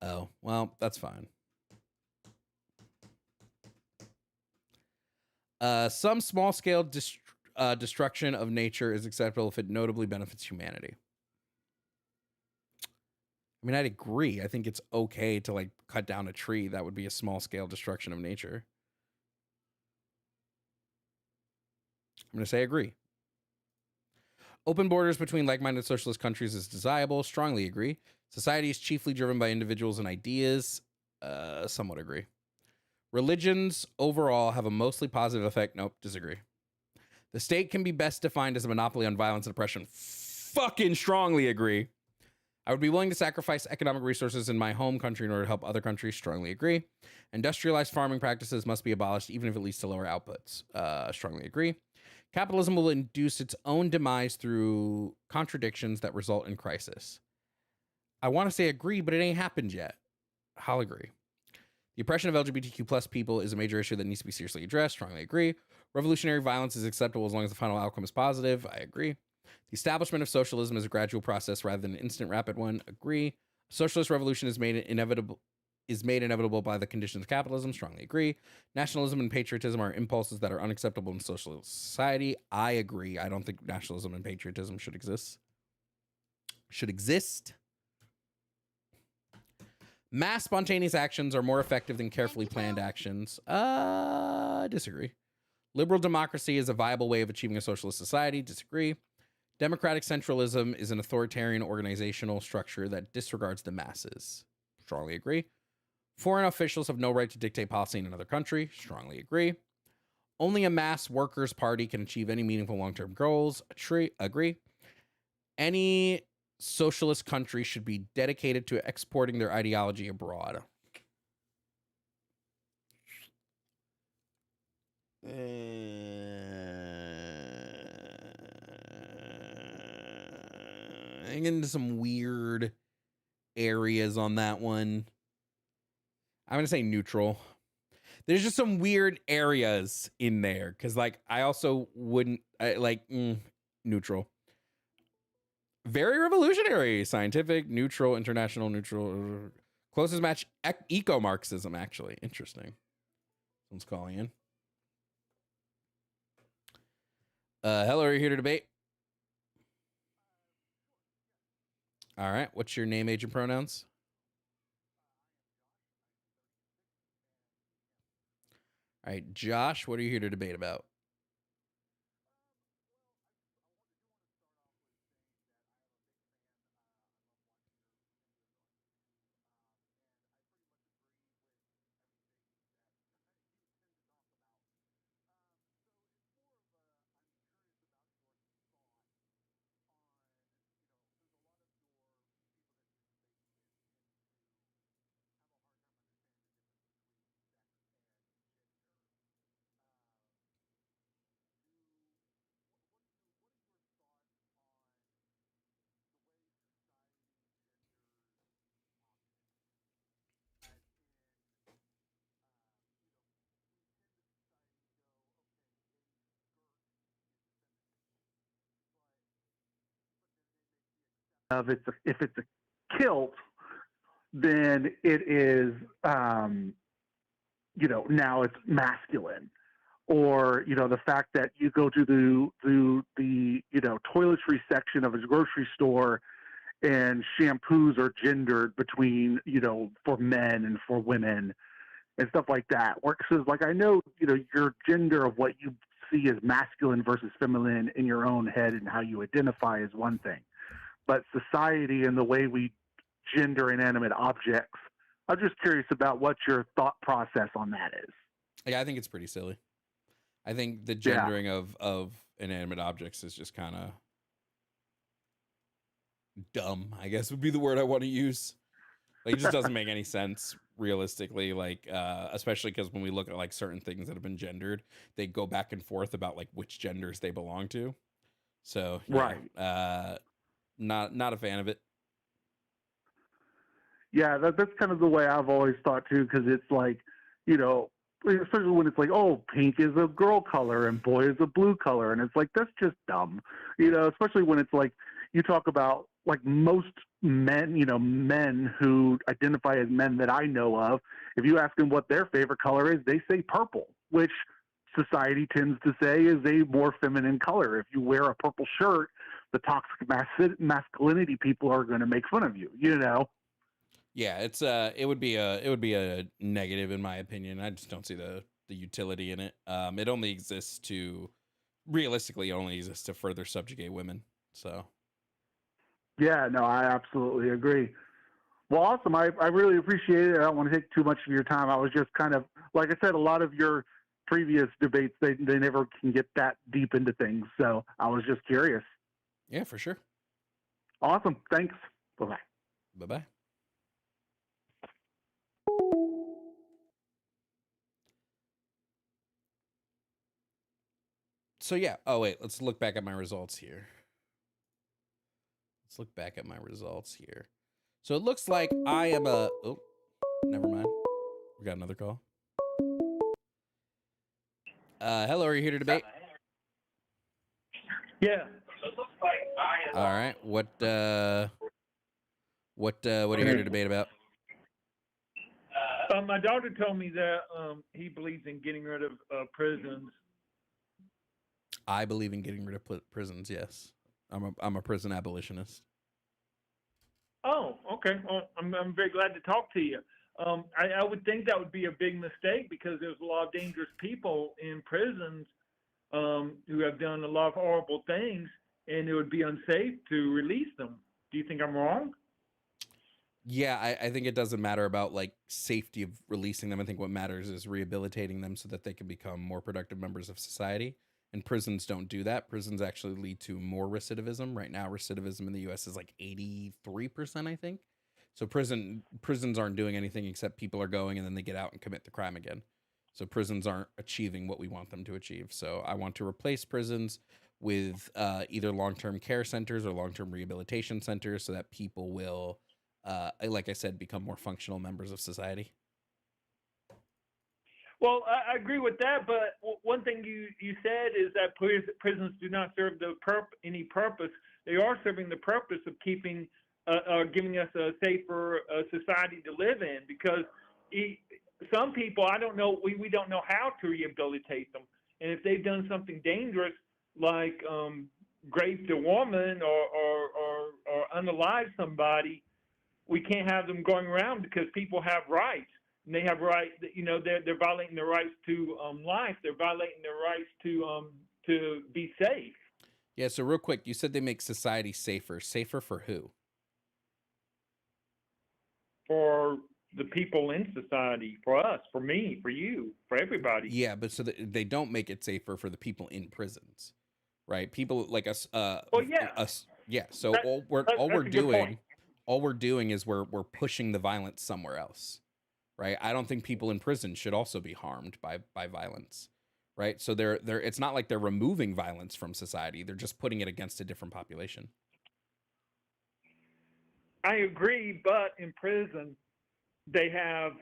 Oh, well, that's fine. Some small-scale destruction of nature is acceptable if it notably benefits humanity. I mean, I'd agree. I think it's okay to like cut down a tree. That would be a small-scale destruction of nature. I'm going to say agree. Open borders between like-minded socialist countries is desirable. Strongly agree. Society is chiefly driven by individuals and ideas. Somewhat agree. Religions overall have a mostly positive effect. Nope, disagree. The state can be best defined as a monopoly on violence and oppression. Fucking strongly agree. I would be willing to sacrifice economic resources in my home country in order to help other countries. Strongly agree. Industrialized farming practices must be abolished, even if it leads to lower outputs. Strongly agree. Capitalism will induce its own demise through contradictions that result in crisis. I want to say agree, but it ain't happened yet. I'll agree. The oppression of LGBTQ plus people is a major issue that needs to be seriously addressed. Strongly agree. Revolutionary violence is acceptable as long as the final outcome is positive. I agree. The establishment of socialism is a gradual process rather than an instant rapid one. Agree. Socialist revolution is made inevitable by the conditions of capitalism. Strongly agree. Nationalism and patriotism are impulses that are unacceptable in socialist society. I agree. I don't think nationalism and patriotism should exist. Mass spontaneous actions are more effective than carefully planned actions. I disagree. Liberal democracy is a viable way of achieving a socialist society. Disagree. Democratic centralism is an authoritarian organizational structure that disregards the masses. Strongly agree. Foreign officials have no right to dictate policy in another country. Strongly agree. Only a mass workers' party can achieve any meaningful long-term goals. Agree. Any socialist country should be dedicated to exporting their ideology abroad. I'm getting into some weird areas on that one. I'm going to say neutral. There's just some weird areas in there because, like, I also wouldn't neutral. Very revolutionary, scientific, neutral, international, neutral. Closest match, eco-Marxism, actually. Interesting. Someone's calling in. Hello, are you here to debate? All right. What's your name, age, and pronouns? All right, Josh, what are you here to debate about? of if it's a kilt, then it is, now it's masculine. Or, the fact that you go to the toiletry section of a grocery store and shampoos are gendered between, for men and for women and stuff like that. Because, I know, your gender of what you see as masculine versus feminine in your own head and how you identify is one thing. But society and the way we gender inanimate objects, I'm just curious about what your thought process on that is. Yeah, I think it's pretty silly. I think the gendering of inanimate objects is just kind of dumb, I guess would be the word I want to use. It just doesn't make any sense realistically, especially because when we look at certain things that have been gendered, they go back and forth about which genders they belong to. So yeah, right, not a fan of it. Yeah, that's kind of the way I've always thought too, because it's especially when it's pink is a girl color and boy is a blue color, and it's that's just dumb, especially when it's you talk about most men, men who identify as men that I know of, if you ask them what their favorite color is, they say purple, which society tends to say is a more feminine color. If you wear a purple shirt, the toxic masculinity people are going to make fun of you, Yeah, it would be a negative in my opinion. I just don't see the utility in it. It only exists to further subjugate women. So yeah, no, I absolutely agree. Well, awesome. I really appreciate it. I don't want to take too much of your time. I was just kind of, like I said, a lot of your previous debates, they never can get that deep into things. So I was just curious. Yeah, for sure. Awesome. Thanks. Bye-bye. Bye-bye. So yeah. Oh wait, let's look back at my results here. So it looks like I am never mind. We got another call. Hello, are you here to debate? Yeah. All right. What are you here to debate about? My daughter told me that he believes in getting rid of prisons. I believe in getting rid of prisons. Yes, I'm a prison abolitionist. Oh, okay. Well, I'm very glad to talk to you. I would think that would be a big mistake because there's a lot of dangerous people in prisons who have done a lot of horrible things, and it would be unsafe to release them. Do you think I'm wrong? Yeah, I think it doesn't matter about safety of releasing them. I think what matters is rehabilitating them so that they can become more productive members of society. And prisons don't do that. Prisons actually lead to more recidivism. Right now, recidivism in the U.S. is 83%, I think. So prisons aren't doing anything except people are going and then they get out and commit the crime again. So prisons aren't achieving what we want them to achieve. So I want to replace prisons with either long-term care centers or long-term rehabilitation centers so that people will, like I said, become more functional members of society. Well, I agree with that, but one thing you said is that prisons do not serve any purpose. They are serving the purpose of keeping, giving us a safer society to live in. Because some people, I don't know, we don't know how to rehabilitate them, and if they've done something dangerous like raped a woman or unalive somebody, we can't have them going around because people have rights. And they have right, they're violating their rights to life. They're violating their rights to be safe. Yeah. So real quick, you said they make society safer. Safer for who? For the people in society, for us, for me, for you, for everybody. Yeah, but so they don't make it safer for the people in prisons, right? People like us. Well, yeah. Us. Yeah. So That's all we're doing is we're pushing the violence somewhere else. Right. I don't think people in prison should also be harmed by violence. Right. So they're it's not like they're removing violence from society. They're just putting it against a different population. I agree, but in prison, they're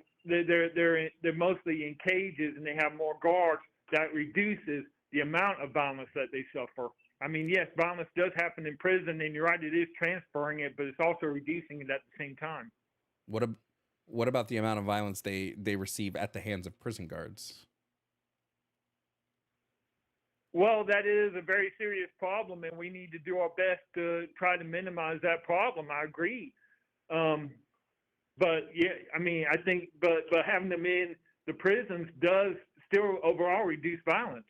mostly in cages and they have more guards. That reduces the amount of violence that they suffer. I mean, yes, violence does happen in prison, and you're right, it is transferring it, but it's also reducing it at the same time. What about the amount of violence they receive at the hands of prison guards? Well, that is a very serious problem, and we need to do our best to try to minimize that problem. I agree. But yeah, I mean, I think, but having them in the prisons does still overall reduce violence.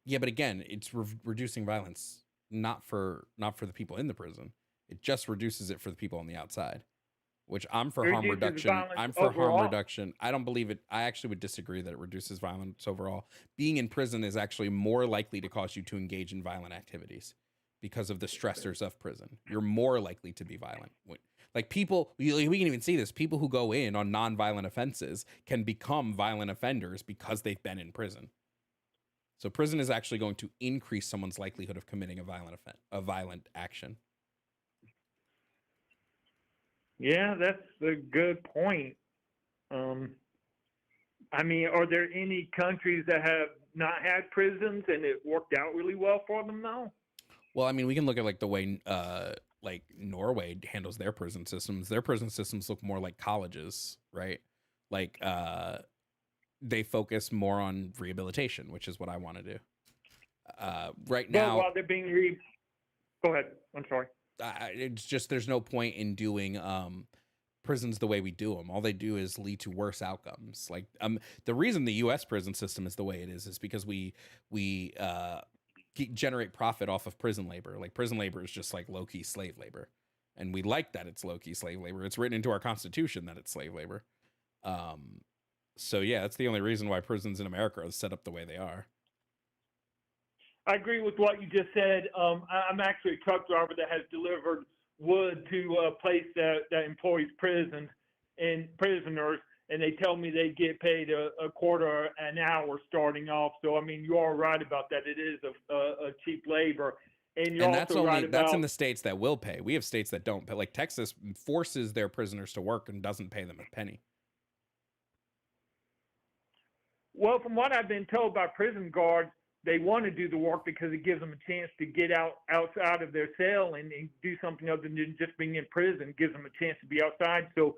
Yeah, but again, it's reducing violence not for the people in the prison. It just reduces it for the people on the outside. Which I'm for harm reduction. I'm for harm reduction. I don't believe it. I actually would disagree that it reduces violence overall. Being in prison is actually more likely to cause you to engage in violent activities because of the stressors of prison. You're more likely to be violent. Like people, we can even see this. People who go in on non-violent offenses can become violent offenders because they've been in prison. So prison is actually going to increase someone's likelihood of committing a violent action. Yeah, that's a good point. I mean, are there any countries that have not had prisons and it worked out really well for them now? Well, I mean, we can look at like the way like Norway handles their prison systems. Their prison systems look more like colleges, right? Like they focus more on rehabilitation, which is what I want to do. Right now, while they're being go ahead. I'm sorry. It's just there's no point in doing prisons the way we do them. All they do is lead to worse outcomes. Like the reason the U.S. prison system is the way it is because we generate profit off of prison labor. Like prison labor is just like low-key slave labor, and we like that it's low-key slave labor. It's written into our Constitution that it's slave labor. So yeah, that's the only reason why prisons in America are set up the way they are. I agree with what you just said. I'm actually a truck driver that has delivered wood to a place that employs prisons and prisoners, and they tell me they get paid a quarter an hour starting off. So, I mean, you are right about that. It is a cheap labor. And you're that's also right about... that's in the states that will pay. We have states that don't pay. Like Texas forces their prisoners to work and doesn't pay them a penny. Well, from what I've been told by prison guards, they want to do the work because it gives them a chance to get outside of their cell and do something other than just being in prison. It gives them a chance to be outside. So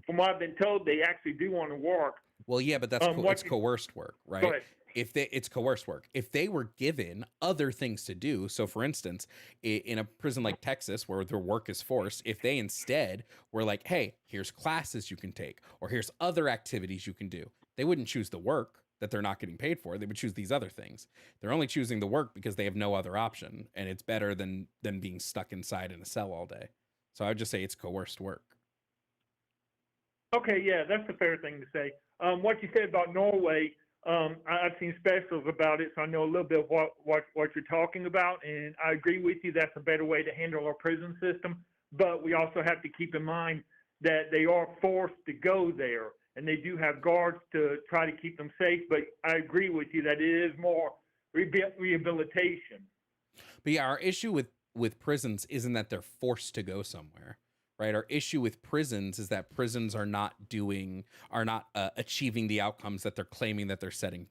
from what I've been told, they actually do want to work. Well, yeah, but that's it's coerced work, right? Go ahead. It's coerced work. If they were given other things to do, so for instance, in a prison like Texas where their work is forced, if they instead were like, hey, here's classes you can take, or here's other activities you can do, they wouldn't choose the work that they're not getting paid for. They would choose these other things. They're only choosing the work because they have no other option, and it's better than being stuck inside in a cell all day. So I would just say it's coerced work. Okay, yeah, that's a fair thing to say. What you said about Norway, I've seen specials about it, so I know a little bit of what you're talking about, and I agree with you. That's a better way to handle our prison system, but we also have to keep in mind that they are forced to go there, and they do have guards to try to keep them safe, but I agree with you that it is more rehabilitation. But yeah, our issue with prisons isn't that they're forced to go somewhere, right? Our issue with prisons is that prisons are not achieving the outcomes that they're claiming that they're setting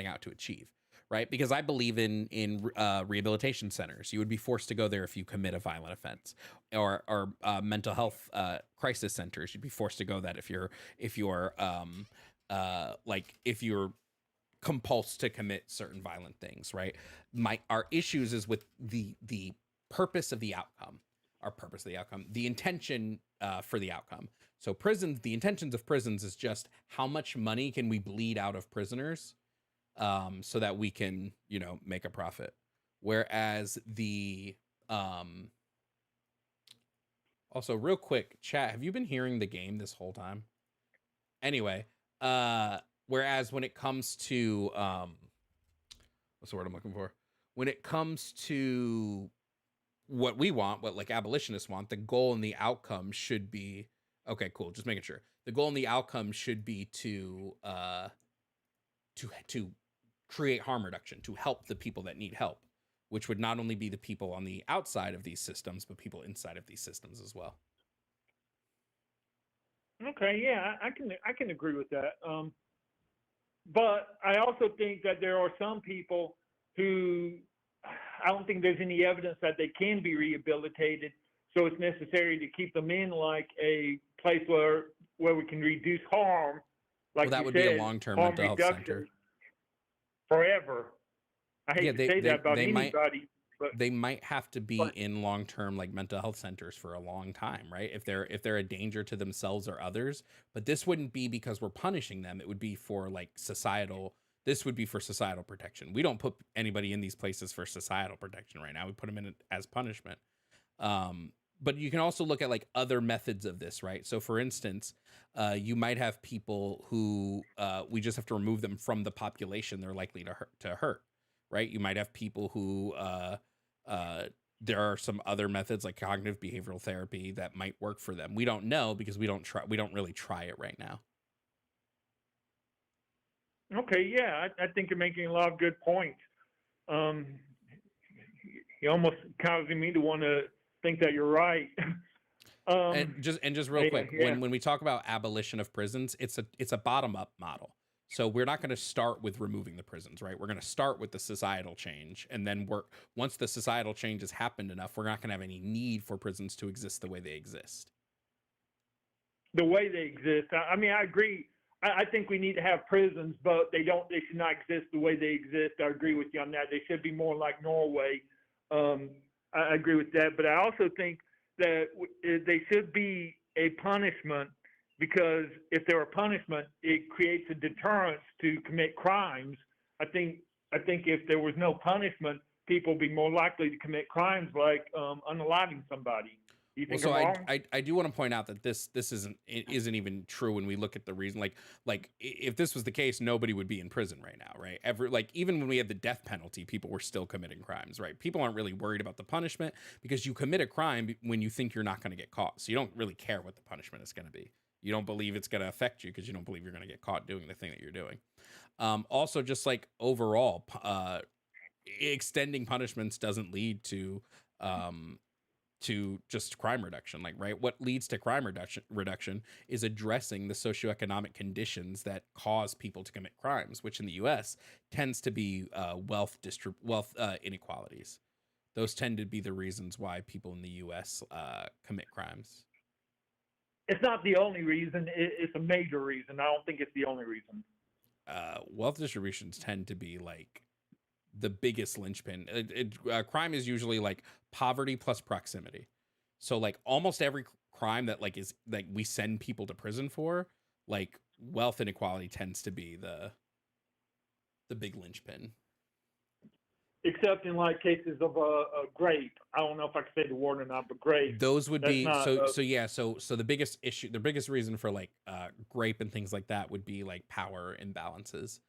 out to achieve, right? Because I believe in rehabilitation centers. You would be forced to go there if you commit a violent offense, or mental health crisis centers. You'd be forced to go that if you're compulsed to commit certain violent things, right? Our issues is with the purpose of the outcome. The intention for the outcome. So the intentions of prisons is just how much money can we bleed out of prisoners so that we can, make a profit. Whereas also real quick, chat, have you been hearing the game this whole time? Anyway, whereas when it comes to, what's the word I'm looking for? When it comes to what we want, what like abolitionists want, the goal and the outcome should be, okay, cool. Just making sure the goal and the outcome should be to create harm reduction, to help the people that need help, which would not only be the people on the outside of these systems, but people inside of these systems as well. Okay, yeah, I can agree with that. But I also think that there are some people who I don't think there's any evidence that they can be rehabilitated. So it's necessary to keep them in like a place where we can reduce harm. Like Well, that you would said, be a long-term harm mental health reduction center. forever. I hate to say that about anybody, but they might have to be in long-term like mental health centers for a long time, right? If they're a danger to themselves or others. But this wouldn't be because we're punishing them. It would be for like societal. This would be for societal protection. We don't put anybody in these places for societal protection right now. We put them in as punishment. But you can also look at like other methods of this, right? So for instance, you might have people who we just have to remove them from the population they're likely to hurt, right? You might have people who there are some other methods like cognitive behavioral therapy that might work for them. We don't know because we don't really try it right now. okay, yeah, I think you're making a lot of good points. You almost causing me to want to think that you're right. And just real quick, yeah. when we talk about abolition of prisons, it's a bottom up model. So we're not going to start with removing the prisons, right? We're going to start with the societal change, and then once the societal change has happened enough, we're not going to have any need for prisons to exist the way they exist. The way they exist, I mean, I agree. I think we need to have prisons, but they should not exist the way they exist. I agree with you on that. They should be more like Norway. I agree with that, but I also think that they should be a punishment, because if they're a punishment, it creates a deterrence to commit crimes. I think if there was no punishment, people would be more likely to commit crimes like unaliving somebody. You think Well, so I'm wrong? I do want to point out that this isn't even true when we look at the reason. Like if this was the case, nobody would be in prison right now, right? Even when we had the death penalty, people were still committing crimes, right? People aren't really worried about the punishment because you commit a crime when you think you're not going to get caught, so you don't really care what the punishment is going to be. You don't believe it's going to affect you because you don't believe you're going to get caught doing the thing that you're doing. Also, just like overall, extending punishments doesn't lead to just crime reduction. Like, right, what leads to crime reduction is addressing the socioeconomic conditions that cause people to commit crimes, which in the U.S. tends to be wealth inequalities. Those tend to be the reasons why people in the U.S. Commit crimes. It's not the only reason. It's a major reason. I don't think it's the only reason. Wealth distributions tend to be like the biggest linchpin. Crime is usually like poverty plus proximity. So like almost every crime that like is like we send people to prison for, like wealth inequality tends to be the big linchpin. Except in like cases of a grape. I don't know if I can say the word or not, but grape. Those would be not, so the biggest issue, the biggest reason for like grape and things like that would be like power imbalances,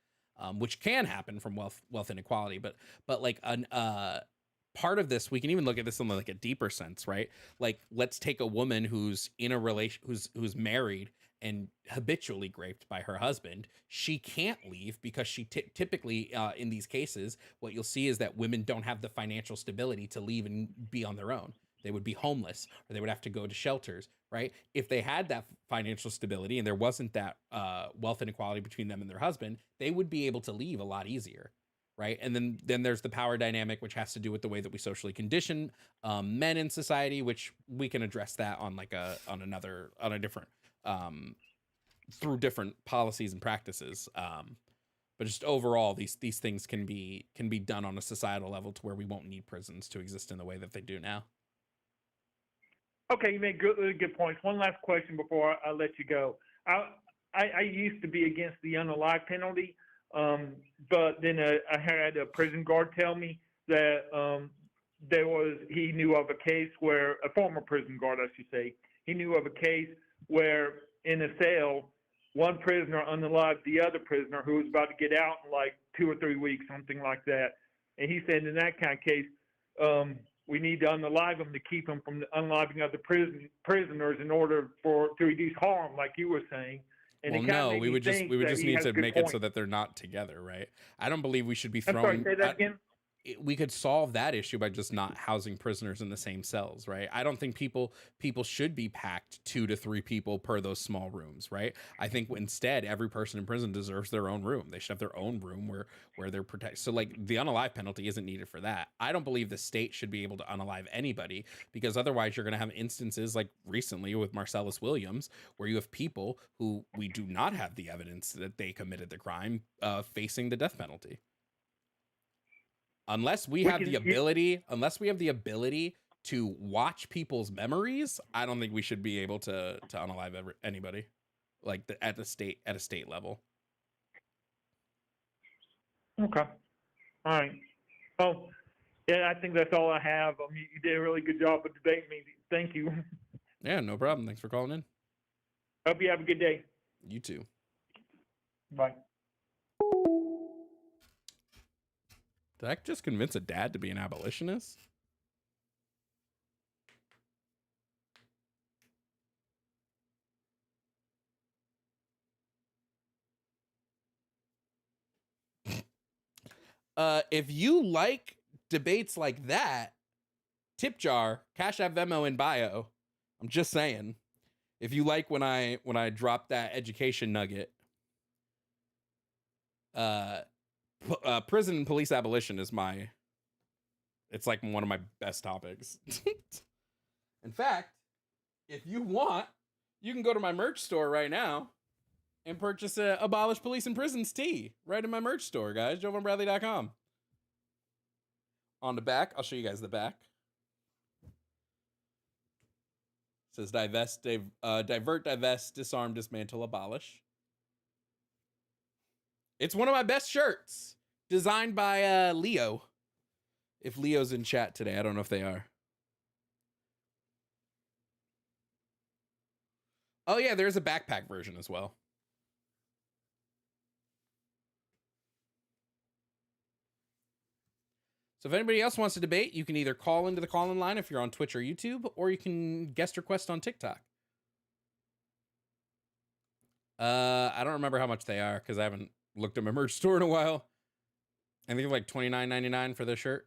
which can happen from wealth inequality. But like part of this, we can even look at this in like a deeper sense, right? Like let's take a woman who's in a relation, who's married and habitually raped by her husband. She can't leave because she typically in these cases, what you'll see is that women don't have the financial stability to leave and be on their own. They would be homeless, or they would have to go to shelters, right? If they had that financial stability and there wasn't that wealth inequality between them and their husband, they would be able to leave a lot easier, right? And then there's the power dynamic, which has to do with the way that we socially condition men in society, which we can address that on like on a different through different policies and practices. But just overall, these things can be done on a societal level to where we won't need prisons to exist in the way that they do now. Okay, you made good points. One last question before I let you go. I used to be against the unalive penalty, but then I had a prison guard tell me that he knew of a case where, a former prison guard, I should say, he knew of a case where in a cell, one prisoner unalived the other prisoner who was about to get out in like 2 or 3 weeks, something like that. And he said in that kind of case, we need to unalive them to keep them from unaliving other prisoners in order to reduce harm, like you were saying. And well, no, we would just need to make it so that they're not together, right? I don't believe we should be throwing. I'm sorry, say that again. we could solve that issue by just not housing prisoners in the same cells, right? I don't think people should be packed 2 to 3 people per those small rooms, right? I think instead every person in prison deserves their own room. They should have their own room where they're protected. So like the unalive penalty isn't needed for that. I don't believe the state should be able to unalive anybody, because otherwise you're going to have instances like recently with Marcellus Williams, where you have people who we do not have the evidence that they committed the crime facing the death penalty. Unless we have the ability to watch people's memories, I don't think we should be able to unalive anybody, like at a state level. Okay. All right. Oh, yeah, I think that's all I have. I mean, you did a really good job of debating me. Thank you. Yeah, no problem. Thanks for calling in. Hope you have a good day. You too. Bye. Did I just convince a dad to be an abolitionist? If you like debates like that, tip jar, Cash App, Venmo in bio. I'm just saying. If you like when I drop that education nugget, prison and police abolition is it's like one of my best topics. In fact, if you want, you can go to my merch store right now and purchase a Abolish Police and Prisons tee right in my merch store, guys. JovanBradley.com. On the back, I'll show you guys the back. It says divert, divest, disarm, dismantle, abolish. It's one of my best shirts, designed by Leo. If Leo's in chat today, I don't know if they are. Oh yeah, there's a backpack version as well. So if anybody else wants to debate, you can either call into the call-in line if you're on Twitch or YouTube, or you can guest request on TikTok. I don't remember how much they are because I haven't looked at my merch store in a while. I think like $29.99 for this shirt.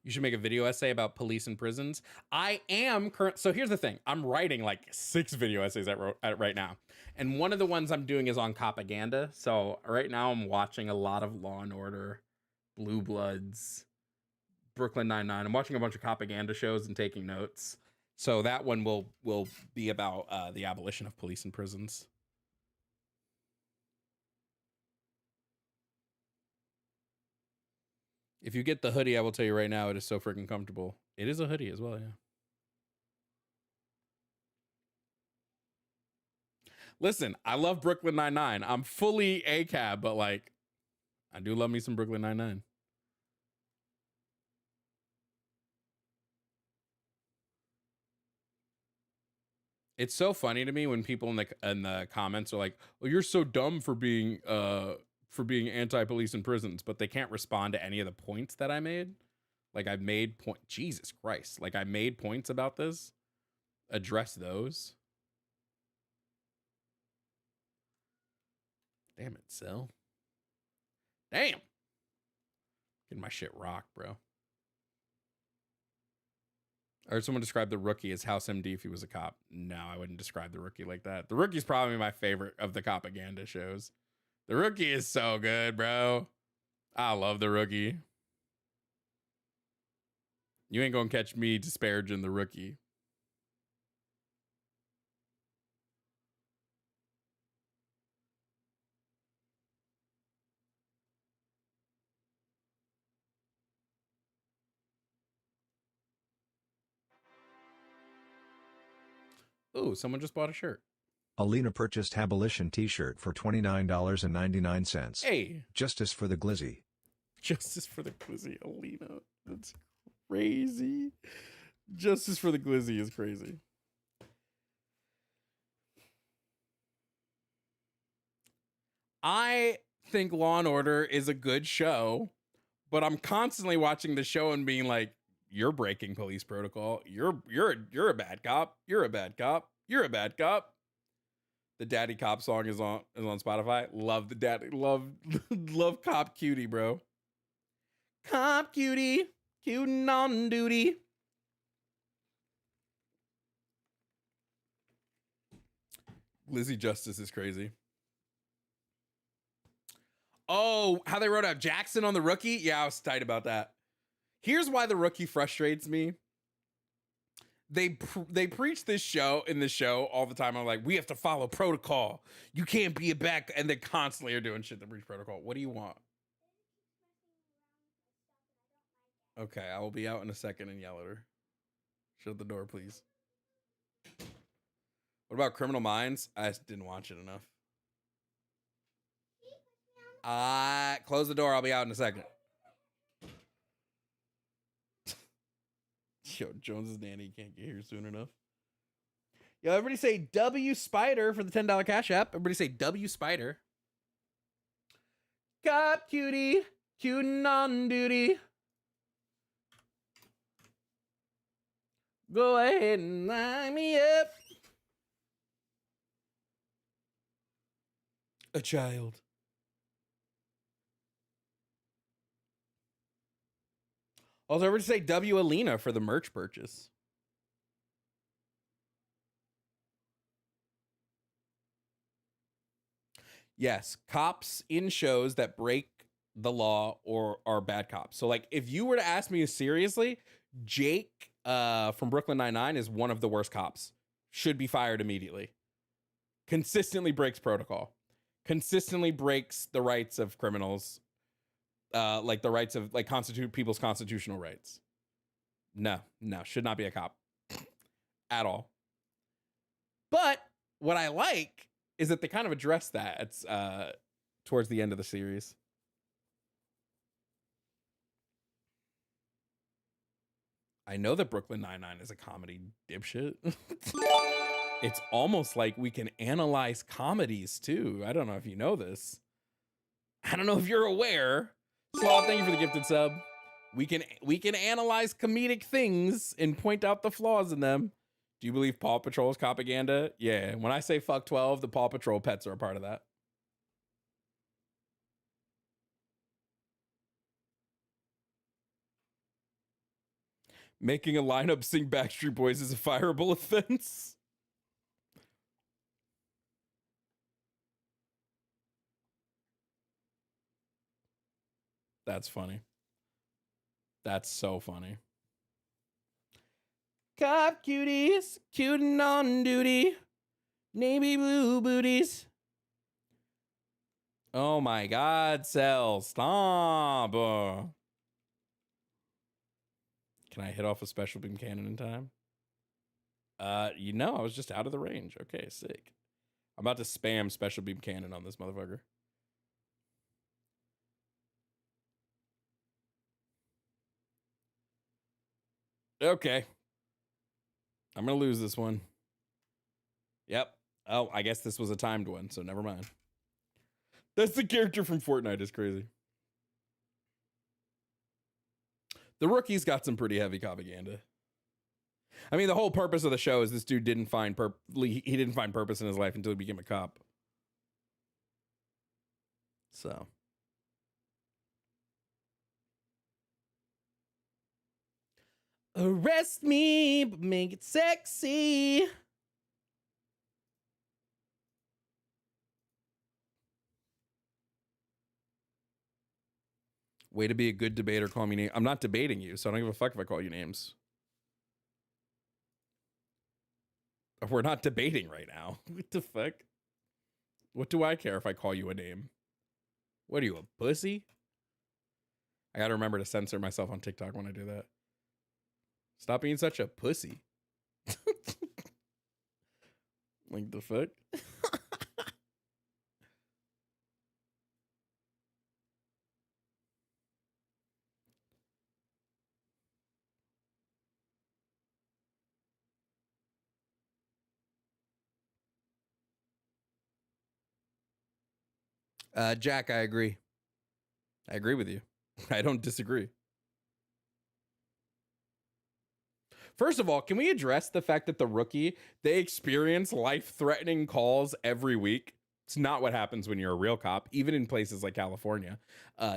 You should make a video essay about police and prisons. I am so here's the thing. I'm writing like 6 video essays right now. And one of the ones I'm doing is on propaganda. So right now I'm watching a lot of Law and Order, Blue Bloods, Brooklyn Nine-Nine. I'm watching a bunch of propaganda shows and taking notes. So that one will be about the abolition of police and prisons. If you get the hoodie, I will tell you right now, it is so freaking comfortable. It is a hoodie as well, yeah. Listen, I love Brooklyn Nine-Nine. I'm fully ACAB, but like, I do love me some Brooklyn Nine-Nine. It's so funny to me when people in the comments are like, "Oh, you're so dumb for being anti-police in prisons," but they can't respond to any of the points that I made. Like I made Jesus Christ. Like I made points about this. Address those. Damn it, Sil. Damn. Getting my shit rocked, bro. I heard someone describe the Rookie as House MD if he was a cop. No, I wouldn't describe the Rookie like that. The Rookie's probably my favorite of the propaganda shows. The Rookie is so good, bro. I love the Rookie. You ain't gonna catch me disparaging the Rookie. Ooh, someone just bought a shirt. Alina purchased Abolition t-shirt for $29.99. Hey. Justice for the Glizzy. Justice for the Glizzy, Alina. That's crazy. Justice for the Glizzy is crazy. I think Law and Order is a good show, but I'm constantly watching the show and being like, you're breaking police protocol. You're a bad cop. You're a bad cop. You're a bad cop. The Daddy Cop song is on Spotify. Love the daddy. Love Cop Cutie, bro. Cop Cutie, cutin' on duty. Lizzie Justice is crazy. Oh, how they wrote out Jackson on the Rookie? Yeah, I was tight about that. Here's why the Rookie frustrates me. They preach this show in the show all the time. I'm like, we have to follow protocol. You can't be a back, and they constantly are doing shit to breach protocol. What do you want? Okay, I will be out in a second and yell at her. Shut the door, please. What about Criminal Minds? I just didn't watch it enough. Close the door. I'll be out in a second. Yo, Jones's nanny can't get here soon enough. Yo, everybody say W Spider for the $10 cash app. Everybody say W Spider. Cop Cutie, cutin' on duty. Go ahead and line me up. A child. Also, everybody say W Alina for the merch purchase. Yes, cops in shows that break the law or are bad cops. So, like, if you were to ask me seriously, Jake from Brooklyn Nine-Nine is one of the worst cops. Should be fired immediately. Consistently breaks protocol. Consistently breaks the rights of criminals. Like the rights of people's constitutional rights. No, should not be a cop at all. But what I like is that they kind of address that towards the end of the series. I know that Brooklyn Nine-Nine is a comedy dipshit. It's almost like we can analyze comedies too. I don't know if you know this. I don't know if you're aware. Sloth, thank you for the gifted sub. We can analyze comedic things and point out the flaws in them. Do you believe Paw Patrol is propaganda? Yeah. When I say fuck 12, the Paw Patrol pets are a part of that. Making a lineup sing Backstreet Boys is a fireable offense. That's funny. That's so funny. Cop cuties, cutin' on duty. Navy blue booties. Oh my God, Cell, stop. Can I hit off a special beam cannon in time? I was just out of the range. Okay, sick. I'm about to spam special beam cannon on this motherfucker. Okay. I'm going to lose this one. Yep. Oh, I guess this was a timed one, so never mind. That's the character from Fortnite. Is crazy. The Rookie's got some pretty heavy propaganda. I mean, the whole purpose of the show is this dude didn't find he didn't find purpose in his life until he became a cop. So. Arrest me, but make it sexy. Way to be a good debater. Call me name. I'm not debating you, so I don't give a fuck if I call you names. We're not debating right now. What the fuck? What do I care if I call you a name? What are you, a pussy? I gotta remember to censor myself on TikTok when I do that. Stop being such a pussy. Like the fuck? Jack, I agree. I agree with you. I don't disagree. First of all, can we address the fact that the rookie, they experience life-threatening calls every week? It's not what happens when you're a real cop, even in places like California.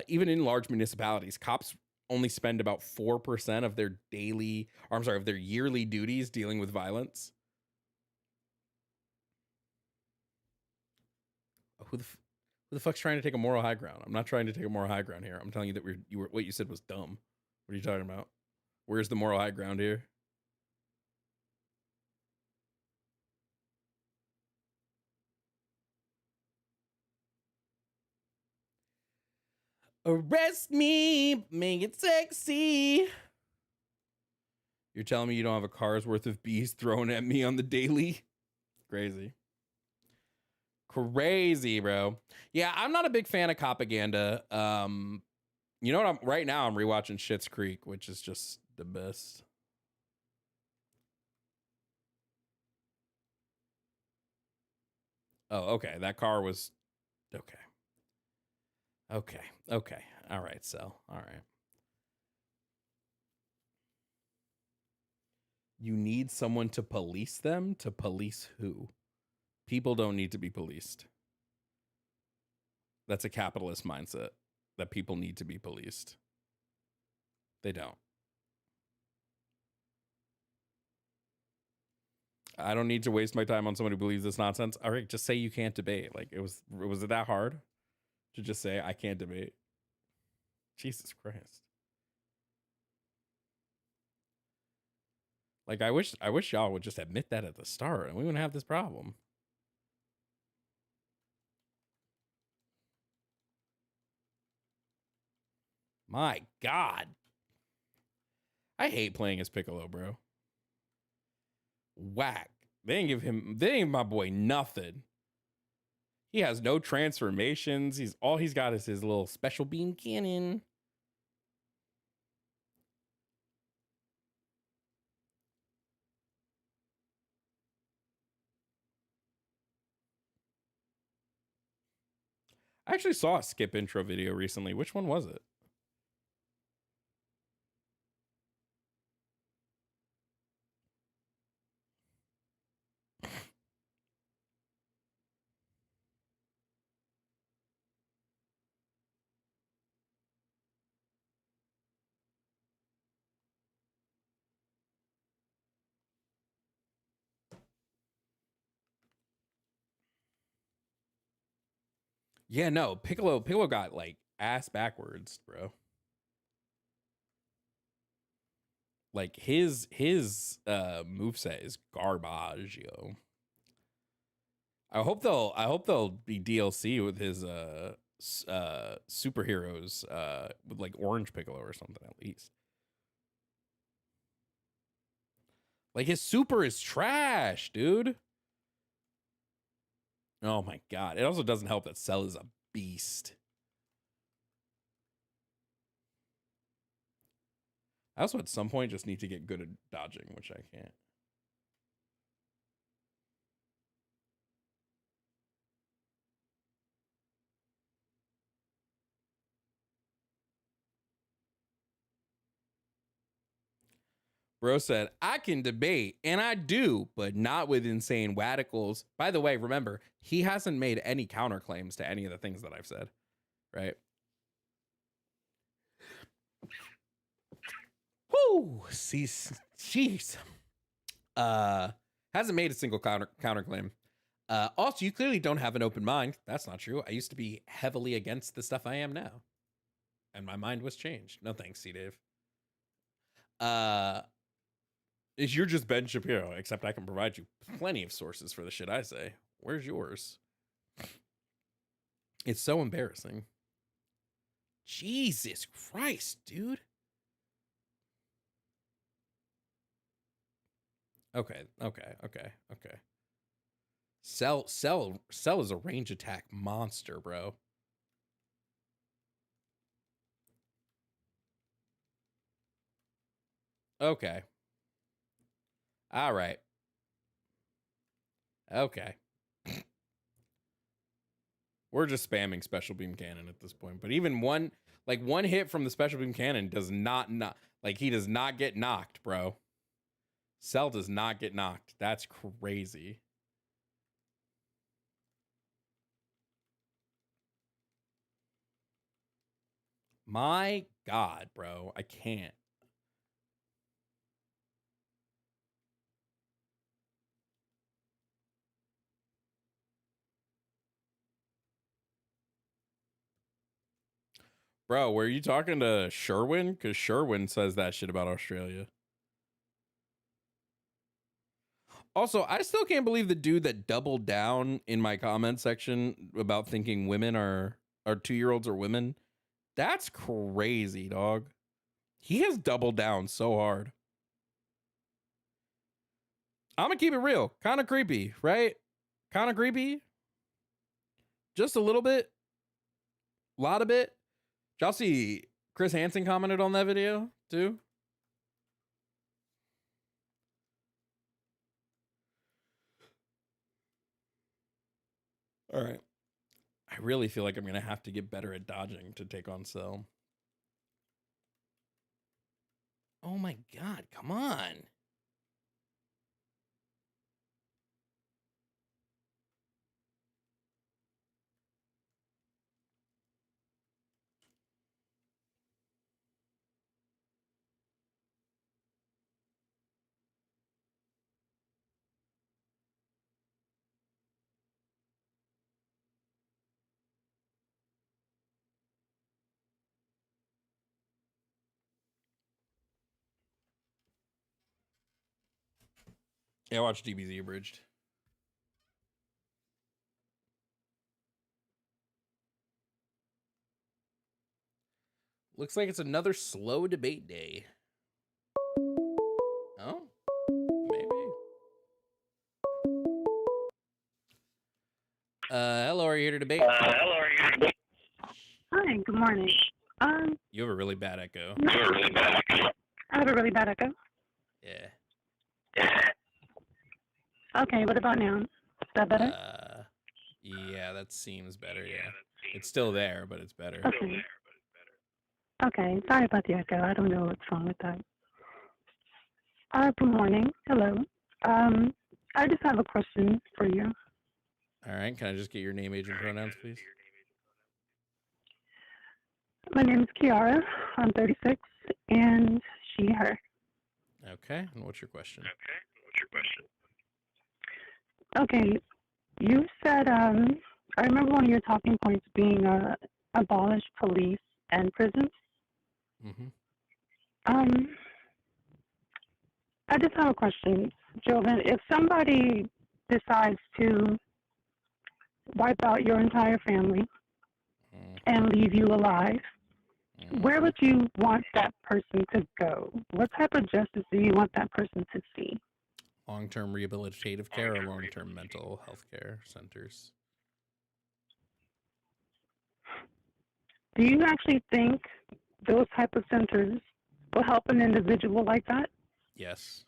Even in large municipalities, cops only spend about 4% of their of their yearly duties dealing with violence. Who the fuck's trying to take a moral high ground? I'm not trying to take a moral high ground here. I'm telling you that what you said was dumb. What are you talking about? Where's the moral high ground here? Arrest me, make it sexy. You're telling me you don't have a car's worth of bees thrown at me on the daily? Crazy. Crazy, bro. Yeah, I'm not a big fan of propaganda. You know what? Right now I'm rewatching Schitt's Creek, which is just the best. Oh, okay. That car was okay. Okay. All right, Sel. All right. You need someone to police them? To police who? People don't need to be policed. That's a capitalist mindset, that people need to be policed. They don't. I don't need to waste my time on someone who believes this nonsense. All right, just say you can't debate. Like, was it that hard to just say I can't debate? Jesus Christ. Like, I wish y'all would just admit that at the start and we wouldn't have this problem. My God. I hate playing as Piccolo, bro. Whack. They ain't give my boy nothing. He has no transformations. All he's got is his little special beam cannon. I actually saw a skip intro video recently. Which one was it? Yeah, no, Piccolo got like ass backwards, bro. Like his moveset is garbage, yo. I hope they'll be DLC with his superheroes with like Orange Piccolo or something at least. Like his super is trash, dude. Oh my God. It also doesn't help that Cell is a beast. I also at some point just need to get good at dodging, which I can't. Bro said, I can debate, and I do, but not with insane radicals. By the way, remember, he hasn't made any counterclaims to any of the things that I've said, right? Whoo, jeez. Hasn't made a single counterclaim. Also, you clearly don't have an open mind. That's not true. I used to be heavily against the stuff I am now, and my mind was changed. No thanks, C-Dave. You're just Ben Shapiro, except I can provide you plenty of sources for the shit I say. Where's yours? It's so embarrassing. Jesus Christ, dude. Okay. Cell is a range attack monster, bro. Okay. All right. Okay. We're just spamming special beam cannon at this point. But even one hit from the special beam cannon does not like he does not get knocked, bro. Cell does not get knocked. That's crazy. My God, bro. I can't. Bro, were you talking to Sherwin? Because Sherwin says that shit about Australia. Also, I still can't believe the dude that doubled down in my comment section about thinking women are 2-year-olds are women. That's crazy, dog. He has doubled down so hard. I'm gonna keep it real. Kind of creepy, right? Kind of creepy. Just a little bit. A lot of bit. Did y'all see Chris Hansen commented on that video too? All right. I really feel like I'm going to have to get better at dodging to take on Cell. Oh my God, come on. Yeah, watch DBZ Abridged. Looks like it's another slow debate day. Oh, maybe. Hello, are you here to debate? Hi, good morning. You have a really bad echo. I have a really bad echo. Yeah. Okay, what about now? Is that better? Yeah, that seems better, yeah. It's still there, but it's better. Okay. Okay, sorry about the echo. I don't know what's wrong with that. Good morning. Hello. I just have a question for you. All right, can I just get your name, age, and pronouns, please? My name is Kiara. I'm 36, and she, her. Okay, and what's your question? Okay, you said, I remember one of your talking points being abolish police and prisons. Mm-hmm. I just have a question, Jovan. If somebody decides to wipe out your entire family and leave you alive, where would you want that person to go? What type of justice do you want that person to see? Long-term rehabilitative care or long-term mental health care centers? Do you actually think those type of centers will help an individual like that? Yes.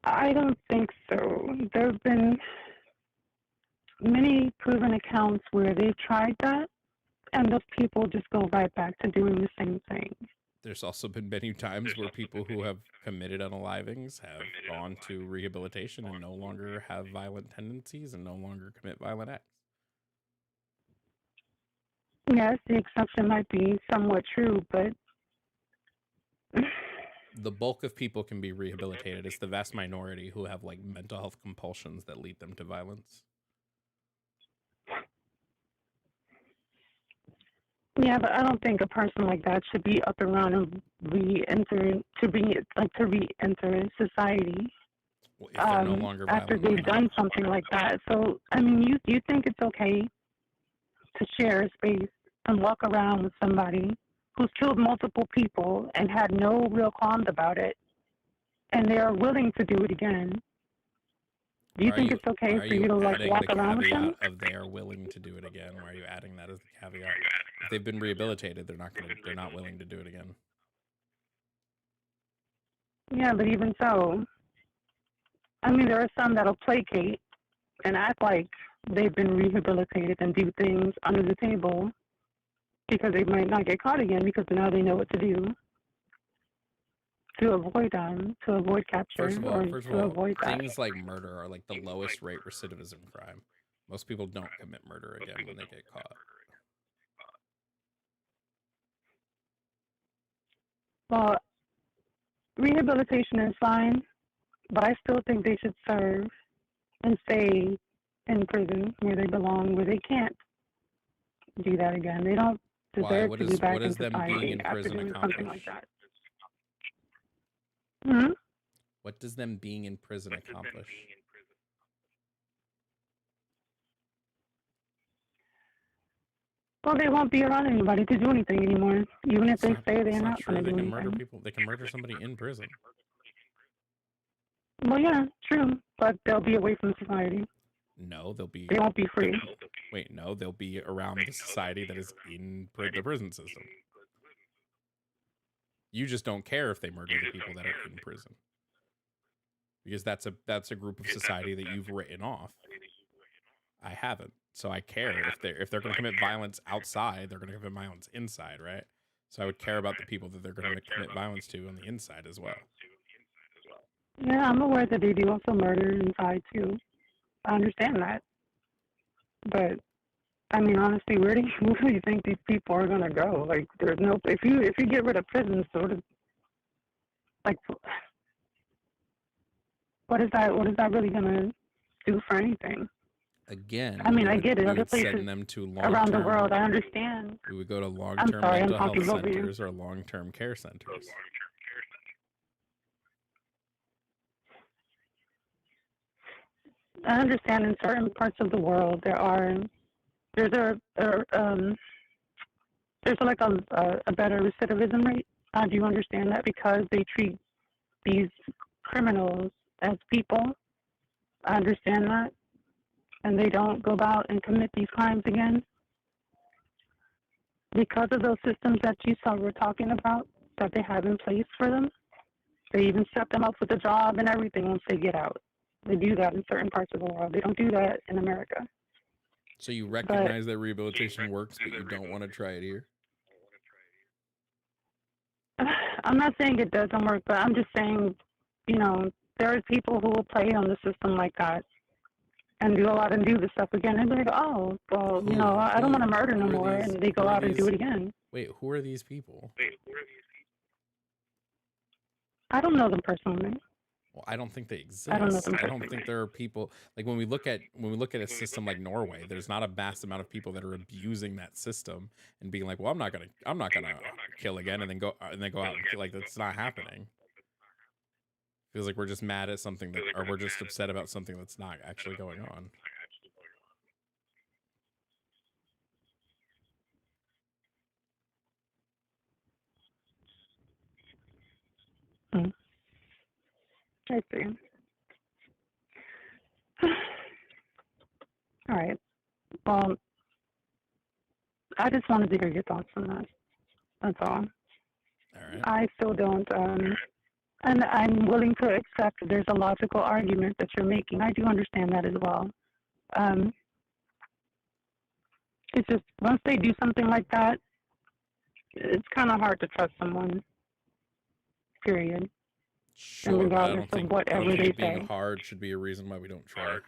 I don't think so. There have been many proven accounts where they've tried that, and those people just go right back to doing the same thing. There's also been many times where people who have committed unalivings have gone to rehabilitation and no longer have violent tendencies and no longer commit violent acts. Yes, the exception might be somewhat true, but The bulk of people can be rehabilitated. It's the vast minority who have like mental health compulsions that lead them to violence. yeah, but I don't think a person like that should be up and around and re-enter society. If they're no longer after violent. they've done something like that. So, I mean, you think it's okay to share a space and walk around with somebody who's killed multiple people and had no real qualms about it, and they're willing to do it again. Do you think it's okay for you to like adding walk the around with them? caveat of they're willing to do it again? Why are you adding that as the caveat? If they've been rehabilitated, they're not willing to do it again. Yeah, but even so, I mean, there are some that'll placate and act like they've been rehabilitated and do things under the table because they might not get caught again because now they know what to do. to avoid capture First of or all, to avoid that. things like murder are like the lowest rate recidivism crime. Most people don't commit murder again when they get caught. Well, rehabilitation is fine, but I still think they should serve and stay in prison where they belong, where they can't do that again. They don't deserve to be back What in does them being society in after prison doing accomplish? something like that. Hmm? What does them being in prison accomplish? Well, they won't be around anybody to do anything anymore. Even if they say they're not True. going to They do can murder anything. people. They can murder somebody in prison. Well, yeah, true, but they'll be away from society. No, they'll be. They won't be free. Wait, no, they'll be around the society that is in the prison system. You just don't care if they murder the people that are in prison, because that's a group of society that you've written off. I haven't, so I care if they're going to commit violence outside, they're going to commit violence inside, right? So I would care about the people that they're going to commit violence to on the inside as well. Yeah, I'm aware that they do also murder inside too. I understand that. But I mean, honestly, where do you think these people are gonna go? Like, there's no if you get rid of prisons, sort of like what is that really gonna do for anything? Again, I mean, I would- get it. we Other would send places them to around the long-term- world, I understand. We would go to I'm long-term sorry, I'm mental health talking over you. centers or long-term care centers. I understand in certain parts of the world there's like a better recidivism rate. Do you understand that? Because they treat these criminals as people. I understand that. And they don't go out and commit these crimes again. Because of those systems that you saw we're talking about that they have in place for them, they even set them up with a job and everything once they get out. They do that in certain parts of the world. They don't do that in America. So you recognize that rehabilitation works, but you don't want to try it here? I'm not saying it doesn't work, but I'm just saying, there are people who will play on the system like that and go out and do the stuff again and be like, oh, well, I don't want to murder no more, and they go out and do it again. Wait, who are these people? I don't know them personally. Well, I don't think they exist. I don't know them I don't personally. think there are people like when we look at a system like Norway, there's not a vast amount of people that are abusing that system and being like, well, I'm not gonna kill again and then go out and kill. Like, that's not happening. Feels like we're just mad at something or we're just upset about something that's not actually going on. I see. All right. Well, I just wanted to hear your thoughts on that. That's all. All right. I still don't, and I'm willing to accept that there's a logical argument that you're making. I do understand that as well. It's just once they do something like that, it's kind of hard to trust someone. Period. Sure, but I regardless don't of think whatever they being say. hard should be a reason why we don't try.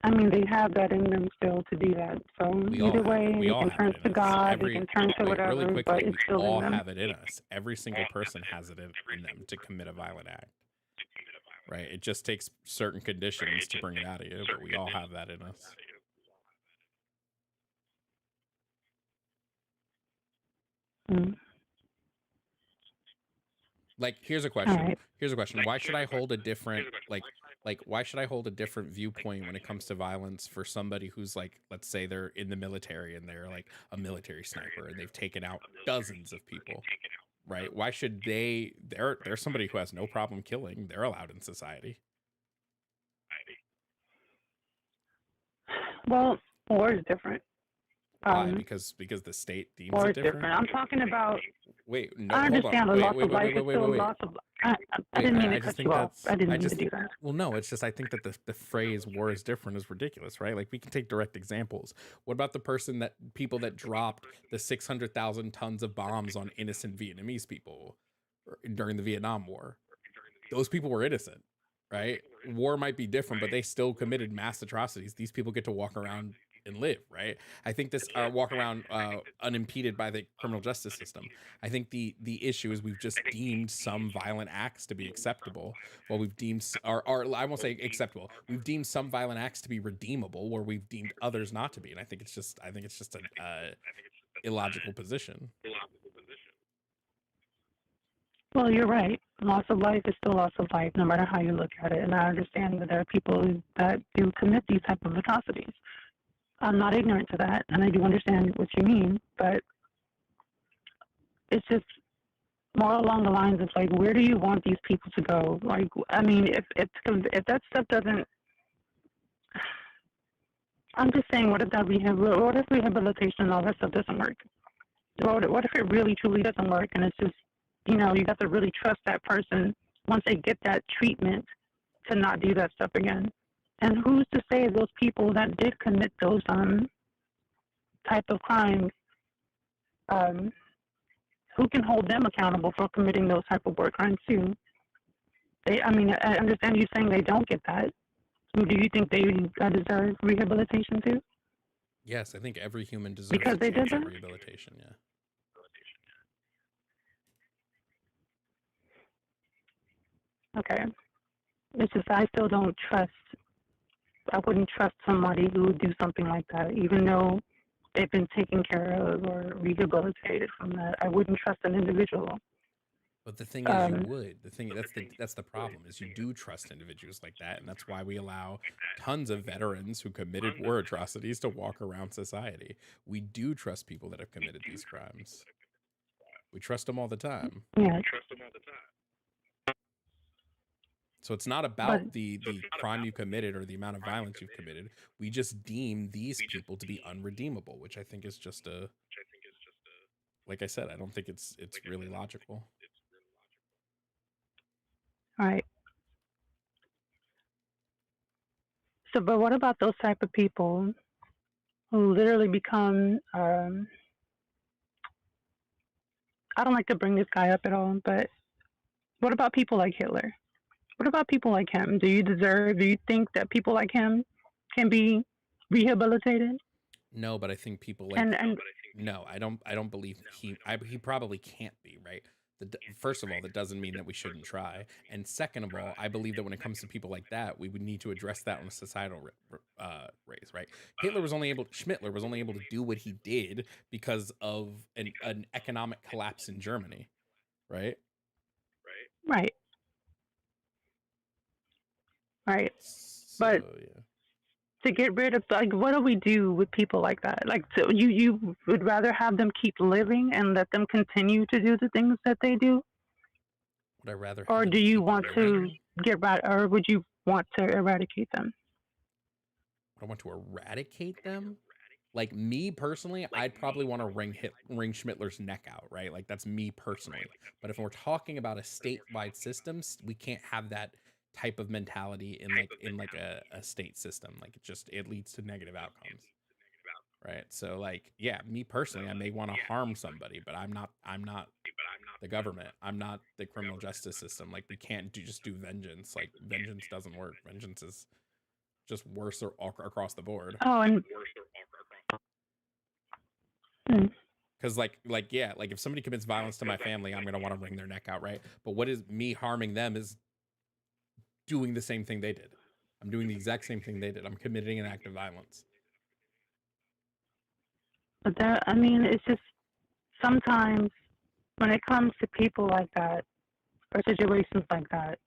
I mean, they have that in them still to do that. So We all either have way, it. We they all can have turn it in to us. God, they can turn to Wait, whatever, really quickly, but it's we still all in them. have it in us. Every single person has it in them to commit a violent act. Right? It just takes certain conditions to bring it out of you, but we all have that in us. Mm. Like, here's a question. right. Here's a question. Why should I hold a different why should I hold a different viewpoint when it comes to violence for somebody who's like, let's say they're in the military and they're like a military sniper and they've taken out dozens of people, right? Why should they're somebody who has no problem killing. They're allowed in society. Well, war is different. Why? Because the state deems War it is different. different. I'm talking about. Wait, no, I hold understand on. the loss of life is Wait, still a wait. loss of. I didn't mean to just cut think you off. I didn't mean to do that. Well, no, it's just I think that the phrase "war is different" is ridiculous, right? Like, we can take direct examples. What about the people that dropped the 600,000 tons of bombs on innocent Vietnamese people, during the Vietnam War. Those people were innocent, right? War might be different, but they still committed mass atrocities. These people get to walk around and live, right? I think this walk around unimpeded by the criminal justice system. I think the issue is we've just deemed some violent acts to be acceptable, while we've deemed, or I won't say acceptable. We've deemed some violent acts to be redeemable, where we've deemed others not to be. And I think it's just an illogical position. Well, you're right. Loss of life is still loss of life, no matter how you look at it. And I understand that there are people that do commit these type of atrocities. I'm not ignorant to that, and I do understand what you mean, but it's just more along the lines of, like, where do you want these people to go? Like, I mean, if that stuff doesn't, I'm just saying, what if rehabilitation and all that stuff doesn't work? What if it really truly doesn't work, and it's just, you know, you have to really trust that person once they get that treatment to not do that stuff again. And who's to say those people that did commit those type of crimes, who can hold them accountable for committing those type of war crimes too? I understand you saying they don't get that. Do you think they deserve rehabilitation too? Yes, I think every human deserves Because they did that? rehabilitation. Yeah. Okay. It's just I still don't trust. I wouldn't trust somebody who would do something like that, even though they've been taken care of or rehabilitated from that. I wouldn't trust an individual. But the thing is, you would. That's the problem, is you do trust individuals like that, and that's why we allow tons of veterans who committed war atrocities to walk around society. We do trust people that have committed these crimes. We trust them all the time. Yeah. So it's not about the crime you committed or the amount of violence you've committed. We just deem these people to be unredeemable, which I think is just like I said, I don't think it's really logical. All right. So, but what about those type of people who literally become, I don't like to bring this guy up at all, but what about people like Hitler? What about people like him? Do you think that people like him can be rehabilitated? No, but I think people like no, I don't believe he probably can't be, right? First of all, that doesn't mean that we shouldn't try. And second of all, I believe that when it comes to people like that, we would need to address that on a societal raise, right? Schmittler was only able to do what he did because of an economic collapse in Germany, right? Right. Right. But to get rid of, like, what do we do with people like that? Like, so you would rather have them keep living and let them continue to do the things that they do? Would I rather? Or do you want to or would you want to eradicate them? I want to eradicate them? Like, me personally, I'd probably want to wring Schmittler's neck out, right? Like, that's me personally. But if we're talking about a statewide system, we can't have that type of mentality in a state system. Like, it leads to negative outcomes, right? So, like, yeah, me personally, I may want to harm somebody, but I'm not the government. I'm not the criminal justice system. Like, we can't just do vengeance. Like, vengeance doesn't work. Vengeance is just worse across the board. Oh, and because like if somebody commits violence to my family, I'm gonna want to wring their neck out, right? But what is me harming them is doing the same thing they did. I'm doing the exact same thing they did. I'm committing an act of violence. But it's just sometimes when it comes to people like that or situations like that,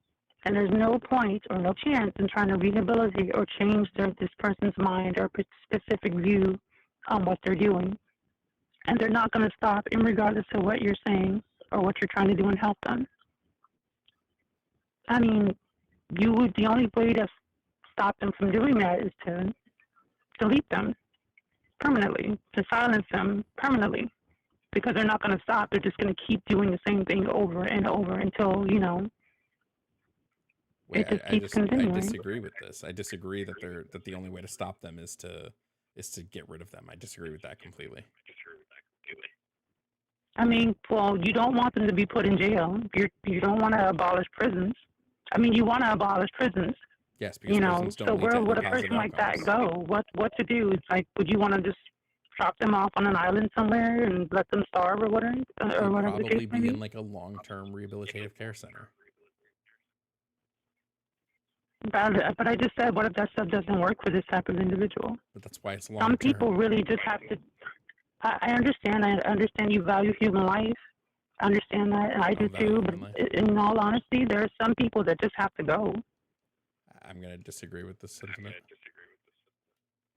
and there's no point or no chance in trying to rehabilitate or change this person's mind or specific view on what they're doing, and they're not going to stop, regardless of what you're saying or what you're trying to do and help them. I mean, the only way to stop them from doing that is to delete them permanently, to silence them permanently, because they're not going to stop. They're just going to keep doing the same thing over and over until, it just keeps continuing. I disagree with this. I disagree that the only way to stop them is to get rid of them. I disagree with that completely. I mean, well, you don't want them to be put in jail. You don't want to abolish prisons. I mean, you want to abolish prisons. Yes, because You know, prisons don't so lead where to would a any positive person like that outcomes. go? What to do? It's like, would you want to just drop them off on an island somewhere and let them starve or whatever, They'd or whatever the case probably may be be? in like a long-term rehabilitative care center. But I just said, what if that stuff doesn't work for this type of individual? But that's why it's Some long-term. people really just have to. I understand. I understand you value human life. I understand that, and I do too. But in all honesty, there are some people that just have to go. I'm gonna disagree with this sentiment.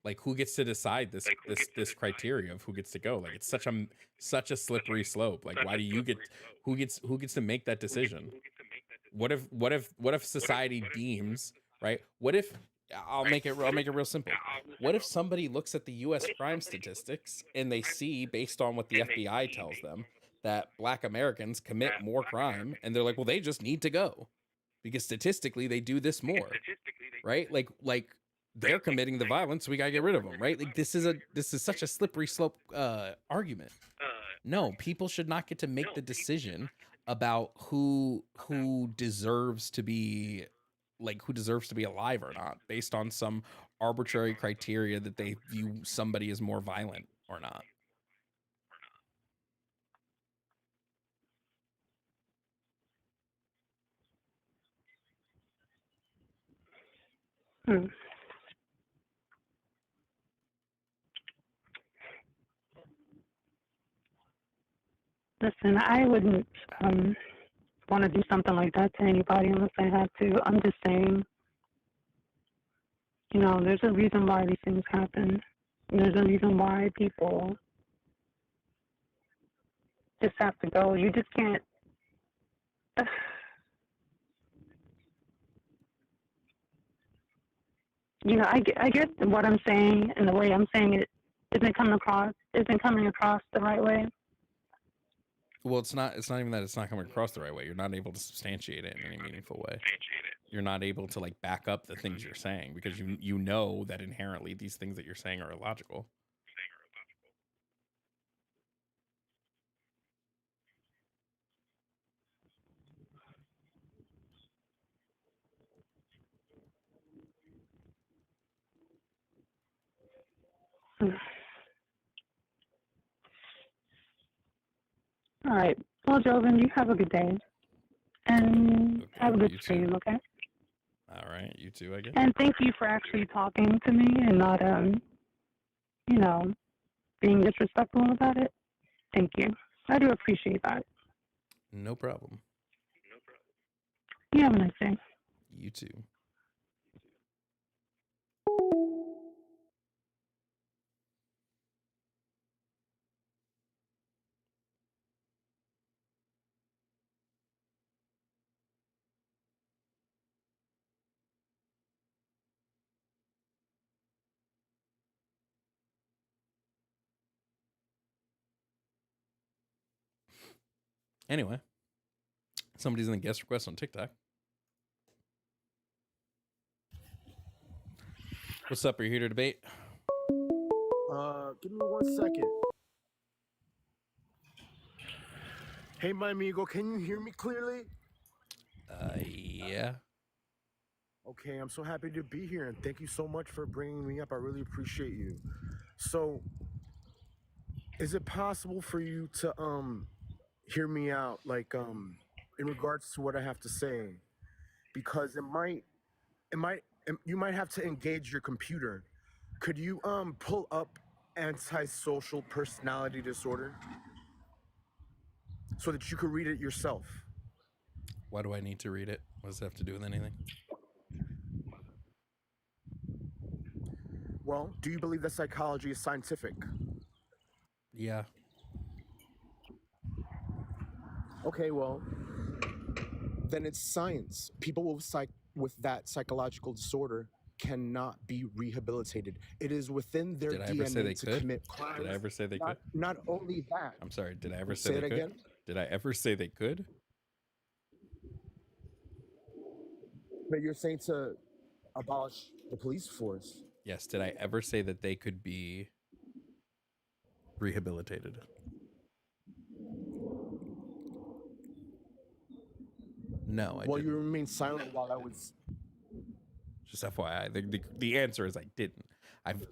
Like, who gets to decide this criteria of who gets to go? Like, it's such a slippery slope. Like, why do you get who gets to make that decision? What if society deems, right? What if I'll make it real simple. What if somebody looks at the US crime statistics and they see, based on what the FBI tells them, that Black Americans commit more crime, and they're like, well, they just need to go because statistically they do this more, right? Like they're committing the violence, so we gotta get rid of them, right? Like, this is such a slippery slope argument. No, people should not get to make the decision about who deserves to be alive or not based on some arbitrary criteria that they view somebody as more violent or not. Listen, I wouldn't want to do something like that to anybody unless I had to. I'm just saying, you know, there's a reason why these things happen. And there's a reason why people just have to go. You just can't. You know, I get what I'm saying, and the way I'm saying it isn't coming across the right way. Well, it's not even that it's not coming across the right way. You're not able to substantiate it in any meaningful way. You're not able to like back up the things you're saying because you know that inherently these things that you're saying are illogical. All right. Well, Joven, you have a good day. And have a good you stream, okay? All right, you too, I guess. And thank you for actually talking to me and not, you know, being disrespectful about it. Thank you. I do appreciate that. No problem. You have a nice day. You too. Anyway, somebody's in the guest request on TikTok. What's up? Are you here to debate? Give me 1 second. Hey, my amigo, can you hear me clearly? Yeah. Okay, I'm so happy to be here, and thank you so much for bringing me up. I really appreciate you. So, is it possible for you to hear me out, like in regards to what I have to say? Because you might have to engage your computer. Could you pull up antisocial personality disorder so that you could read it yourself? Why do I need to read it? What does it have to do with anything? Well, do you believe that psychology is scientific? Yeah. Okay, well, then it's science. People with that psychological disorder cannot be rehabilitated. It is within their Did I ever say they DNA to could? commit crimes. Did I ever say they could? Not only that. I'm sorry. Did I ever Say say it they could? again? Did I ever say they could? But you're saying to abolish the police force. Yes. Did I ever say that they could be rehabilitated? No, I Well, didn't. you remained silent while I was. Just FYI, the answer is I didn't.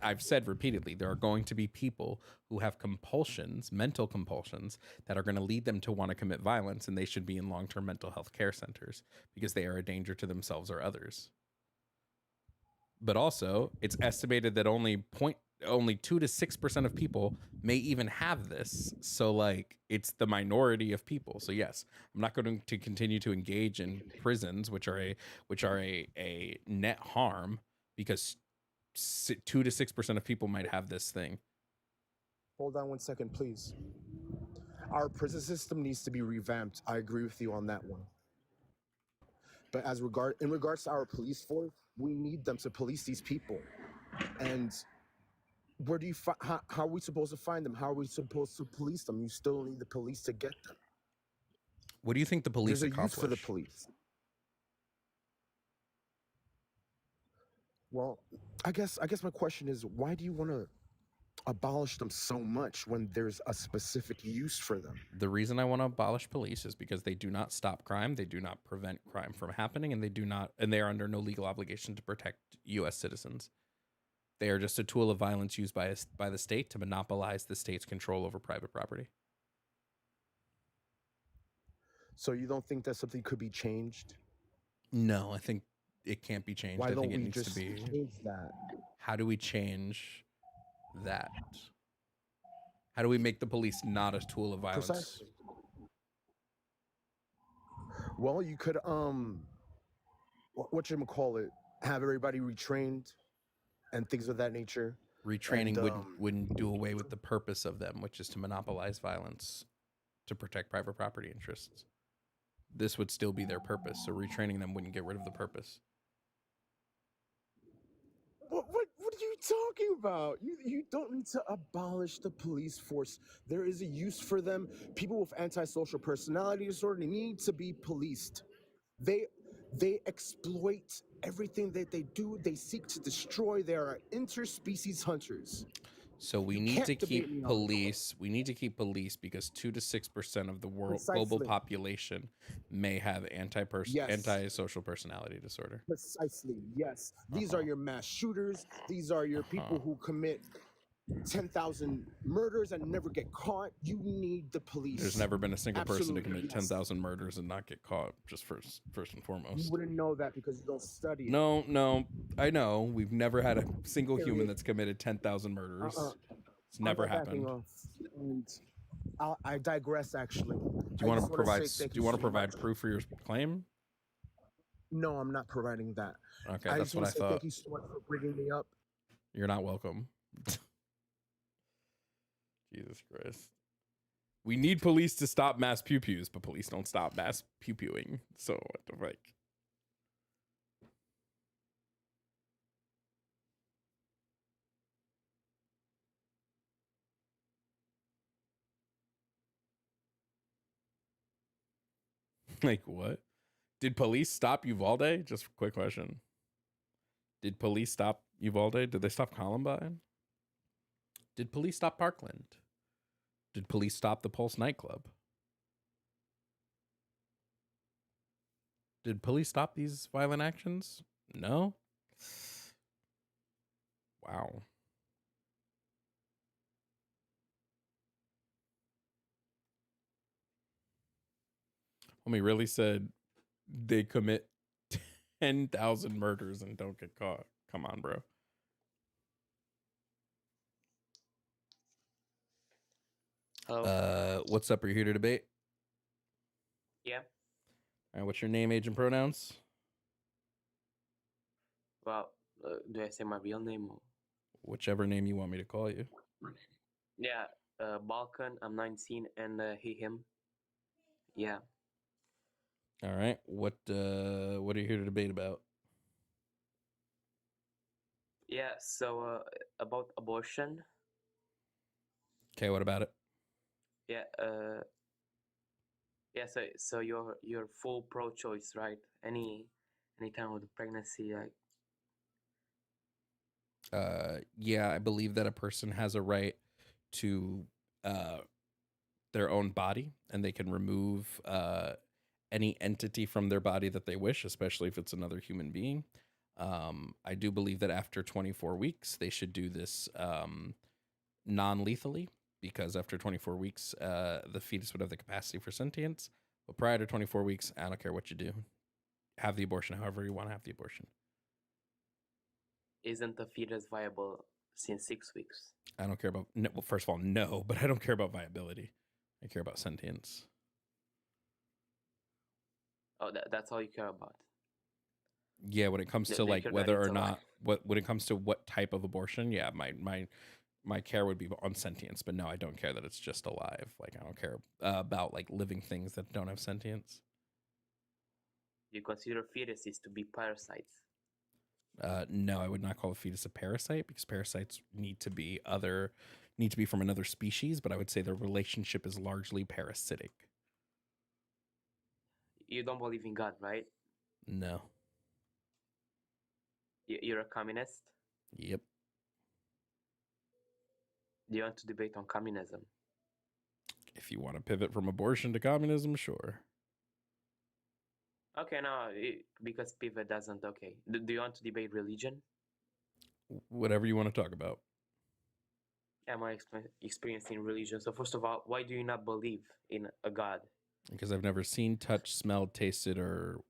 I've said repeatedly there are going to be people who have compulsions, mental compulsions, that are going to lead them to want to commit violence, and they should be in long-term mental health care centers because they are a danger to themselves or others. But also, it's estimated that only 2 to 6% of people may even have this. So like it's the minority of people. So yes, I'm not going to continue to engage in prisons, which are a net harm, because 2 to 6% of people might have this thing. Hold on one second, please. Our prison system needs to be revamped. I agree with you on that one. But in regards to our police force, we need them to police these people. And where do you how are we supposed to find them? How are we supposed to police them? You still need the police to get them. What do you think the police There's a use for the accomplish? police. Well, I guess my question is, why do you want to abolish them so much when there's a specific use for them? The reason I want to abolish police is because they do not stop crime, they do not prevent crime from happening, and they are under no legal obligation to protect US citizens. They are just a tool of violence used by the state to monopolize the state's control over private property. So you don't think that something could be changed? No, I think it can't be changed. Why I don't think it we needs just to be. change that? How do we change that? How do we make the police not a tool of violence? Precisely. Well, you could whatchamacallit, have everybody retrained and things of that nature. Retraining And, wouldn't do away with the purpose of them, which is to monopolize violence to protect private property interests. This would still be their purpose, so retraining them wouldn't get rid of the purpose. What are you talking about? You don't need to abolish the police force. There is a use for them. People with antisocial personality disorder need to be policed. They exploit everything that they do. They seek to destroy. They are interspecies hunters. So we You need can't to debate keep me on police. We need to keep police because 2 to 6% of the world global Precisely. population may have Yes. antisocial personality disorder. Precisely, yes. These are your mass shooters. These are your people who commit 10,000 murders and never get caught. You need the police. There's never been a single person to Absolutely, commit yes. 10,000 murders and not get caught. Just first and You foremost. wouldn't know that because you don't study it. No, I know. We've never had a single human Period. that's committed 10,000 murders. It's I'm never not backing happened. off. And I digress, actually. Do you want to provide? Do you want to provide proof for your claim? No, I'm not providing that. Okay, I that's just what want I to say thought. thank you so much for bringing me up. You're not welcome. Jesus Christ. We need police to stop mass pew-pews, but police don't stop mass pew-pewing. So what the fuck? Like what? Did police stop Uvalde? Just a quick question. Did police stop Uvalde? Did they stop Columbine? Did police stop Parkland? Did police stop the Pulse nightclub? Did police stop these violent actions? No. Wow. Homie really said they commit 10,000 murders and don't get caught. Come on, bro. What's up? Are you here to debate? Yeah. All right, what's your name, age, and pronouns? Well, do I say my real name? Whichever name you want me to call you. Yeah. Balkan. I'm 19, and he, him. Yeah. All right. What are you here to debate about? Yeah. So about abortion. Okay, what about it? Yeah. Yeah. So you're full pro-choice, right? Any time with pregnancy, like. Yeah, I believe that a person has a right to their own body, and they can remove any entity from their body that they wish, especially if it's another human being. I do believe that after 24 weeks, they should do this non-lethally, because after 24 weeks, the fetus would have the capacity for sentience. But prior to 24 weeks, I don't care what you do. Have the abortion however you want to have the abortion. Isn't the fetus viable since 6 weeks? I don't care about, no, well, first of all, no, but I don't care about viability. I care about sentience. Oh, that's all you care about. Yeah, when it comes to Make like sure that whether it's or alive. not, when it comes to what type of abortion, yeah, my care would be on sentience, but no, I don't care that it's just alive. Like I don't care about like living things that don't have sentience. You consider fetuses to be parasites. No, I would not call a fetus a parasite, because parasites need to be from another species, but I would say their relationship is largely parasitic. You don't believe in God, right? No. You're a communist? Yep. Do you want to debate on communism? If you want to pivot from abortion to communism, sure. Okay, no, because pivot doesn't. Okay. Do you want to debate religion? Whatever you want to talk about. Yeah, my experience in religion. So first of all, why do you not believe in a God? Because I've never seen, touched, smelled, tasted, or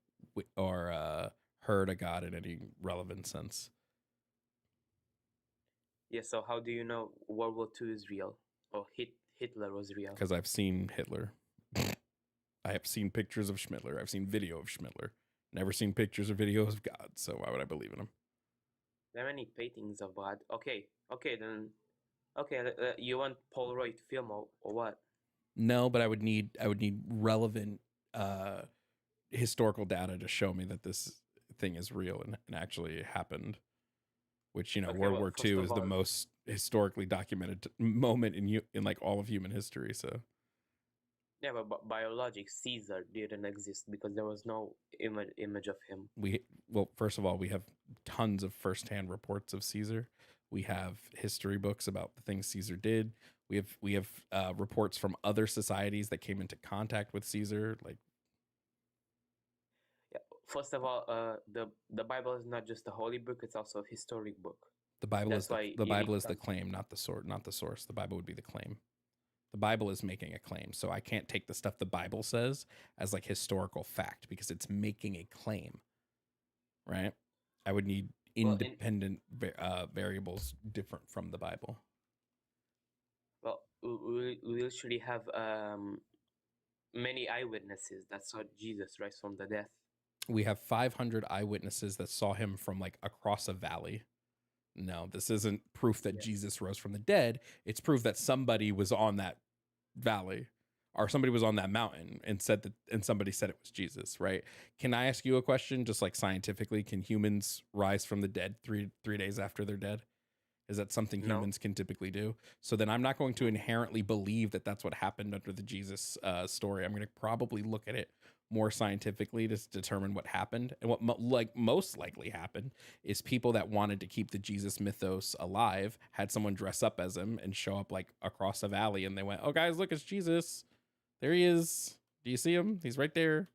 heard a God in any relevant sense. Yeah, so how do you know World War II is real? Or Hitler was real? Because I've seen Hitler. I have seen pictures of Schmittler. I've seen video of Schmittler. Never seen pictures or videos of God, so why would I believe in him? There are many paintings of God. Okay, then. Okay, you want Polaroid film or what? No, but I would need relevant historical data to show me that this thing is real and actually happened. Which, Okay, World well, War first II of is the all- most historically documented moment in like all of human history. So Yeah, but biologic Caesar didn't exist because there was no image of him. well, first of all, we have tons of firsthand reports of Caesar. We have history books about the things Caesar did. We have reports from other societies that came into contact with Caesar. Like, Yeah. First of all, the Bible is not just a holy book; it's also a historic book. the Bible That's is why the you Bible need is the to- claim, not the source. The Bible would be the claim. The Bible is making a claim, so I can't take the stuff the Bible says as like historical fact because it's making a claim, right? I would need independent variables different from the Bible. Well, we literally have many eyewitnesses that saw Jesus rise from the death. We have 500 eyewitnesses that saw him from like across a valley. No, this isn't proof that Jesus rose from the dead. It's proof that somebody was on that valley or somebody was on that mountain and somebody said it was Jesus, right? Can I ask you a question? Just like scientifically, can humans rise from the dead three days after they're dead? Is that something No. humans can typically do? So then I'm not going to inherently believe that that's what happened under the Jesus story. I'm going to probably look at it more scientifically to determine what happened. And what most likely happened is people that wanted to keep the Jesus mythos alive had someone dress up as him and show up like across a valley, and they went, "Oh guys, look, it's Jesus. There he is. Do you see him? He's right there."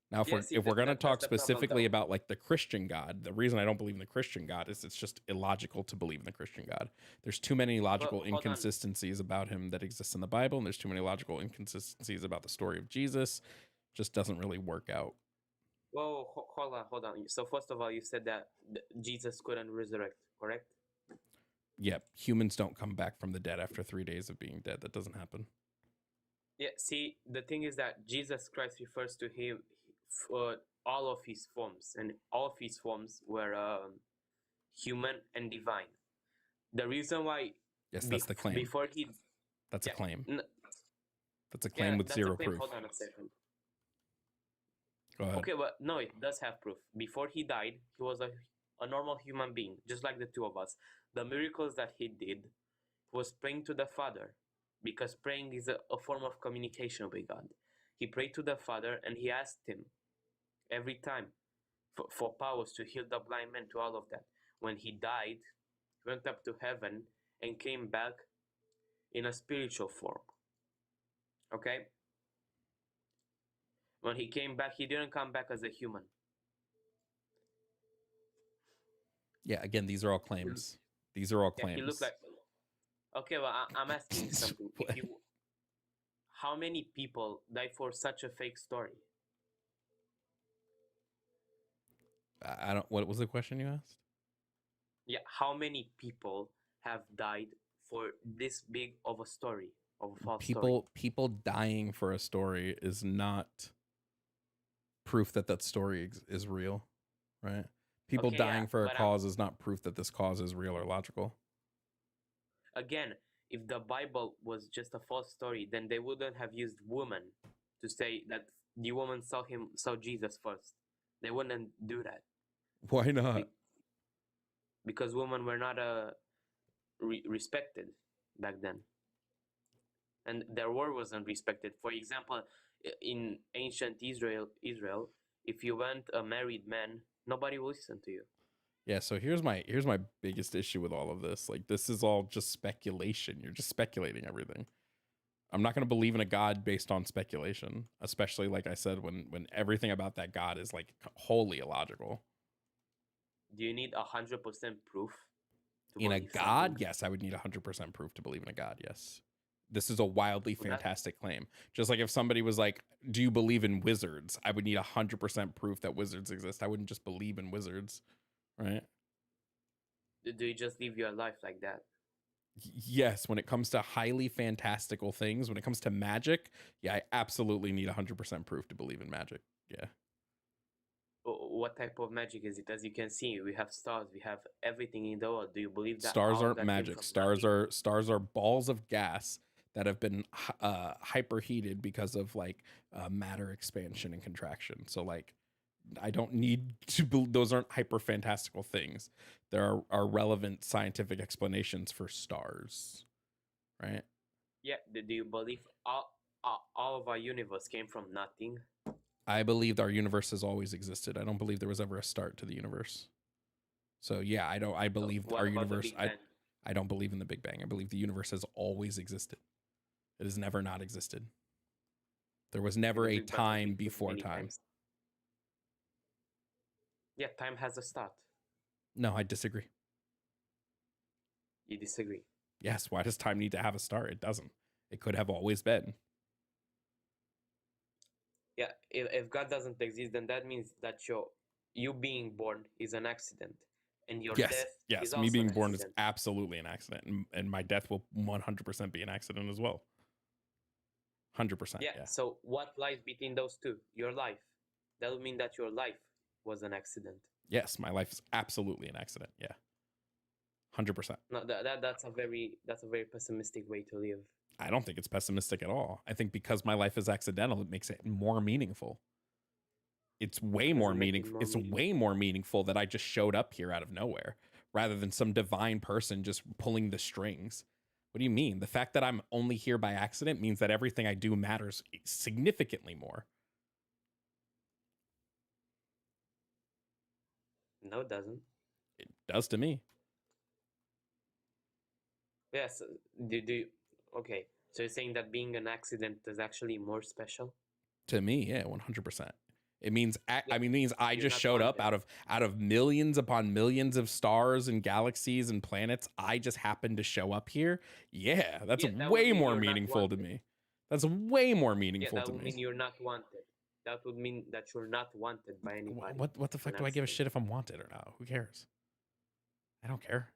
Now, if we're going to talk specifically about like the Christian God, the reason I don't believe in the Christian God is it's just illogical to believe in the Christian God. There's too many logical hold on. inconsistencies about him that exist in the Bible, and there's too many logical inconsistencies about the story of Jesus. Just doesn't really work out. Well, hold on. So first of all, you said that Jesus couldn't resurrect, correct? Yeah, humans don't come back from the dead after 3 days of being dead. That doesn't happen. Yeah. See, the thing is that Jesus Christ refers to him all of his forms, and all of his forms were human and divine. The reason why Yes, that's the claim. Before he That's a claim. n- That's a claim with that's zero a claim. proof. Hold on a second. Go ahead. Okay, but no, it does have proof. Before he died, he was a normal human being, just like the two of us. The miracles that he did was praying to the Father, because praying is a form of communication with God. He prayed to the Father and he asked him every time for powers to heal the blind man, to all of that. When he died, he went up to heaven and came back in a spiritual form. Okay? When he came back, he didn't come back as a human. Yeah, again, these are all claims. These are all Yeah, claims. he looked like. Okay, well, I'm asking you something. How many people died for such a fake story? I don't. What was the question you asked? Yeah, how many people have died for this big of a story, of a false story? People dying for a story is not proof that that story is real, right? People Okay, dying yeah, for a but cause is not proof that this cause is real or logical. again, if the Bible was just a false story, then they wouldn't have used woman to say that the woman saw Jesus first. They wouldn't do that Why not? because women were not respected back then, and their word wasn't respected. For example, in ancient Israel, if you went a married man, nobody will listen to you. Yeah, so here's my biggest issue with all of this. Like, this is all just speculation. You're just speculating everything. I'm not going to believe in a God based on speculation, especially like I said, when everything about that God is like wholly illogical. Do you need 100% proof to In a believe God, something? yes, I would need 100% proof to believe in a God. Yes. This is a wildly Well, that- fantastic claim. Just like if somebody was like, do you believe in wizards? I would need 100% proof that wizards exist. I wouldn't just believe in wizards, right? Do you just live your life like that? Yes, when it comes to highly fantastical things, when it comes to magic, yeah, I absolutely need 100% proof to believe in magic. Yeah. What type of magic is it? As you can see, we have stars, we have everything in the world. Do you believe that Stars all of aren't that came magic. from Stars are balls of gas that have been hyperheated because of like matter expansion and contraction. So like I don't need to those aren't hyper fantastical things. There are relevant scientific explanations for stars, right? Yeah, do you believe all of our universe came from nothing? I believe our universe has always existed. I don't believe there was ever a start to the universe. So yeah, I believe what our about the universe. Big Bang? I don't believe in the Big Bang. I believe the universe has always existed. It has never not existed. There was never The a Big Bang was time repeated before many time. times. Yeah, time has a start. No, I disagree. You disagree? Yes, why does time need to have a start? It doesn't. It could have always been. Yeah, if God doesn't exist, then that means that you being born is an accident, and your Yes, death yes. is Me also being an born is accident. absolutely an accident, and my death will 100% be an accident as well. 100%. Yeah, Yeah. so what lies between those two? Your life. That would mean that your life was an accident. Yes, my life is absolutely an accident. Yeah. 100%. No, that's a very pessimistic way to live. I don't think it's pessimistic at all. I think because my life is accidental, it makes it more meaningful. It's way more meaningful. It's way more meaningful that I just showed up here out of nowhere rather than some divine person just pulling the strings. What do you mean? The fact that I'm only here by accident means that everything I do matters significantly more. No, it doesn't. It does to me. Yes. Okay. So you're saying that being an accident is actually more special? To me, yeah, 100%. It means I You're just not showed up wanted. out of millions upon millions of stars and galaxies and planets. I just happened to show up here. Yeah, that's Yeah, that would way mean more you're not meaningful to wanted. me. That's way more Yeah, meaningful that to would me. mean you're not wanted. That would mean that you're not wanted by anybody. What the fuck An do I give a accident. shit if I'm wanted or not? Who cares? I don't care.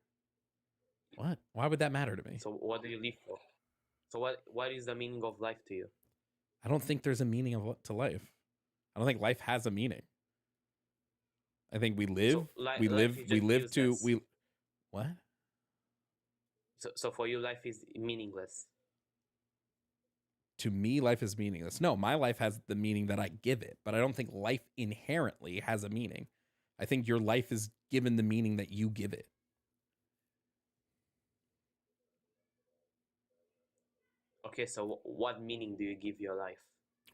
What? Why would that matter to me? So what do you live for? So what is the meaning of life to you? I don't think there's a meaning to life. I don't think life has a meaning. I think we live, we live, is we just live to useless. what? So for you, life is meaningless. To me, life is meaningless. No, my life has the meaning that I give it, but I don't think life inherently has a meaning. I think your life is given the meaning that you give it. Okay, so what meaning do you give your life?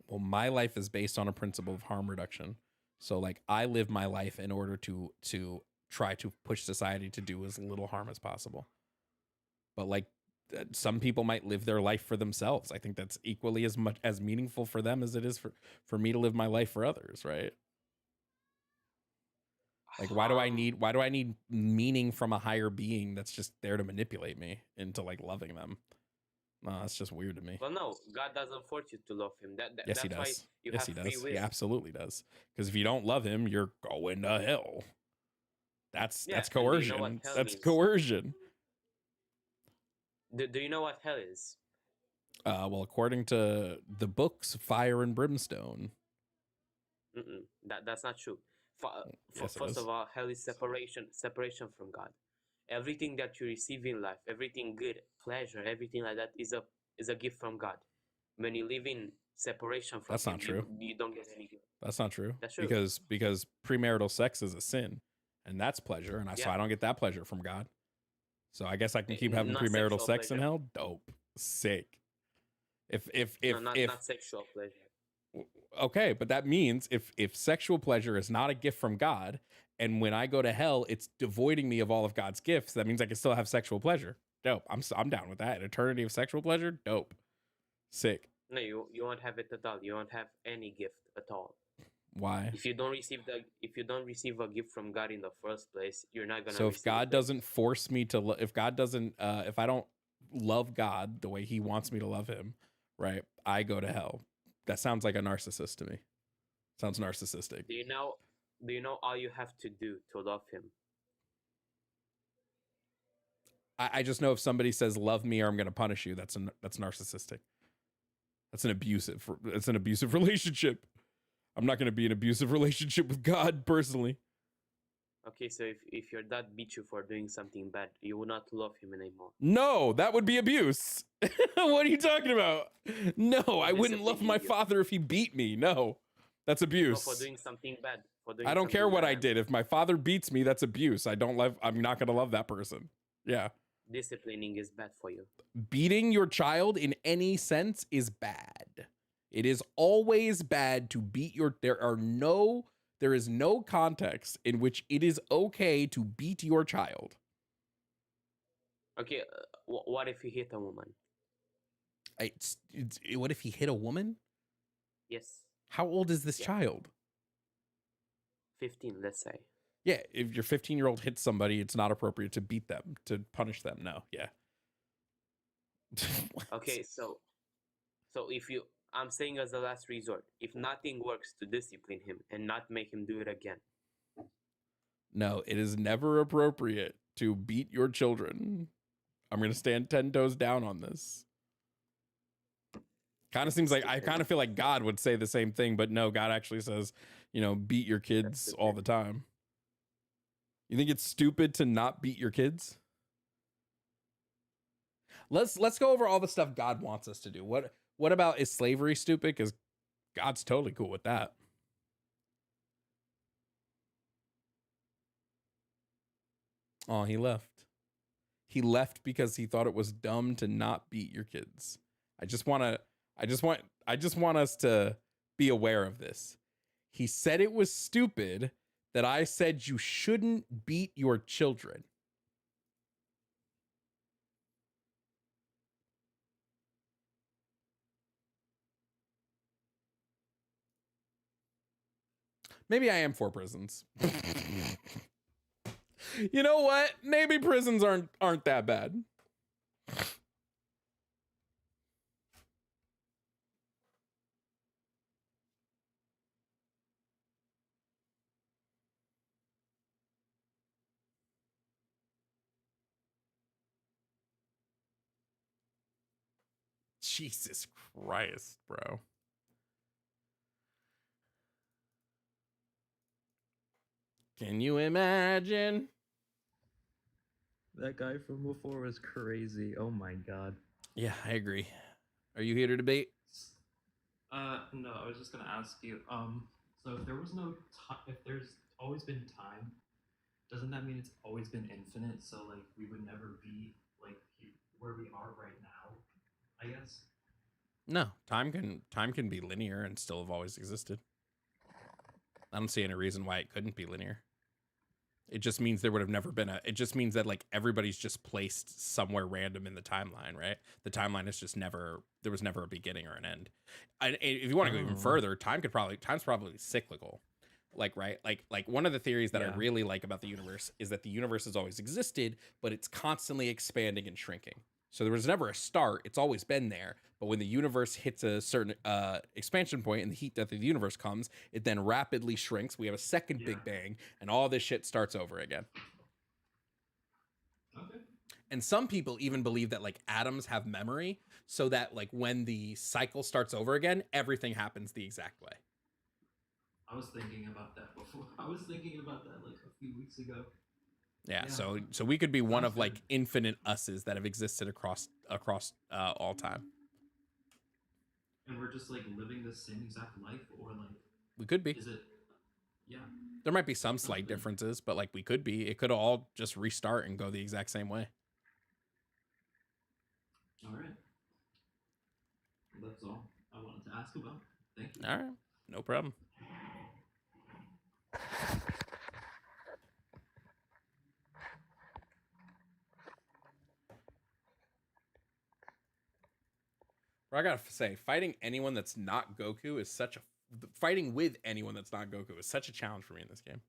Well, my life is based on a principle of harm reduction. So like I live my life in order to try to push society to do as little harm as possible. But like some people might live their life for themselves. I think that's equally as much as meaningful for them as it is for me to live my life for others, right? Like, why do I need meaning from a higher being that's just there to manipulate me into like loving them? No, that's just weird to me. Well, no, God doesn't force you to love him. Yes, he that's why does. you Yes, have he free does. will. He absolutely does. Because if you don't love him, you're going to hell. That's Yeah, that's and do you coercion. know what hell That's means? coercion. Do you know what hell is? Well, according to the books, fire and brimstone. Mm-mm, that's not true. Yes, it First is. of all, hell is separation from God. Everything that you receive in life, everything good, pleasure, everything like that is a gift from God. When you live in separation from That's him, not true. you don't get any gift. That's not true. That's true. Because premarital sex is a sin, and that's pleasure, and so Yeah. I don't get that pleasure from God. So I guess I can keep having Not premarital sexual sex in pleasure. hell. Dope, sick. If No, not sexual pleasure. okay, but that means if sexual pleasure is not a gift from God, and when I go to hell, it's devoiding me of all of God's gifts, that means I can still have sexual pleasure. Dope. I'm down with that. An eternity of sexual pleasure. Dope. Sick. No, you won't have it at all. You won't have any gift at all. Why? If you don't receive a gift from God in the first place, you're not gonna. So if receive God it. doesn't force me to, if God doesn't, if I don't love God the way He wants me to love Him, right? I go to hell. That sounds like a narcissist to me. Sounds narcissistic. Do you know all you have to do to love him? I just know if somebody says love me or I'm going to punish you, that's narcissistic. It's an abusive relationship. I'm not going to be in an abusive relationship with God personally. Okay, so if your dad beat you for doing something bad, you will not love him anymore. No, that would be abuse. What are you talking about? No, I wouldn't love my father if he beat me. No, that's No, abuse. for doing something bad. I don't care what I did. If my father beats me, that's abuse. I'm not going to love that person. Yeah. Disciplining is bad for you. Beating your child in any sense is bad. It is always bad to beat there is no context in which it is okay to beat your child. Okay, what if he hit a woman? What if he hit a woman? Yes, How old is this child? 15, let's say. Yeah, if your 15-year-old hits somebody, it's not appropriate to beat them, to punish them. No, yeah. Okay, so I'm saying as a last resort, if nothing works, to discipline him and not make him do it again. No, it is never appropriate to beat your children. I'm going to stand 10 toes down on this. Kind of seems like, I kind of feel like God would say the same thing, but no, God actually says, beat your kids all the time. You think it's stupid to not beat your kids? Let's go over all the stuff God wants us to do. What about, is slavery stupid? Because God's totally cool with that. Oh, he left. He left because he thought it was dumb to not beat your kids. I just want us to be aware of this. He said it was stupid that I said you shouldn't beat your children. Maybe I am for prisons. You know what? Maybe prisons aren't that bad. Jesus Christ, bro. Can you imagine? That guy from before was crazy. Oh my god. Yeah, I agree. Are you here to debate? No, I was just gonna ask you. So if there was no time, if there's always been time, doesn't that mean it's always been infinite? So like we would never be like where we are right now, I guess. No, time can be linear and still have always existed. I don't see any reason why it couldn't be linear. It just means there would have never been it just means that like everybody's just placed somewhere random in the timeline, right? The timeline is just there was never a beginning or an end. And if you want to go even further, time's probably cyclical. Like, right? Like one of the theories that I really like about the universe is that the universe has always existed, but it's constantly expanding and shrinking. So there was never a start. It's always been there. But when the universe hits a certain expansion point and the heat death of the universe comes, it then rapidly shrinks. We have a second Big Bang, and all this shit starts over again. Okay. And some people even believe that like atoms have memory, so that like when the cycle starts over again, everything happens the exact way. I was thinking about that before. I was thinking about that like a few weeks ago. Yeah. So we could be one of like infinite us's that have existed across all time. And we're just like living the same exact life, or like We could be. is it? Yeah. There might be some slight differences, but like we could be. It could all just restart and go the exact same way. All right. That's all I wanted to ask about. Thank you. All right. No problem. I gotta say, fighting anyone that's not Goku is fighting with anyone that's not Goku is such a challenge for me in this game.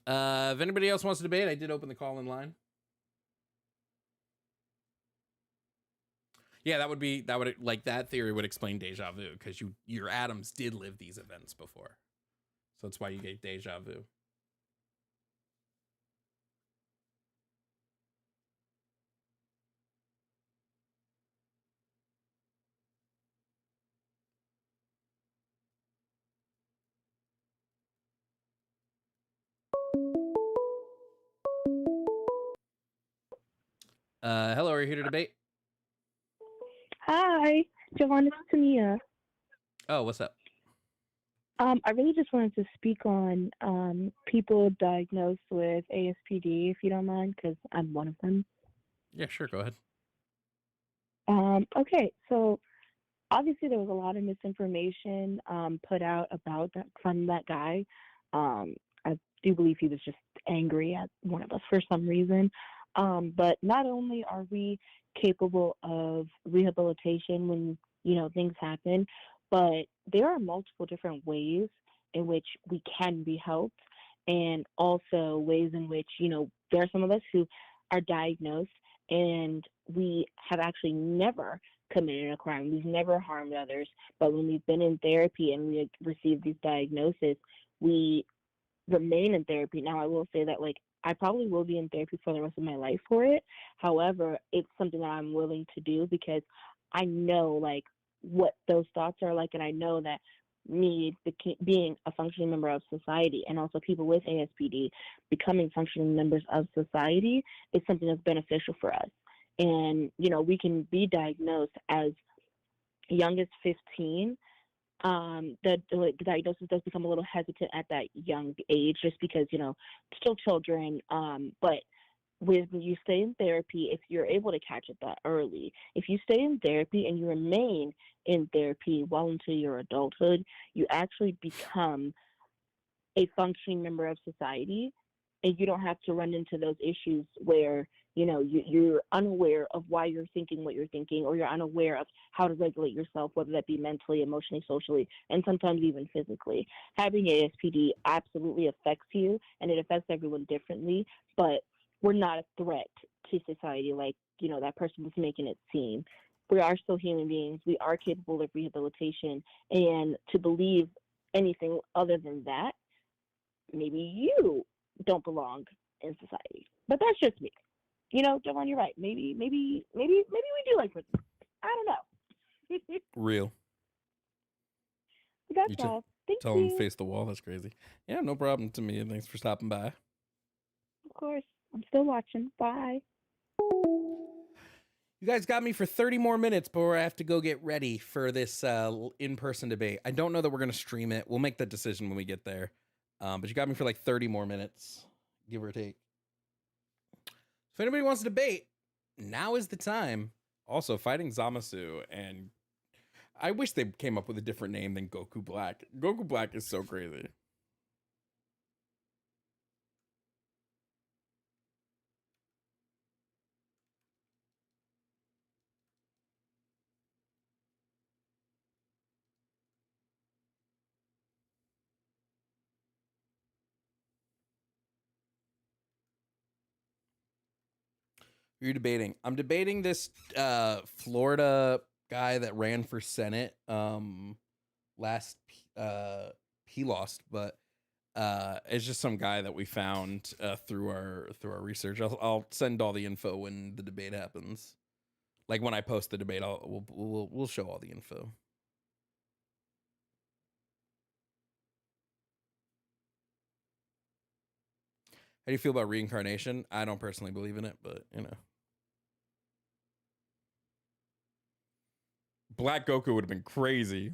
If anybody else wants to debate, I did open the call in line. Yeah, that would like that theory would explain deja vu, because your atoms did live these events before. So that's why you get deja vu. Hello, are you here to debate? Hi, Giovanna, it's Tania. Oh, what's up? I really just wanted to speak on people diagnosed with ASPD, if you don't mind, because I'm one of them. Yeah, sure, go ahead. Okay, so obviously there was a lot of misinformation put out about that from that guy. I do believe he was just angry at one of us for some reason. But not only are we capable of rehabilitation when, things happen, but there are multiple different ways in which we can be helped, and also ways in which, there are some of us who are diagnosed and we have actually never committed a crime. We've never harmed others, but when we've been in therapy and we receive these diagnoses, we remain in therapy. Now, I will say that, I probably will be in therapy for the rest of my life for it. However, it's something that I'm willing to do because I know, what those thoughts are like, and I know that me being a functioning member of society, and also people with ASPD becoming functioning members of society, is something that's beneficial for us. And, we can be diagnosed as young as 15. The diagnosis does become a little hesitant at that young age, just because, still children. But when you stay in therapy, if you're able to catch it that early, if you stay in therapy and you remain in therapy well into your adulthood, you actually become a functioning member of society, and you don't have to run into those issues where, you're unaware of why you're thinking what you're thinking, or you're unaware of how to regulate yourself, whether that be mentally, emotionally, socially, and sometimes even physically. Having ASPD absolutely affects you, and it affects everyone differently, but we're not a threat to society like, that person was making it seem. We are still human beings. We are capable of rehabilitation, and to believe anything other than that, maybe you don't belong in society. But that's just me. Devon, you're right. Maybe we do like prison. I don't know. Real. That's all. Thank Tell you. him to face the wall. That's crazy. Yeah, no problem to me. Thanks for stopping by. Of course. I'm still watching. Bye. You guys got me for 30 more minutes before I have to go get ready for this in-person debate. I don't know that we're going to stream it. We'll make that decision when we get there. But you got me for 30 more minutes, give or take. If anybody wants to debate, now is the time. Also, fighting Zamasu, and I wish they came up with a different name than Goku Black. Goku Black is so crazy. You're debating. I'm debating this Florida guy that ran for Senate. He lost, but it's just some guy that we found through our research. I'll send all the info when the debate happens. Like when I post the debate, we'll show all the info. How do you feel about reincarnation? I don't personally believe in it, but you know. Black Goku would have been crazy.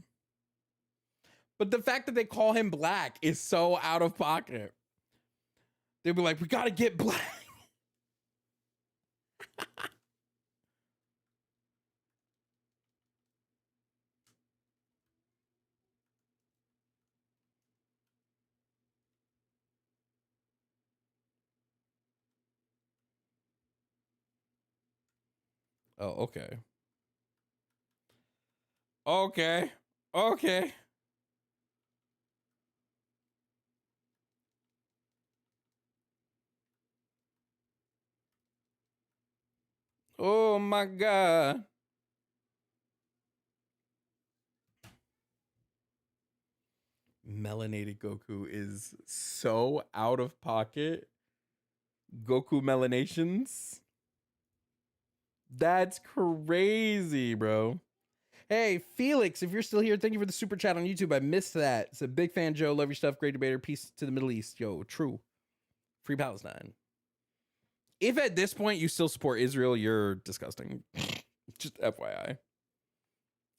But the fact that they call him Black is so out of pocket. They'd be like, we gotta get Black. Oh, okay. Okay. Okay. Oh my God. Melanated Goku is so out of pocket. Goku Melanations. That's crazy, bro. Hey, Felix, if you're still here, thank you for the super chat on YouTube. I missed that. It's a big fan, Joe. Love your stuff. Great debater. Peace to the Middle East. Yo, true. Free Palestine. If at this point you still support Israel, you're disgusting. Just FYI.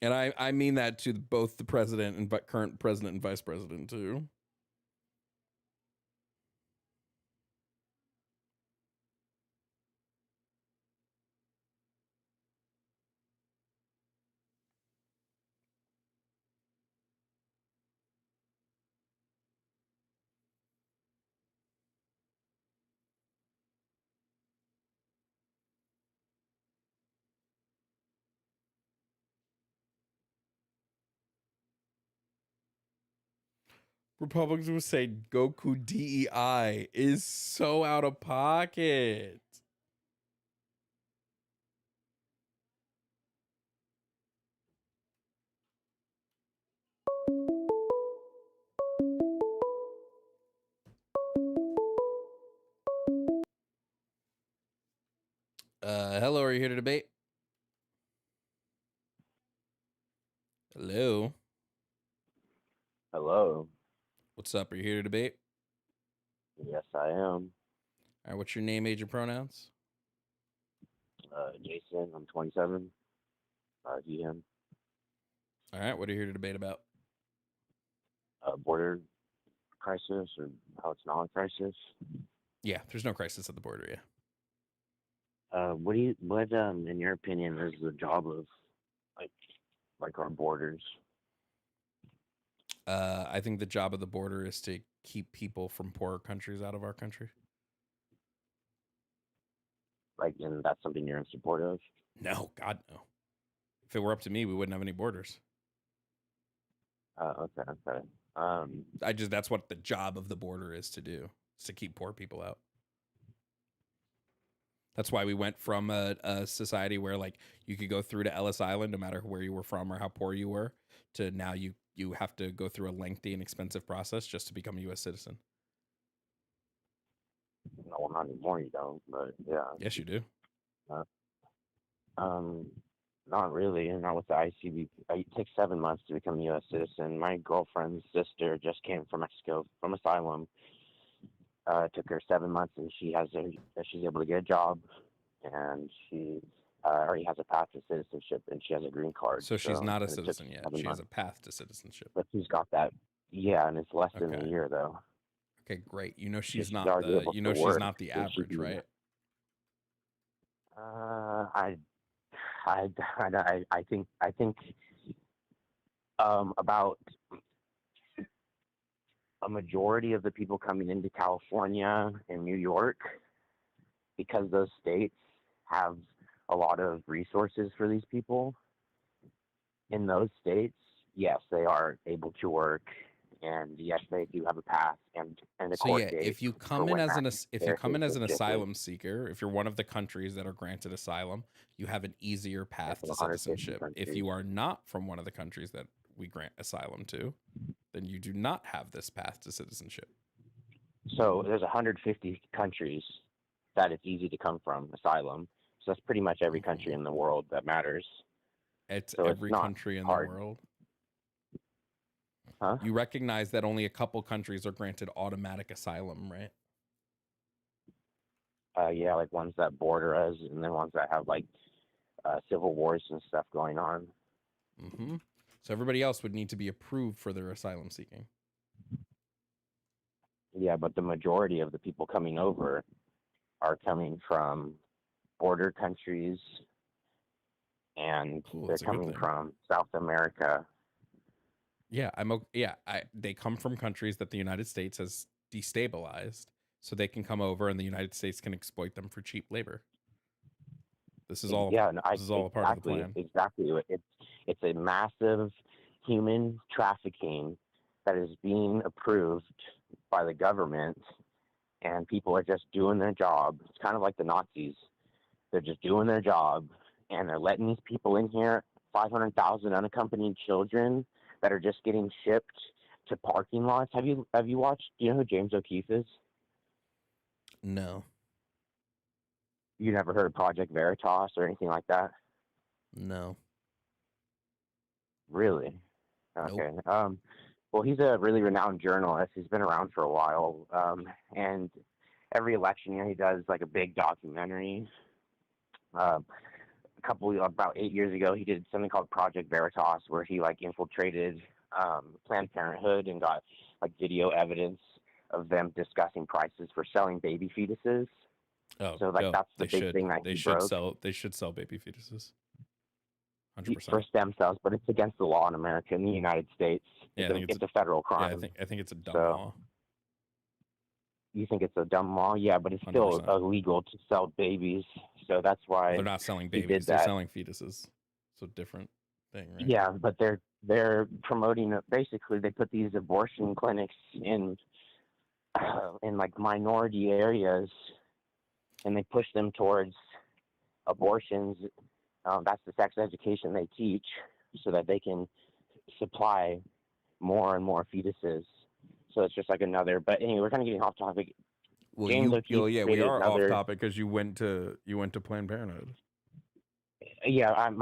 And I mean that to both the president and current president and vice president, too. Republicans would say Goku DEI is so out of pocket. Hello, are you here to debate? Hello. Hello. What's up? Are you here to debate? Yes, I am. All right, what's your name, age, and pronouns? Jason, I'm 27. GM. All right, what are you here to debate about? Border crisis, or how it's not a crisis. Yeah, there's no crisis at the border, yeah. What in your opinion is the job of like our borders? I think the job of the border is to keep people from poorer countries out of our country. And that's something you're in support of? No, God, no. If it were up to me, we wouldn't have any borders. Okay. That's what the job of the border is to do, is to keep poor people out. That's why we went from a society where like you could go through to Ellis Island no matter where you were from or how poor you were, to now you have to go through a lengthy and expensive process just to become a U.S. citizen. No, well, not anymore. You don't, but yeah. Yes, you do. Not really. Not with the ICB. It takes 7 months to become a U.S. citizen. My girlfriend's sister just came from Mexico from asylum. It took her 7 months, and she's able to get a job, and she already has a path to citizenship, and she has a green card. So she's not a citizen yet. She has a path to citizenship. But she's got that. Yeah, and it's less than a year though. Okay, great. You know she's She's not already the able you to know she's work, not the so she average, can- right? I think about a majority of the people coming into California and New York, because those states have a lot of resources for these people. In those states, yes, they are able to work, and yes, they do have a path and a So court yeah, date. if you for come in when as that if you their come in as an citizenship is. asylum seeker, if you're one of the countries that are granted asylum, you have an easier path From to 150 citizenship. If countries. you are not from one of the countries that we grant asylum to, then you do not have this path to citizenship. So there's 150 countries that it's easy to come from asylum. So that's pretty much every country in the world that matters. It's So every it's not country in hard. the world. Huh? You recognize that only a couple countries are granted automatic asylum, right? Yeah, like ones that border us, and then ones that have like civil wars and stuff going on. Mm-hmm. So everybody else would need to be approved for their asylum seeking. Yeah, but the majority of the people coming over are coming from border countries, and Cool, they're that's a good coming thing. from South America. Yeah, they come from countries that the United States has destabilized, so they can come over and the United States can exploit them for cheap labor. This is all Yeah, no, this is all a part of the plan. Exactly. It's a massive human trafficking that is being approved by the government, and people are just doing their job. It's kind of like the Nazis. They're just doing their job, and they're letting these people in here, 500,000 unaccompanied children that are just getting shipped to parking lots. Have you watched? Do you know who James O'Keefe is? No, You never heard of Project Veritas or anything like that? no. Really? Okay. Well, he's a really renowned journalist. He's been around for a while. And every election year, he does like a big documentary. About 8 years ago, he did something called Project Veritas, where he like infiltrated Planned Parenthood and got like video evidence of them discussing prices for selling baby fetuses. Oh, So like no, that's the they big should thing that they he should broke. sell they should sell baby fetuses. 100%. For stem cells, but it's against the law in America, in the United States. Yeah, I It's, think it's a federal Yeah, crime. I think it's a dumb So- law. You think it's a dumb law? Yeah, but it's still 100%. illegal to sell babies. So that's why They're not selling he did babies; they're that. selling fetuses. So different thing, right? Yeah, but they're promoting it. Basically, they put these abortion clinics in like minority areas, and they push them towards abortions. That's the sex education they teach, so that they can supply more and more fetuses. So it's just like another. But anyway, we're kind of getting off topic. Well, James O'Keefe yeah, we created are another- off topic because you went to Planned Parenthood. Yeah, I'm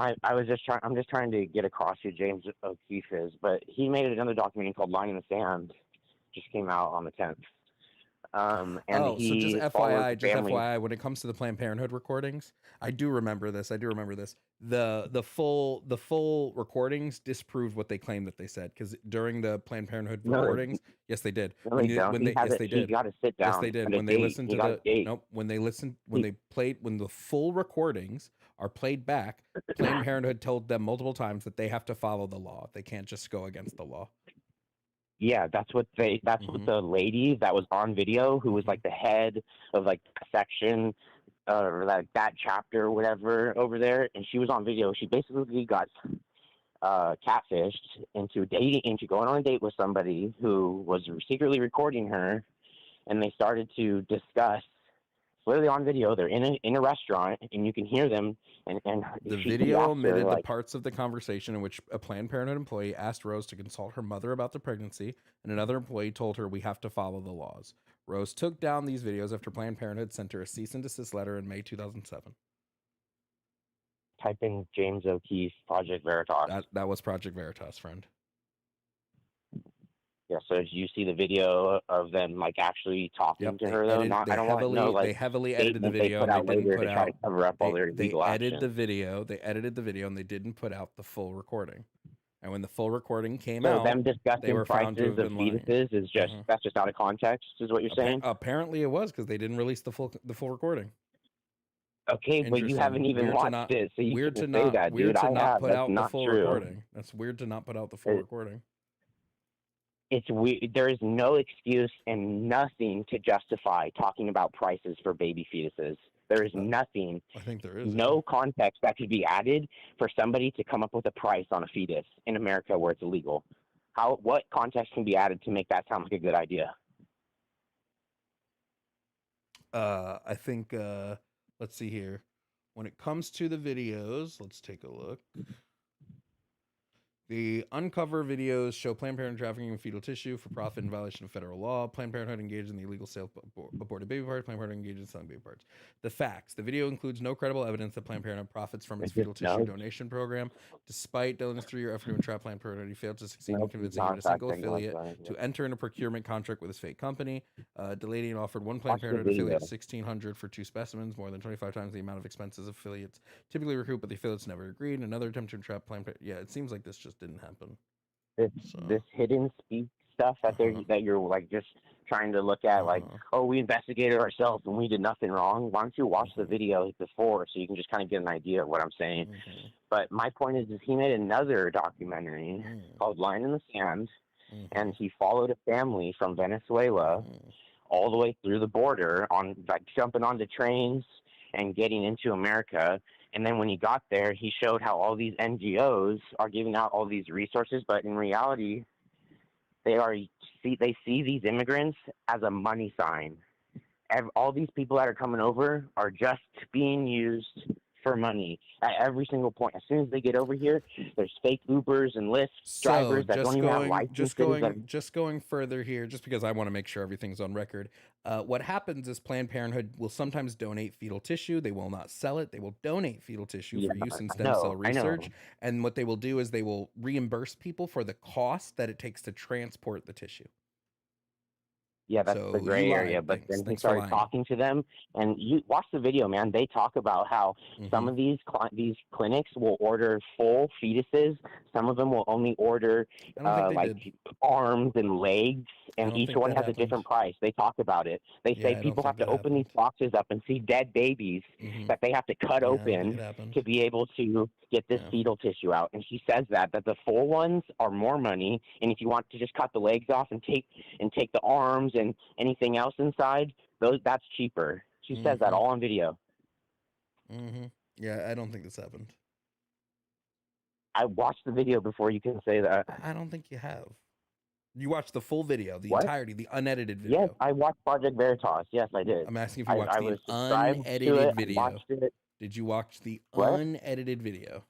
just trying to get across who James O'Keefe is, but he made another documentary called Line in the Sand, just came out on the 10th. And So he just followed FYI, families. when it comes to the Planned Parenthood recordings, I do remember this. The full recordings disproved what they claimed that they said, because during the Planned Parenthood No, recordings, yes, they did. No, they don't. He Yes, they He did. got to sit down. Yes, they did. at a When they date. listened He to got a date. when the full recordings are played back, Planned Parenthood told them multiple times that they have to follow the law. They can't just go against the law. Yeah, that's what the lady that was on video, who was like the head of like a section or like that chapter or whatever over there, and she was on video. She basically got catfished into going on a date with somebody who was secretly recording her, and they started to discuss. It's literally on video. They're in a restaurant, and you can hear them. And The he video asked her, omitted the like, parts of the conversation in which a Planned Parenthood employee asked Rose to consult her mother about the pregnancy, and another employee told her we have to follow the laws. Rose took down these videos after Planned Parenthood sent her a cease and desist letter in May 2007. type in James O'Keefe Project Veritas. That was Project Veritas, friend. Yeah, so did you see the video of them like actually talking to her though? I don't want to know like they heavily edited the statements they video. put And out they didn't later put to try out. to cover up all their They legal edited action. the video. They edited the video, and they didn't put out the full recording. And when the full recording came So out, them they discussing were found to prices have of been lying. fetuses is just that's just out of context, is what you're saying? Apparently, it was because they didn't release the full recording. Okay, but you haven't even Weird to watched not. it, so you Weird to shouldn't say not. that, Weird dude. to I not have. put That's out the not full true. recording. That's weird to not put out the full recording. It's weird. There is no excuse and nothing to justify talking about prices for baby fetuses. There is nothing, I think there is. no context that could be added for somebody to come up with a price on a fetus in America where it's illegal. What context can be added to make that sound like a good idea? I think. Let's see here. When it comes to the videos, let's take a look. The uncover videos show Planned Parenthood trafficking of fetal tissue for profit in violation of federal law. Planned Parenthood engaged in the illegal sale of aborted baby parts. Planned Parenthood engaged in selling baby parts. The facts. The video includes no credible evidence that Planned Parenthood profits from its fetal tissue donation program. Despite Dillon's 3-year effort to entrap Planned Parenthood, he failed to succeed in convincing even a single affiliate to enter in a procurement contract with his fake company. Delaney offered one Planned Parenthood affiliate $1,600 for 2 specimens, more than 25 times the amount of expenses affiliates typically recoup, but the affiliates never agreed. Another attempt to entrap Planned Parenthood. Yeah, it seems like this just didn't happen. This hidden speak stuff that that you're like just trying to look at, like, oh, we investigated ourselves and we did nothing wrong. Why don't you watch the video before so you can just kind of get an idea of what I'm saying? But my point is he made another documentary called Line in the Sand, and he followed a family from Venezuela all the way through the border on like jumping onto trains and getting into America. And then when he got there, he showed how all these NGOs are giving out all these resources, but in reality, they see these immigrants as a money sign. All these people that are coming over are just being used for money at every single point. As soon as they get over here, there's fake Ubers and Lyft drivers that don't even have licenses. Just going further here, just because I want to make sure everything's on record. What happens is Planned Parenthood will sometimes donate fetal tissue. They will not sell it. They will donate fetal tissue for use in stem cell research. And what they will do is they will reimburse people for the cost that it takes to transport the tissue. Yeah, that's the gray area. But then he started talking to them, and you watch the video, man. They talk about how some of these clinics will order full fetuses. Some of them will only order like arms and legs, and each one has a different price. They talk about it. They say people have to open these boxes up and see dead babies that they have to cut open to be able to get this fetal tissue out. And she says that the full ones are more money, and if you want to just cut the legs off and take the arms and anything else inside, that's cheaper. She says that all on video. Yeah, I don't think this happened. I watched the video before you can say that. I don't think you have. You watched the full video, the entirety, the unedited video. Yes, I watched Project Veritas. Yes, I did. I'm asking if you watched the unedited video. Did you watch the unedited video?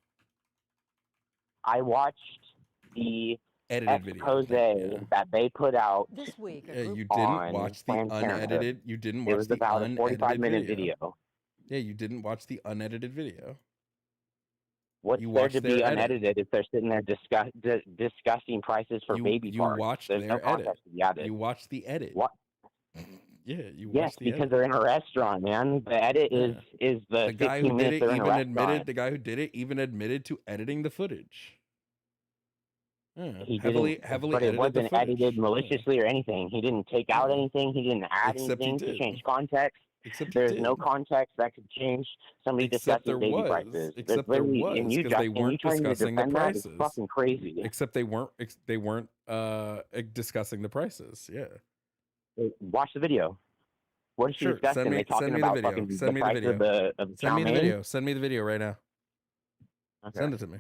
I watched the edited expose that they put out this week. You didn't watch the unedited. You didn't watch the about unedited a 45-minute video. Yeah, you didn't watch the unedited video. What's there to be unedited if they're sitting there discussing prices for baby parts? You watched There's their no edit. context to be added. You watched the edit. What? Yeah, you Yes, watched the because edit. they're in a restaurant, man. The edit is the guy 15 who did minutes it they're in a even restaurant. admitted. The guy who did it even admitted to editing the footage. Yeah, He heavily didn't, but edited it wasn't the footage. edited maliciously or anything. He didn't take out anything. He didn't add Except he anything to did. change context. Except There's no context that could change somebody Except discussing there baby was. prices. Except there was, and you because they weren't trying to discussing the defend that is prices. fucking crazy. Except they weren't discussing the prices. Yeah. Watch the video. What is she discussing? Send me, They talking send me about the video. fucking Send the me the price video. of the Send me the chow mein? video. Send me the video right now. Okay. Send it to me.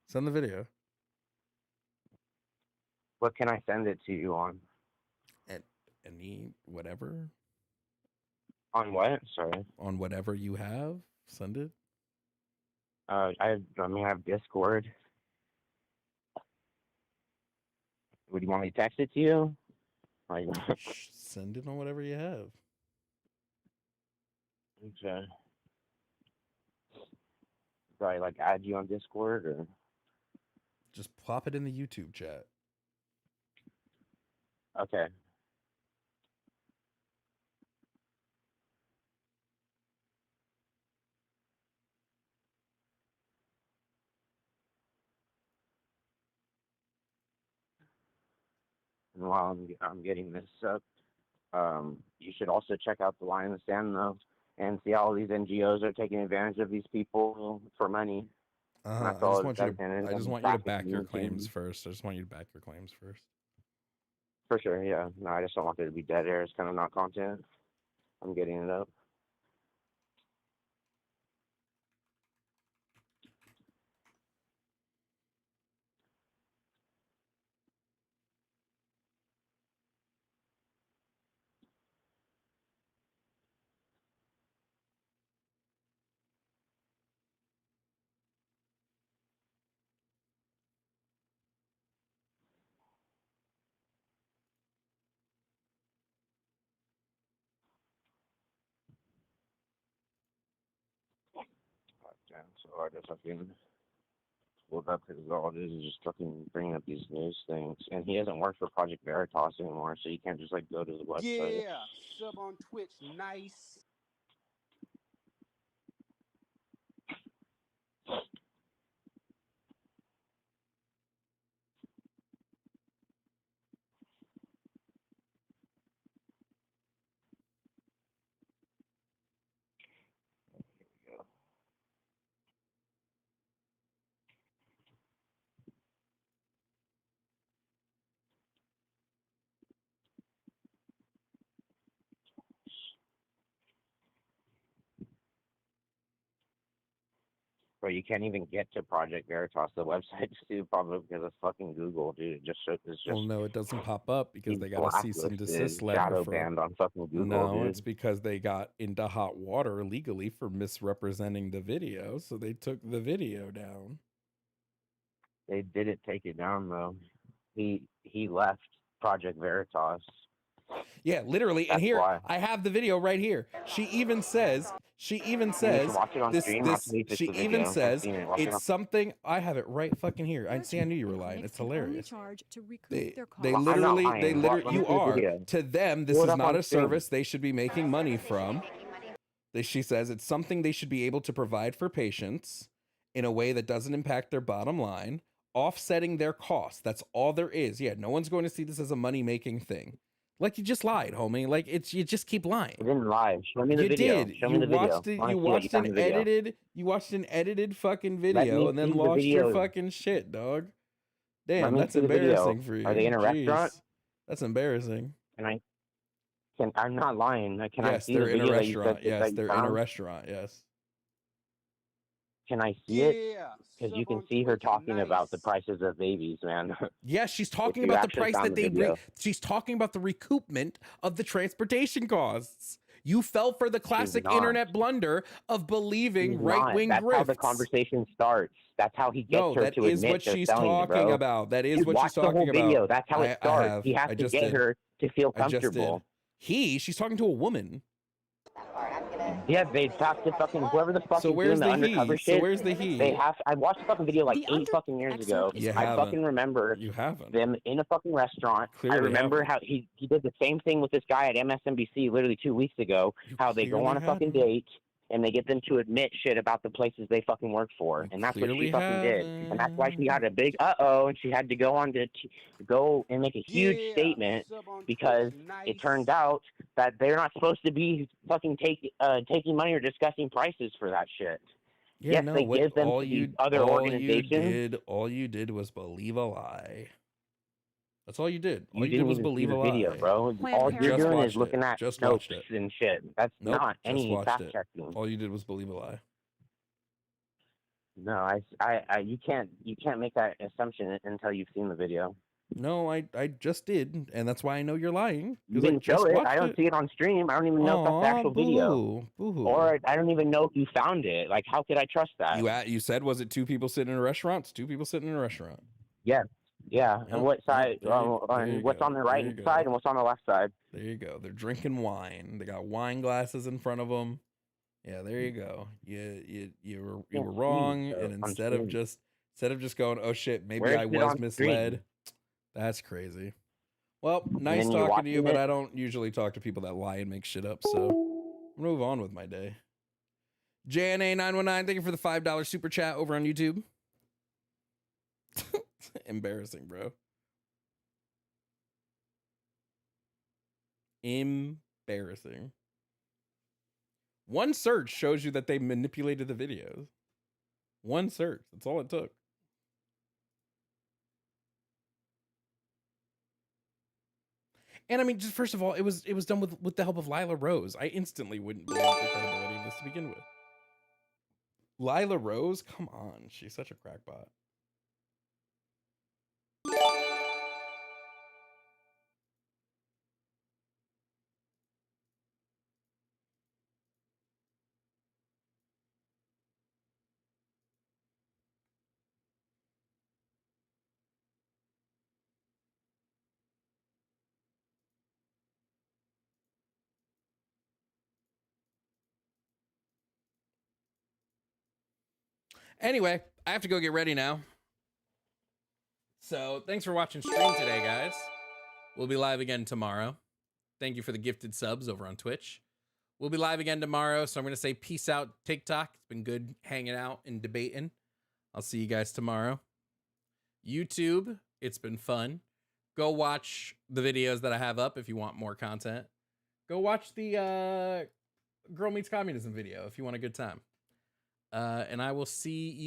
Send the video. What can I send it to you on? Any whatever. On what? Sorry. On whatever you have. Send it. I have Discord. Would you want me to text it to you? Like, Send it on whatever you have. okay. Do I like add you on Discord or? Just plop it in the YouTube chat. Okay. And while I'm getting this up, you should also check out the Line in the Sand though. and see all these NGOs are taking advantage of these people for money. And that's all I just want you to back your claims first. first. I just want you to back your claims first. For sure, yeah. No, I just don't want there to be dead air. It's kind of not content. I'm getting it up. Damn, so I just fucking pulled up because all it is just fucking bringing up these news things. And he doesn't work for Project Veritas anymore, so you can't just like go to the website. Yeah, sub on Twitch, nice. But you can't even get to Project Veritas, the website, too, probably because of fucking Google, dude. It just shows, it's just Well, no, it doesn't pop up because he's they got a cease and blacklisted, desist letter shadow for banned on fucking Google, No, dude. it's because they got into hot water illegally for misrepresenting the video, so they took the video down. They didn't take it down though. He left Project Veritas. Yeah, literally. And That's here why. I have the video right here. She even says You need to watch it on stream. Not to leave this she the even video. I've says seen it. Watch it on- it's something. I have it right fucking here. I knew you were lying. It's hilarious. They literally you are. To them, this Pull it is up not on a stream. service they should be making money from. She says it's something they should be able to provide for patients in a way that doesn't impact their bottom line, offsetting their costs. That's all there is. Yeah, no one's going to see this as a money-making thing. Like, you just lied, homie. Like, you just keep lying. I didn't lie. Show me the You video. did. Show me You the video. watched it. I wanna You see what watched found in an the video. edited. You watched an edited fucking Let video me and then see the lost your video. fucking shit, dog. Let Damn, me that's see the video. embarrassing for you. Are they in a Jeez. restaurant? That's embarrassing. I'm not lying. Can I Yes, see the they're in a video that you restaurant. said Yes, that you they're in a found? restaurant. Yes. Can I see it? Because you can see her talking about the prices of babies, man. Yes, she's talking you about the actually price found that the video. she's talking about the recoupment of the transportation costs. You fell for the classic not. internet blunder of believing She's right-wing not. That's how the grifts. conversation starts. That's how he gets No, her that to is admit what they're she's selling you, talking bro. about. That is Dude, what watch she's the whole talking about. video. That's how it I starts. have. He has I to just get did. her to feel I just did. comfortable. She's talking to a woman. Yeah, they have to fucking whoever the fuck So is where's doing the the he? undercover So shit. where's the he? They have. I watched the fucking video like eight fucking years ago. You I haven't. fucking remember You haven't. them in a fucking restaurant. Clearly I remember haven't. how he did the same thing with this guy at MSNBC literally 2 weeks ago. How they go clearly on a fucking haven't. date and they get them to admit shit about the places they fucking work for, and that's what clearly she fucking did. And that's why she had a big and she had to go on to go and make a huge statement because it turns out that they're not supposed to be fucking taking money or discussing prices for that shit. Yeah, Yes, no, they what, give them all to you these other organizations. all you did was believe a lie. That's all you did. All You you did didn't was even believe see a the video, lie. bro. All you're Just doing watched is looking it. at Just notes watched it. and shit. That's Nope, not just any watched fact it. checking. All you did was believe a lie. No, you can't make that assumption until you've seen the video. No, I just did, and that's why I know you're lying. You 'cause I didn't show just it. watched I don't see it on stream. I don't even know if that's the Aw, actual video. boo-hoo. Or I don't even know if you found it. Like, how could I trust that? You said, was it two people sitting in a restaurant? It's two people sitting in a restaurant. Yeah. Yeah. Yep, And what side? there you and what's go, on the there right you go. side and what's on the left side? There you go. They're drinking wine. They got wine glasses in front of them. Yeah, there you go. You were Can't see, wrong, though, and on instead of stream. just going, oh shit, maybe Where's I it was on stream? misled. That's crazy. Well, nice then you're talking to you, watching but it? I don't usually talk to people that lie and make shit up. So move on with my day. JNA919, thank you for the $5 super chat over on YouTube. Embarrassing, bro. Embarrassing. One search shows you that they manipulated the videos. One search. That's all it took. And I mean, just first of all, it was done with the help of Lila Rose. I instantly wouldn't believe the credibility of this to begin with. Lila Rose, come on, she's such a crackpot. Anyway, I have to go get ready now. So thanks for watching stream today, guys. We'll be live again tomorrow. Thank you for the gifted subs over on Twitch. We'll be live again tomorrow. So I'm going to say peace out, TikTok. It's been good hanging out and debating. I'll see you guys tomorrow. YouTube, it's been fun. Go watch the videos that I have up if you want more content. Go watch the Girl Meets Communism video if you want a good time. And I will see you.